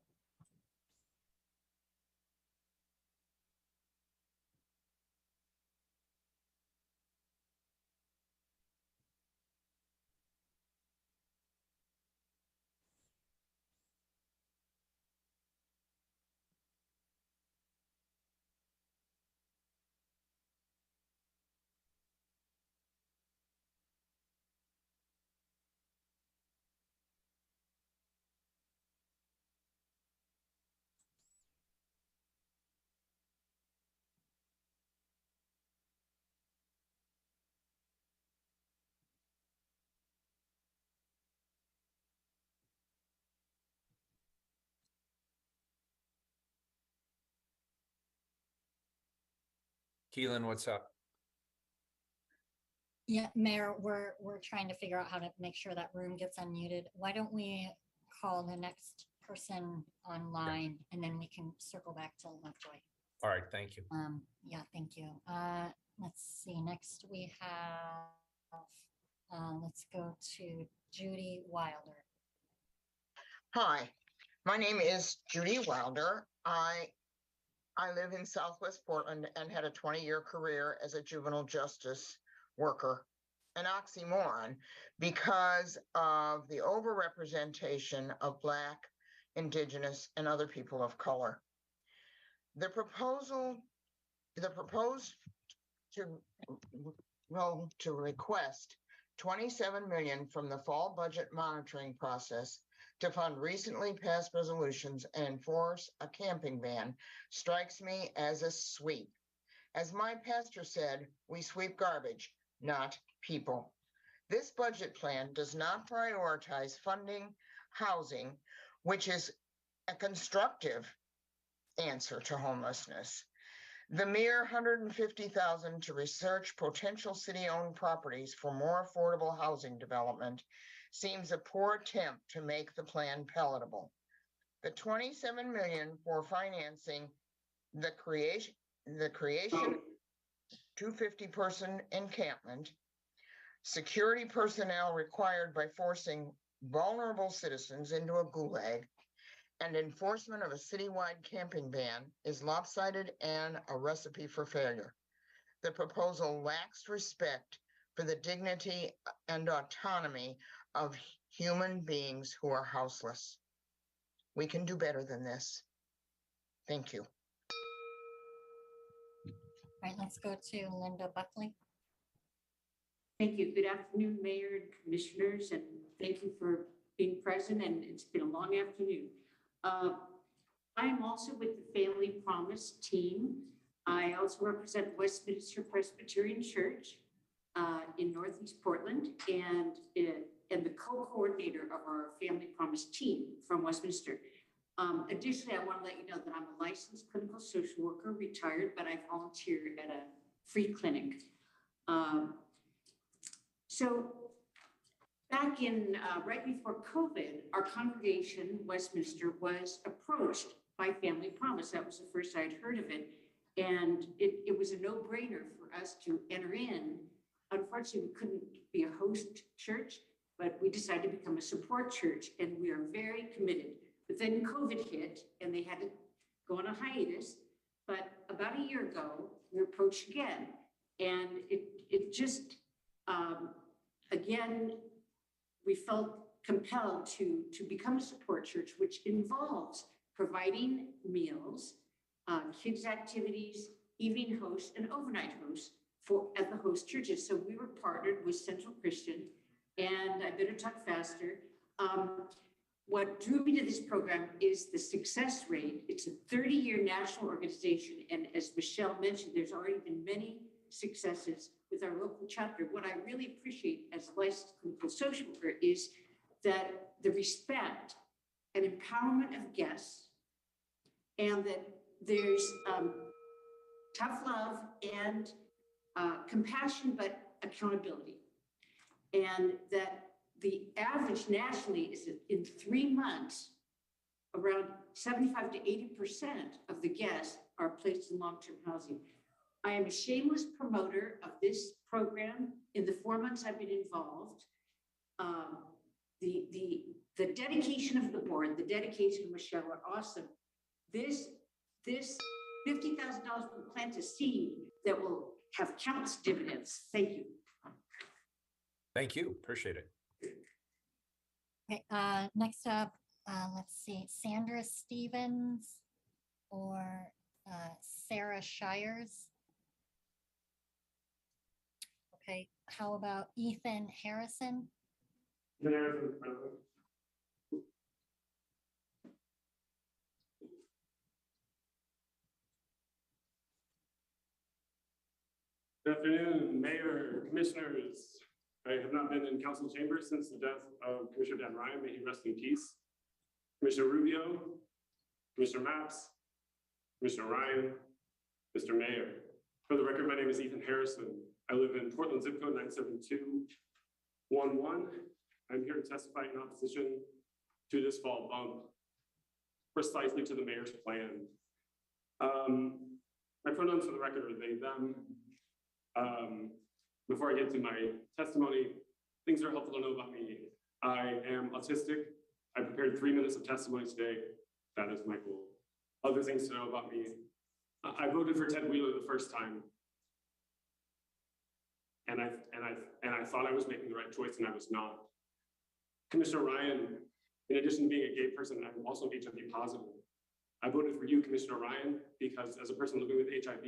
Keelan, what's up? Yeah, Mayor, we're trying to figure out how to make sure that room gets unmuted. Why don't we call the next person online and then we can circle back to Lovejoy. All right, thank you. Yeah, thank you. Let's see, next we have, let's go to Judy Wilder. Hi, my name is Judy Wilder. I live in Southwest Portland and had a 20-year career as a juvenile justice worker, an oxymoron because of the overrepresentation of Black, Indigenous, and other people of color. The proposed to request 27 million from the fall budget monitoring process to fund recently passed resolutions and enforce a camping ban strikes me as a sweep. As my pastor said, we sweep garbage, not people. This budget plan does not prioritize funding housing, which is a constructive answer to homelessness. The mere $150,000 to research potential city-owned properties for more affordable housing development seems a poor attempt to make the plan palatable. The 27 million for financing the creation 250-person encampment, security personnel required by forcing vulnerable citizens into a gulag, and enforcement of a citywide camping ban is lopsided and a recipe for failure. The proposal lacks respect for the dignity and autonomy of human beings who are houseless. We can do better than this. Thank you. All right, let's go to Linda Buckley. Thank you. Good afternoon, Mayor and Commissioners, and thank you for being present, and it's been a long afternoon. I am also with the Family Promise team. I also represent Westminster Presbyterian Church in Northeast Portland, and the co-coordinator of our Family Promise team from Westminster. Additionally, I want to let you know that I'm a licensed clinical social worker, retired, but I volunteer at a free clinic. So back in right before COVID, our congregation, Westminster, was approached by Family Promise. That was the first I'd heard of it. And it was a no-brainer for us to enter in. Unfortunately, we couldn't be a host church, but we decided to become a support church, and we are very committed. But then COVID hit, and they had to go on a hiatus. But about a year ago, we were approached again, and it just, again, we felt compelled to become a support church, which involves providing meals, kids' activities, evening hosts, and overnight hosts at the host churches. So we were partnered with Central Christian, and I better talk faster. What drew me to this program is the success rate. It's a 30-year national organization, and as Michelle mentioned, there's already been many successes with our local chapter. What I really appreciate as a licensed clinical social worker is that the respect and empowerment of guests, and that there's tough love and compassion, but accountability. And that the average nationally is that in 3 months, around 75 to 80% of the guests are placed in long-term housing. I am a shameless promoter of this program. In the 4 months I've been involved, the dedication of the board, the dedication of Michelle are awesome. This $50,000 will plant a seed that will have countless dividends. Thank you. Thank you. Appreciate it. Okay, next up, let's see, Sandra Stevens or Sarah Shires. Okay, how about Ethan Harrison? Ethan Harrison, present. Good afternoon, Mayor, Commissioners. I have not been in council chambers since the death of Commissioner Dan Ryan. May he rest in peace. Commissioner Rubio, Commissioner Maps, Commissioner Ryan, Mr. Mayor. For the record, my name is Ethan Harrison. I live in Portland zip code 97211. I'm here to testify in opposition to this fall bump, precisely to the mayor's plan. My pronouns for the record are they, them. Before I get to my testimony, things are helpful to know about me. I am autistic. I prepared 3 minutes of testimony today. That is my goal. Other things to know about me. I voted for Ted Wheeler the first time. And I thought I was making the right choice, and I was not. Commissioner Ryan, in addition to being a gay person, I'm also HIV positive. I voted for you, Commissioner Ryan, because as a person living with HIV,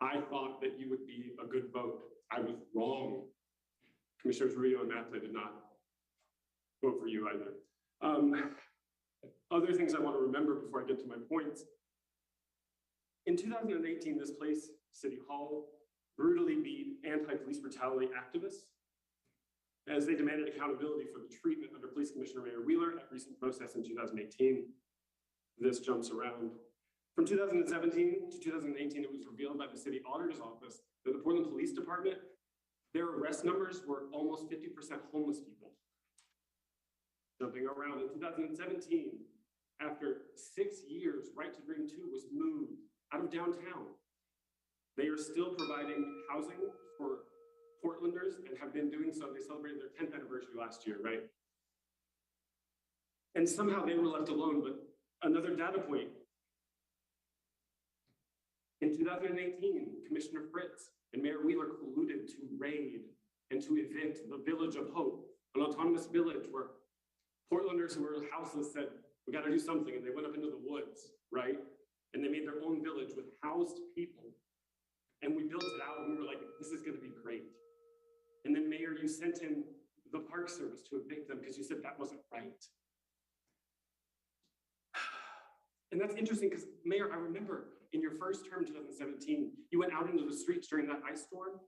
I thought that you would be a good vote. I was wrong. Commissioners Rubio and Matt, I did not vote for you either. Other things I want to remember before I get to my points. In 2018, this place, City Hall, brutally beat anti-police brutality activists as they demanded accountability for the treatment under Police Commissioner Mayor Wheeler at recent protests in 2018. This jumps around. From 2017 to 2018, it was revealed by the city auditor's office that the Portland Police Department, their arrest numbers were almost 50% homeless people. Jumping around in 2017, after 6 years, Right to Dream 2 was moved out of downtown. They are still providing housing for Portlanders and have been doing so. They celebrated their 10th anniversary last year, right? And somehow they were left alone, but another data point. In 2018, Commissioner Fritz and Mayor Wheeler colluded to raid and to evict the Village of Hope, an autonomous village where Portlanders who were houseless said, we got to do something. And they went up into the woods, right? And they made their own village with housed people. And we built it out and we were like, this is going to be great. And then Mayor, you sent in the Park Service to evict them because you said that wasn't right. And that's interesting because Mayor, I remember in your first term, 2017, you went out into the streets during that ice storm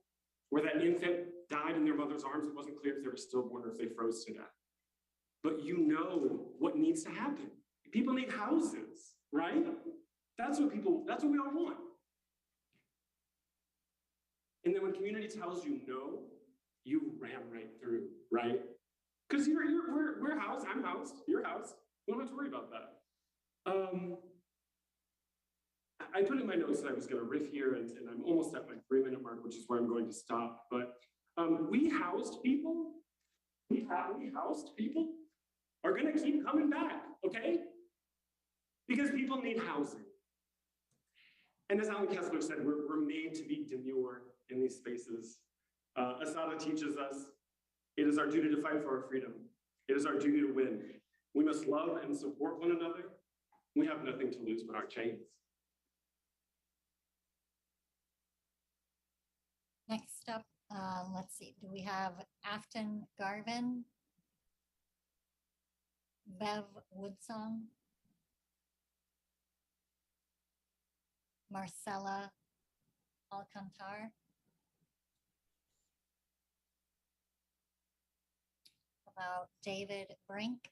where that infant died in their mother's arms. It wasn't clear if they were stillborn or if they froze to death. But you know what needs to happen. People need houses, right? That's what we all want. And then when community tells you no, you ram right through, right? Because we're housed, I'm housed, you're housed. We don't have to worry about that. I put in my notes that I was going to riff here, and I'm almost at my 3-minute mark, which is where I'm going to stop. But we housed people are going to keep coming back, okay? Because people need housing. And as Alan Kessler said, we're made to be demure in these spaces. Asada teaches us, it is our duty to fight for our freedom. It is our duty to win. We must love and support one another. We have nothing to lose but our chains. Next up, let's see, do we have Afton Garvin? Bev Woodsong? Marcella Alcantar? About David Brink?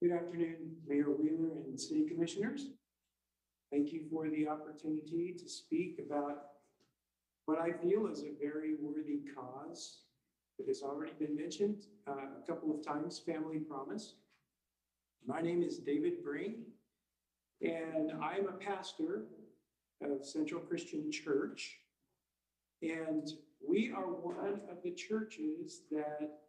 Good afternoon, Mayor Wheeler and City Commissioners. Thank you for the opportunity to speak about what I feel is a very worthy cause that has already been mentioned a couple of times, Family Promise. My name is David Brink, and I'm a pastor of Central Christian Church. And we are one of the churches that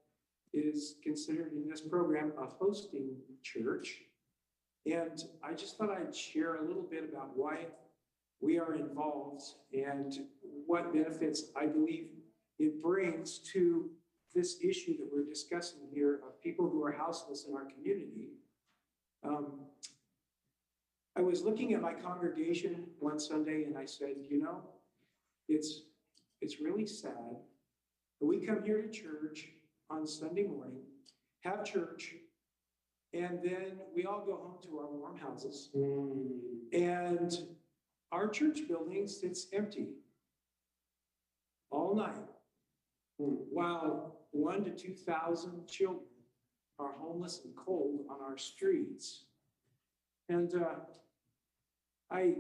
is considered in this program a hosting church. And I just thought I'd share a little bit about why we are involved and what benefits I believe it brings to this issue that we're discussing here of people who are houseless in our community. I was looking at my congregation one Sunday and I said, you know, it's really sad that we come here to church on Sunday morning, have church, and then we all go home to our warm houses. And our church building sits empty all night while 1,000 to 2,000 children are homeless and cold on our streets. And I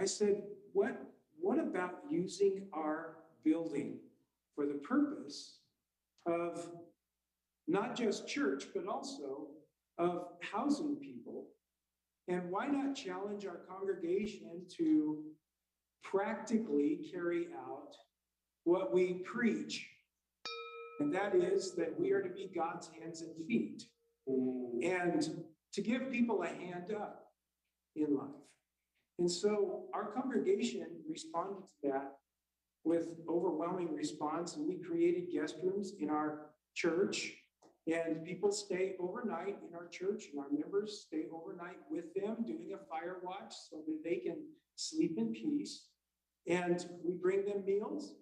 said, what about using our building for the purpose of not just church, but also of housing people? And why not challenge our congregation to practically carry out what we preach? And that is that we are to be God's hands and feet, and to give people a hand up in life. And so our congregation responded to that with overwhelming response, and we created guest rooms in our church, and people stay overnight in our church, and our members stay overnight with them doing a fire watch so that they can sleep in peace. And we bring them meals,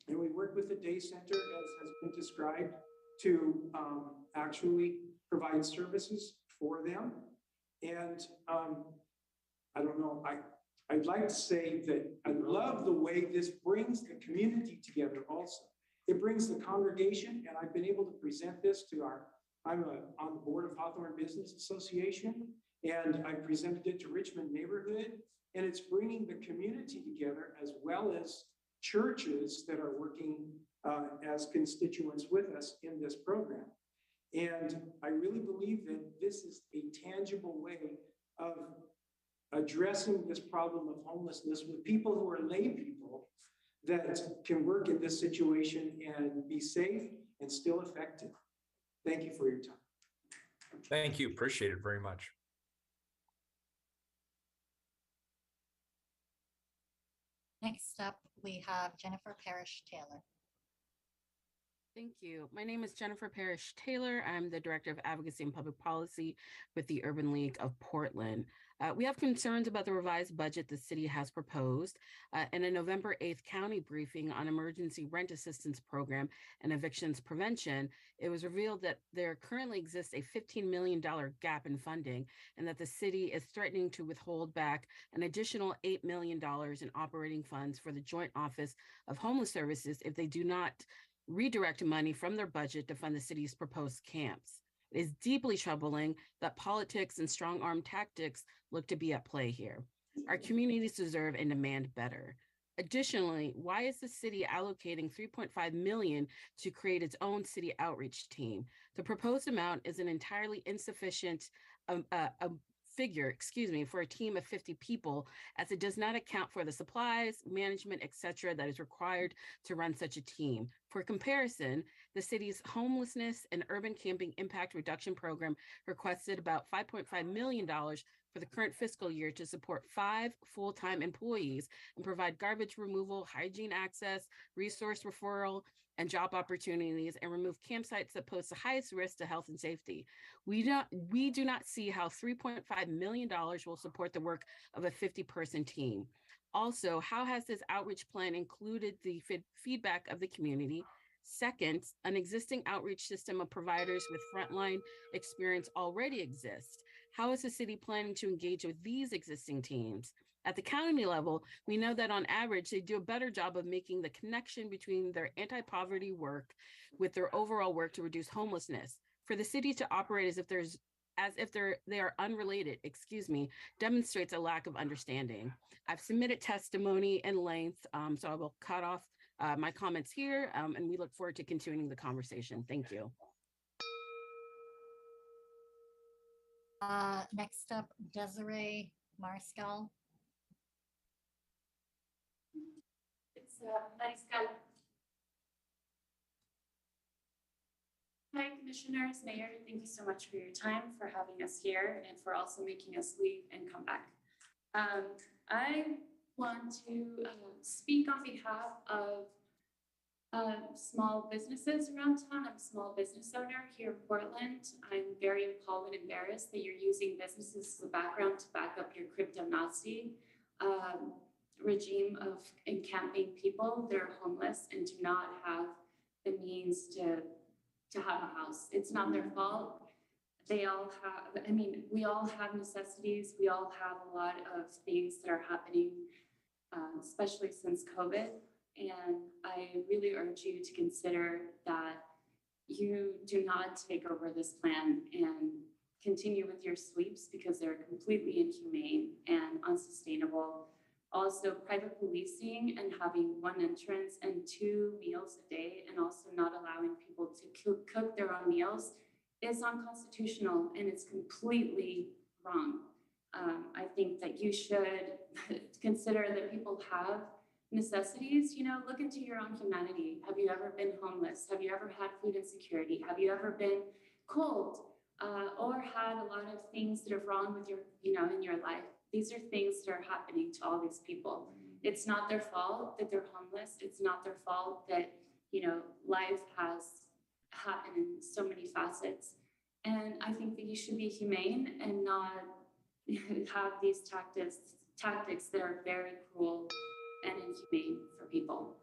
and we work with the day center, as has been described, to actually provide services for them. And I don't know, I'd like to say that I love the way this brings the community together also. It brings the congregation, and I've been able to present this to I'm on the board of Hawthorne Business Association, and I presented it to Richmond neighborhood, and it's bringing the community together as well as churches that are working as constituents with us in this program. And I really believe that this is a tangible way of addressing this problem of homelessness with people who are lay people that can work in this situation and be safe and still effective. Thank you for your time. Thank you. Appreciate it very much. Next up, we have Jennifer Parrish Taylor. Thank you. My name is Jennifer Parrish Taylor. I'm the Director of Advocacy and Public Policy with the Urban League of Portland. We have concerns about the revised budget the city has proposed. In a November 8th county briefing on emergency rent assistance program and evictions prevention, it was revealed that there currently exists a $15 million gap in funding, and that the city is threatening to withhold back an additional $8 million in operating funds for the Joint Office of Homeless Services if they do not redirect money from their budget to fund the city's proposed camps. It is deeply troubling that politics and strong-arm tactics look to be at play here. Our communities deserve and demand better. Additionally, why is the city allocating $3.5 million to create its own city outreach team? The proposed amount is an entirely insufficient figure, for a team of 50 people, as it does not account for the supplies, management, etc., that is required to run such a team. For comparison, the city's homelessness and urban camping impact reduction program requested about $5.5 million for the current fiscal year to support 5 full-time employees and provide garbage removal, hygiene access, resource referral, and job opportunities, and remove campsites that pose the highest risk to health and safety. We do not see how $3.5 million will support the work of a 50-person team. Also, how has this outreach plan included the feedback of the community? Second, an existing outreach system of providers with frontline experience already exists. How is the city planning to engage with these existing teams? At the county level, we know that on average, they do a better job of making the connection between their anti-poverty work with their overall work to reduce homelessness. For the city to operate as if they are unrelated, demonstrates a lack of understanding. I've submitted testimony in length, so I will cut off my comments here, and we look forward to continuing the conversation. Thank you. Next up, Desiree Mariscal. It's Mariscal. Hi, Commissioners, Mayor, thank you so much for your time, for having us here, and for also making us leave and come back. I want to speak on behalf of small businesses around town. I'm a small business owner here in Portland. I'm very appalled and embarrassed that you're using businesses as a background to back up your crypto Nazi regime of encamping people. They're homeless and do not have the means to have a house. It's not their fault. They all have, we all have necessities. We all have a lot of things that are happening, especially since COVID. And I really urge you to consider that you do not take over this plan and continue with your sweeps because they're completely inhumane and unsustainable. Also, private policing and having one entrance and 2 meals a day, and also not allowing people to cook their own meals is unconstitutional and it's completely wrong. I think that you should consider that people have necessities. You know, look into your own humanity. Have you ever been homeless? Have you ever had food insecurity? Have you ever been cold or had a lot of things that are wrong with your, in your life? These are things that are happening to all these people. It's not their fault that they're homeless. It's not their fault that, life has happened in so many facets. And I think that you should be humane and not have these tactics that are very cruel and inhumane for people.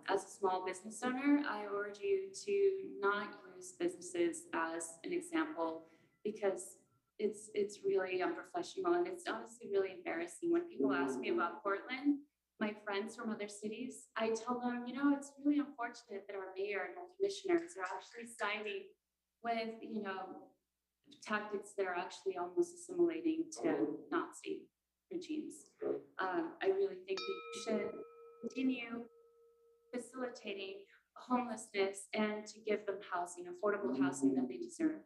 As a small business owner, I urge you to not use businesses as an example because it's really unprofessional and it's honestly really embarrassing. When people ask me about Portland, my friends from other cities, I tell them, it's really unfortunate that our mayor and our commissioners are actually siding with, tactics that are actually almost assimilating to Nazi regimes. I really think that you should continue facilitating homelessness and to give them housing, affordable housing that they deserve,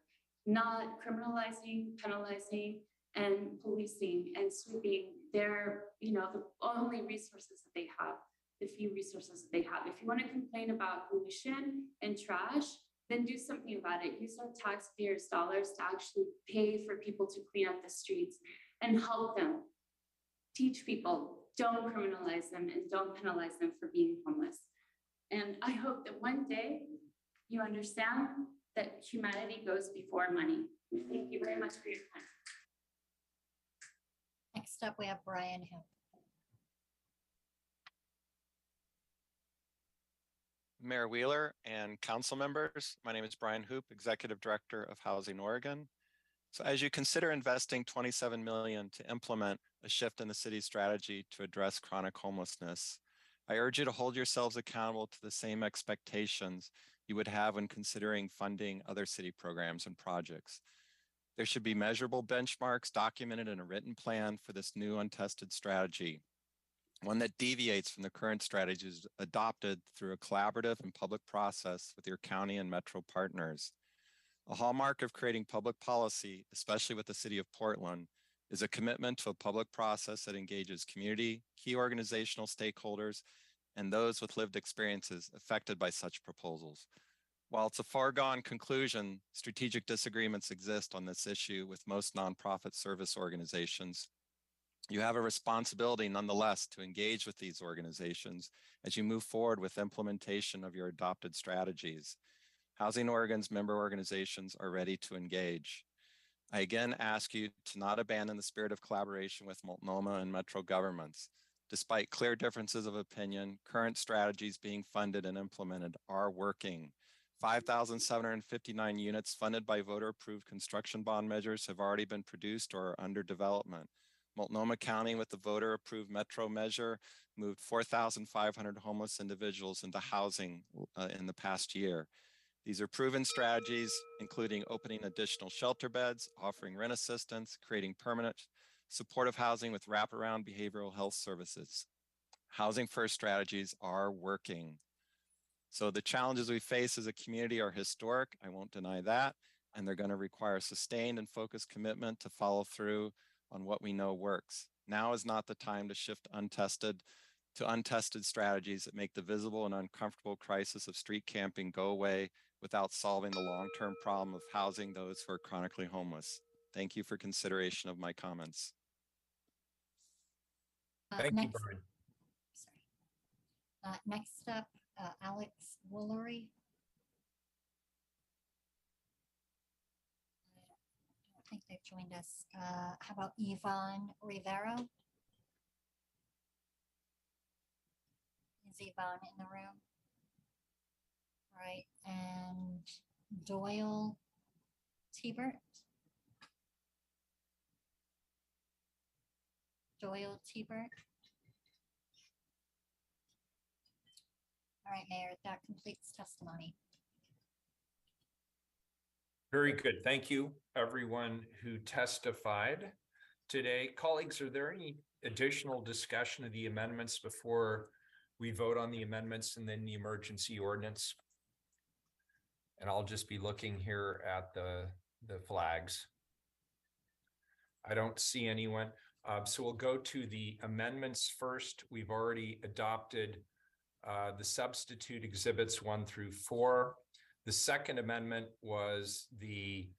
not criminalizing, penalizing, and policing and sweeping their, the only resources that they have, the few resources that they have. If you want to complain about pollution and trash, then do something about it. Use our taxpayers' dollars to actually pay for people to clean up the streets and help them. Teach people, don't criminalize them and don't penalize them for being homeless. And I hope that one day you understand that humanity goes before money. Thank you very much for your time. Next up, we have Brian Hill. Mayor Wheeler and council members, my name is Brian Hoop, Executive Director of Housing Oregon. So as you consider investing $27 million to implement a shift in the city's strategy to address chronic homelessness, I urge you to hold yourselves accountable to the same expectations you would have when considering funding other city programs and projects. There should be measurable benchmarks documented in a written plan for this new untested strategy, one that deviates from the current strategies adopted through a collaborative and public process with your county and metro partners. A hallmark of creating public policy, especially with the city of Portland, is a commitment to a public process that engages community, key organizational stakeholders, and those with lived experiences affected by such proposals. While it's a foregone conclusion, strategic disagreements exist on this issue with most nonprofit service organizations. You have a responsibility nonetheless to engage with these organizations as you move forward with implementation of your adopted strategies. Housing Oregon's member organizations are ready to engage. I again ask you to not abandon the spirit of collaboration with Multnomah and Metro governments. Despite clear differences of opinion, current strategies being funded and implemented are working. 5,759 units funded by voter-approved construction bond measures have already been produced or are under development. Multnomah County, with the voter-approved Metro measure, moved 4,500 homeless individuals into housing in the past year. These are proven strategies, including opening additional shelter beds, offering rent assistance, creating permanent supportive housing with wraparound behavioral health services. Housing first strategies are working. So the challenges we face as a community are historic, I won't deny that, and they're going to require sustained and focused commitment to follow through on what we know works. Now is not the time to shift untested strategies that make the visible and uncomfortable crisis of street camping go away without solving the long-term problem of housing those who are chronically homeless. Thank you for consideration of my comments. Thank you, Brian. Next up, Alex Woolery. I don't think they've joined us. How about Yvonne Rivero? Is Yvonne in the room? Right, and Doyle Tebert. Doyle Tebert. All right, Mayor, that completes testimony. Very good. Thank you, everyone who testified today. Colleagues, are there any additional discussion of the amendments before we vote on the amendments and then the emergency ordinance? And I'll just be looking here at the flags. I don't see anyone. So we'll go to the amendments first. We've already adopted the substitute exhibits 1 through 4. The second amendment was the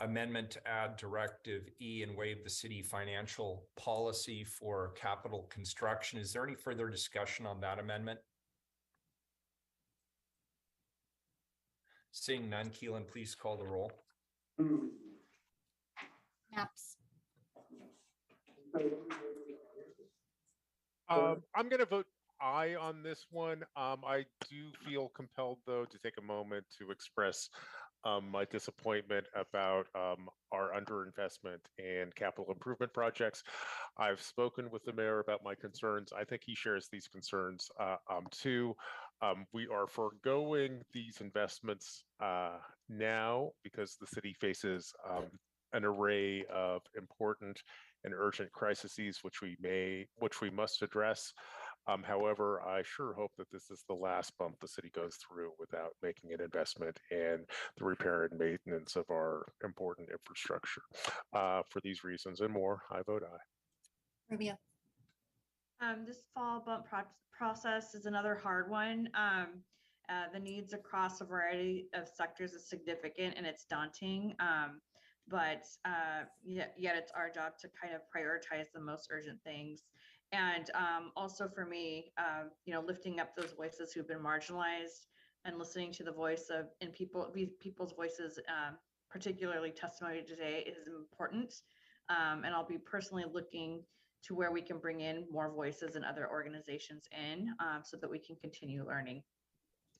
amendment to add Directive E and waive the city financial policy for capital construction. Is there any further discussion on that amendment? Seeing none, Keelan, please call the roll. Naps. I'm going to vote aye on this one. I do feel compelled, though, to take a moment to express my disappointment about our underinvestment in capital improvement projects. I've spoken with the mayor about my concerns. I think he shares these concerns too. We are foregoing these investments now because the city faces an array of important and urgent crises, which we must address. However, I sure hope that this is the last bump the city goes through without making an investment in the repair and maintenance of our important infrastructure. For these reasons and more, I vote aye. Rubio. This fall bump process is another hard one. The needs across a variety of sectors is significant and it's daunting. But yet it's our job to kind of prioritize the most urgent things. And also for me, lifting up those voices who've been marginalized and listening to the voice of people's voices, particularly testimony today, is important. And I'll be personally looking to where we can bring in more voices and other organizations in so that we can continue learning.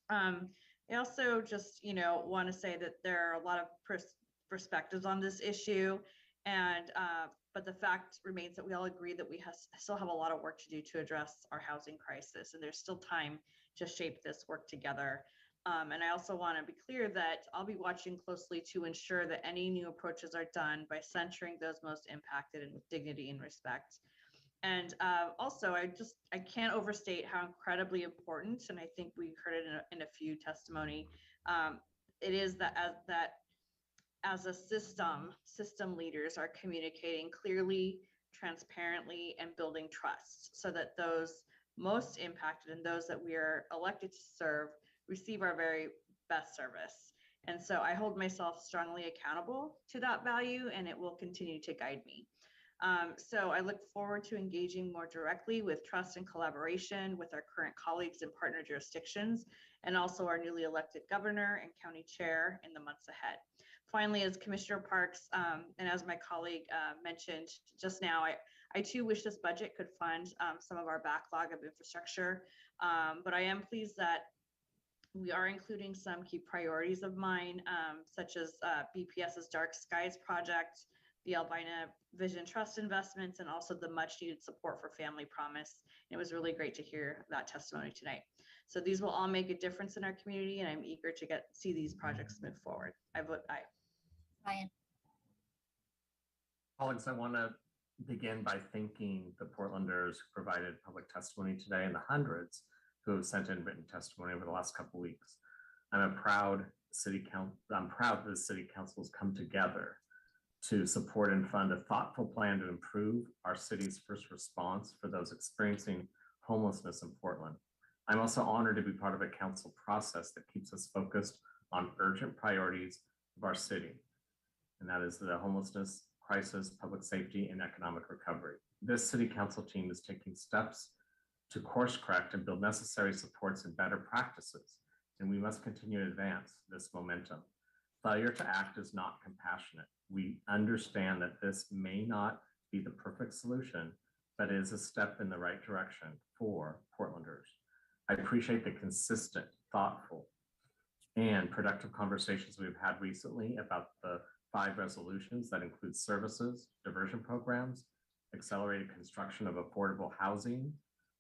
I also just, want to say that there are a lot of perspectives on this issue, and but the fact remains that we all agree that we still have a lot of work to do to address our housing crisis, and there's still time to shape this work together. And I also want to be clear that I'll be watching closely to ensure that any new approaches are done by centering those most impacted and with dignity and respect. And also, I can't overstate how incredibly important, and I think we heard it in a few testimony, it is that as a system leaders are communicating clearly, transparently, and building trust so that those most impacted and those that we are elected to serve receive our very best service. And so I hold myself strongly accountable to that value, and it will continue to guide me. So I look forward to engaging more directly with trust and collaboration with our current colleagues in partner jurisdictions, and also our newly elected governor and county chair in the months ahead. Finally, as Commissioner Parks and as my colleague mentioned just now, I too wish this budget could fund some of our backlog of infrastructure, but I am pleased that we are including some key priorities of mine, such as BPS's Dark Skies project, the Albina Vision Trust investments, and also the much needed support for Family Promise. And it was really great to hear that testimony tonight. So these will all make a difference in our community, and I'm eager to see these projects move forward. I vote aye. Ryan. Colleagues, I want to begin by thanking the Portlanders who provided public testimony today and the hundreds who have sent in written testimony over the last couple of weeks. I'm proud that the City Council has come together to support and fund a thoughtful plan to improve our city's first response for those experiencing homelessness in Portland. I'm also honored to be part of a council process that keeps us focused on urgent priorities of our city, and that is the homelessness crisis, public safety, and economic recovery. This City Council team is taking steps to course correct and build necessary supports and better practices, and we must continue to advance this momentum. Failure to act is not compassionate. We understand that this may not be the perfect solution, but is a step in the right direction for Portlanders. I appreciate the consistent, thoughtful, and productive conversations we've had recently about the 5 resolutions that include services, diversion programs, accelerated construction of affordable housing,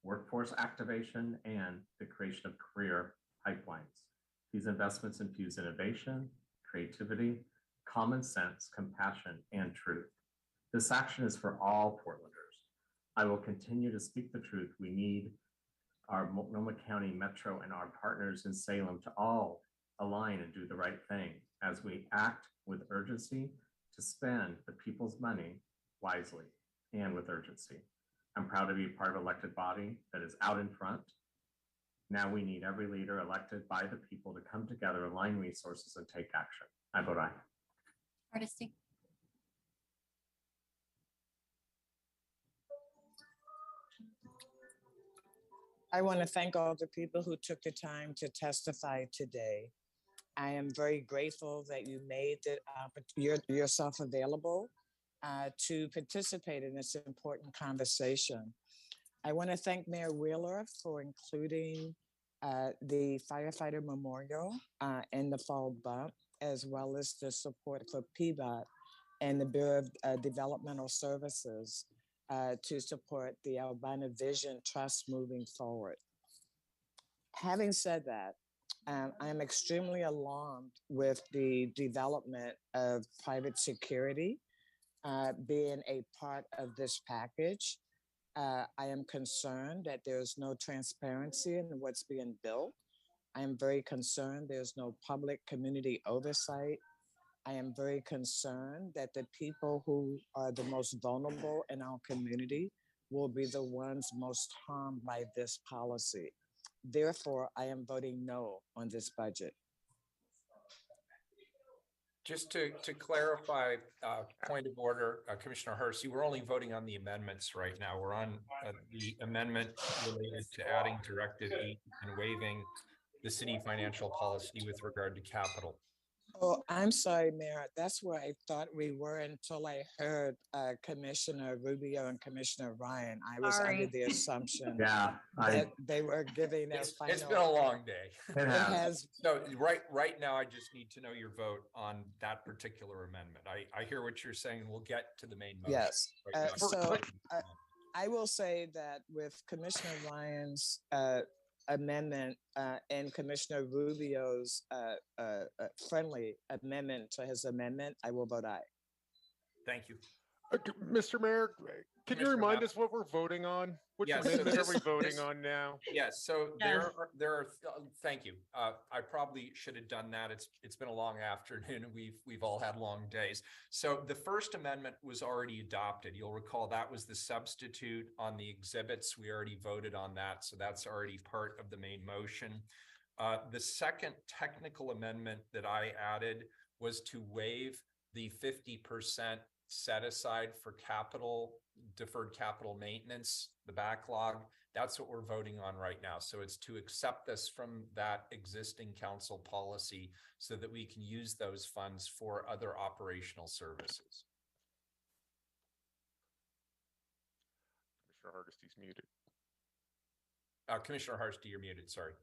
workforce activation, and the creation of career pipelines. These investments infuse innovation, creativity, common sense, compassion, and truth. This action is for all Portlanders. I will continue to speak the truth. We need our Multnomah County Metro and our partners in Salem to all align and do the right thing as we act with urgency to spend the people's money wisely and with urgency. I'm proud to be part of an elected body that is out in front. Now we need every leader elected by the people to come together, align resources, and take action. I vote aye. Hardesty. I want to thank all the people who took the time to testify today. I am very grateful that you made yourself available to participate in this important conversation. I want to thank Mayor Wheeler for including the firefighter memorial in the fall bump, as well as the support for PBOT and the Bureau of Developmental Services to support the Albina Vision Trust moving forward. Having said that, I am extremely alarmed with the development of private security being a part of this package. I am concerned that there's no transparency in what's being built. I am very concerned there's no public community oversight. I am very concerned that the people who are the most vulnerable in our community will be the ones most harmed by this policy. Therefore, I am voting no on this budget. Just to clarify, point of order, Commissioner Hardesty, we're only voting on the amendments right now. We're on the amendment related to adding Directive 8 and waiving the city financial policy with regard to capital. Oh, I'm sorry, Mayor. That's where I thought we were until I heard Commissioner Rubio and Commissioner Ryan. I was under the assumption that they were giving their final. It's been a long day. It has. So right now, I just need to know your vote on that particular amendment. I hear what you're saying. We'll get to the main motion. Yes. Right now. I will say that with Commissioner Ryan's amendment and Commissioner Rubio's friendly amendment to his amendment, I will vote aye. Thank you. Mr. Mayor, can you remind us what we're voting on? Which amendment are we voting on now? Yes, so there are, thank you. I probably should have done that. It's been a long afternoon and we've all had long days. So the First Amendment was already adopted. You'll recall that was the substitute on the exhibits. We already voted on that. So that's already part of the main motion. The second technical amendment that I added was to waive the 50% set aside for deferred capital maintenance, the backlog. That's what we're voting on right now. So it's to accept this from that existing council policy so that we can use those funds for other operational services. Commissioner Hardesty's muted. Commissioner Hardesty, you're muted, sorry.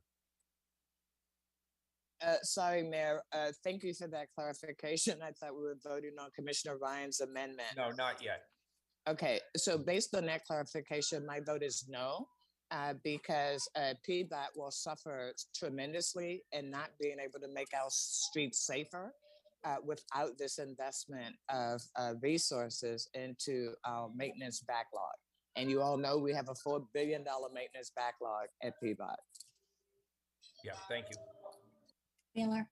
Sorry, Mayor. Thank you for that clarification. I thought we were voting on Commissioner Ryan's amendment. No, not yet. Okay, so based on that clarification, my vote is no, because PBOT will suffer tremendously in not being able to make our streets safer without this investment of resources into our maintenance backlog. And you all know we have a $4 billion maintenance backlog at PBOT. Yeah, thank you. Wheeler.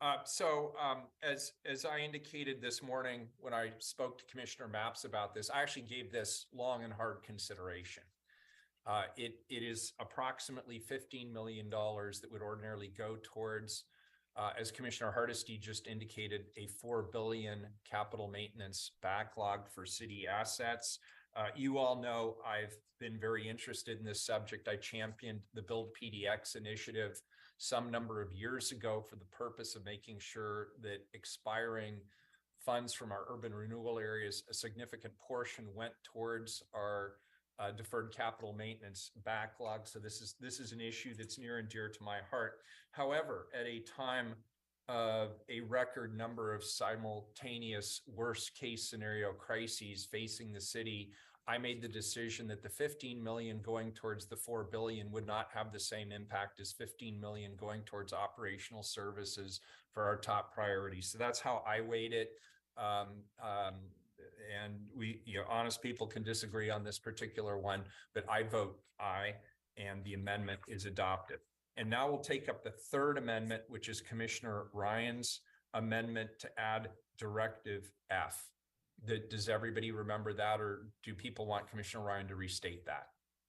As I indicated this morning when I spoke to Commissioner Mapps about this, I actually gave this long and hard consideration. It is approximately $15 million that would ordinarily go towards, as Commissioner Hardesty just indicated, a $4 billion capital maintenance backlog for city assets. You all know I've been very interested in this subject. I championed the Build PDX initiative some number of years ago for the purpose of making sure that expiring funds from our urban renewal areas, a significant portion went towards our deferred capital maintenance backlog. So this is an issue that's near and dear to my heart. However, at a time of a record number of simultaneous worst case scenario crises facing the city, I made the decision that the 15 million going towards the 4 billion would not have the same impact as 15 million going towards operational services for our top priorities. So that's how I weighed it. And we, honest people can disagree on this particular one, but I vote aye, and the amendment is adopted. And now we'll take up the third amendment, which is Commissioner Ryan's amendment to add Directive F. Does everybody remember that, or do people want Commissioner Ryan to restate that?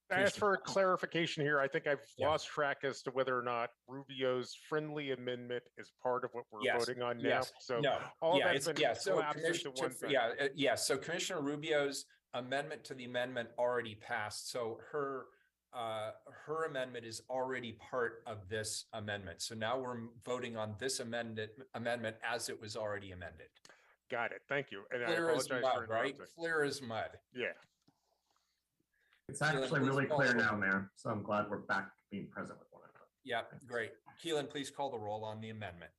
As for clarification here, I think I've lost track as to whether or not Rubio's friendly amendment is part of what we're voting on now. So all of that's been collapsed into one thing. So Commissioner Rubio's amendment to the amendment already passed. So her amendment is already part of this amendment. So now we're voting on this amendment as it was already amended. Got it. Thank you. And Clear I as apologize mud, for right? interrupting. Clear as mud. Yeah. It's actually really clear now, Mayor. So I'm glad we're back being present with one another. Yeah, great. Keelan, please call the roll on the amendment.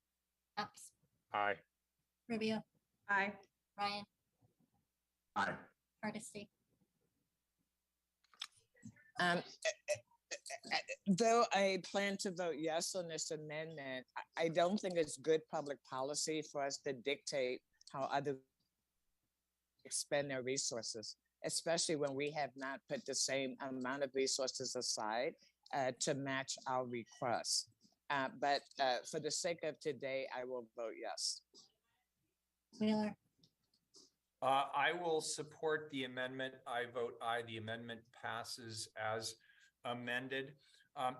Epps, Aye. Rubio, Aye. Ryan, Aye. Hardesty. Though I plan to vote yes on this amendment, I don't think it's good public policy for us to dictate how others expend their resources, especially when we have not put the same amount of resources aside to match our requests. But for the sake of today, I will vote yes. Wheeler, I will support the amendment. I vote aye. The amendment passes as amended.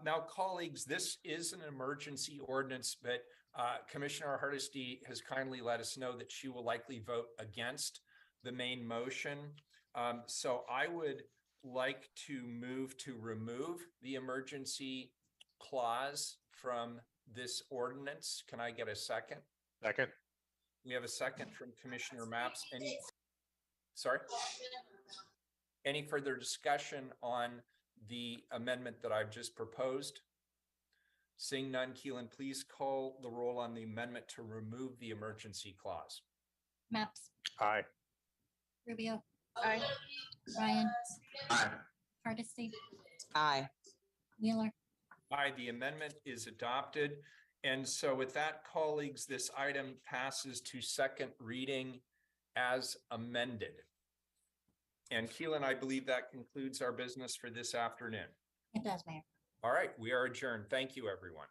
Now, colleagues, this is an emergency ordinance, but Commissioner Hardesty has kindly let us know that she will likely vote against the main motion. So I would like to move to remove the emergency clause from this ordinance. Can I get a second? Second. We have a second from Commissioner Maps. Any further discussion on the amendment that I've just proposed? Seeing none, Keelan, please call the roll on the amendment to remove the emergency clause. Maps, Aye. Rubio, Aye. Ryan, Aye. Hardesty, Aye. Wheeler. Aye, the amendment is adopted. And so with that, colleagues, this item passes to second reading as amended. And Keelan, I believe that concludes our business for this afternoon. It does, Mayor. All right, we are adjourned. Thank you, everyone.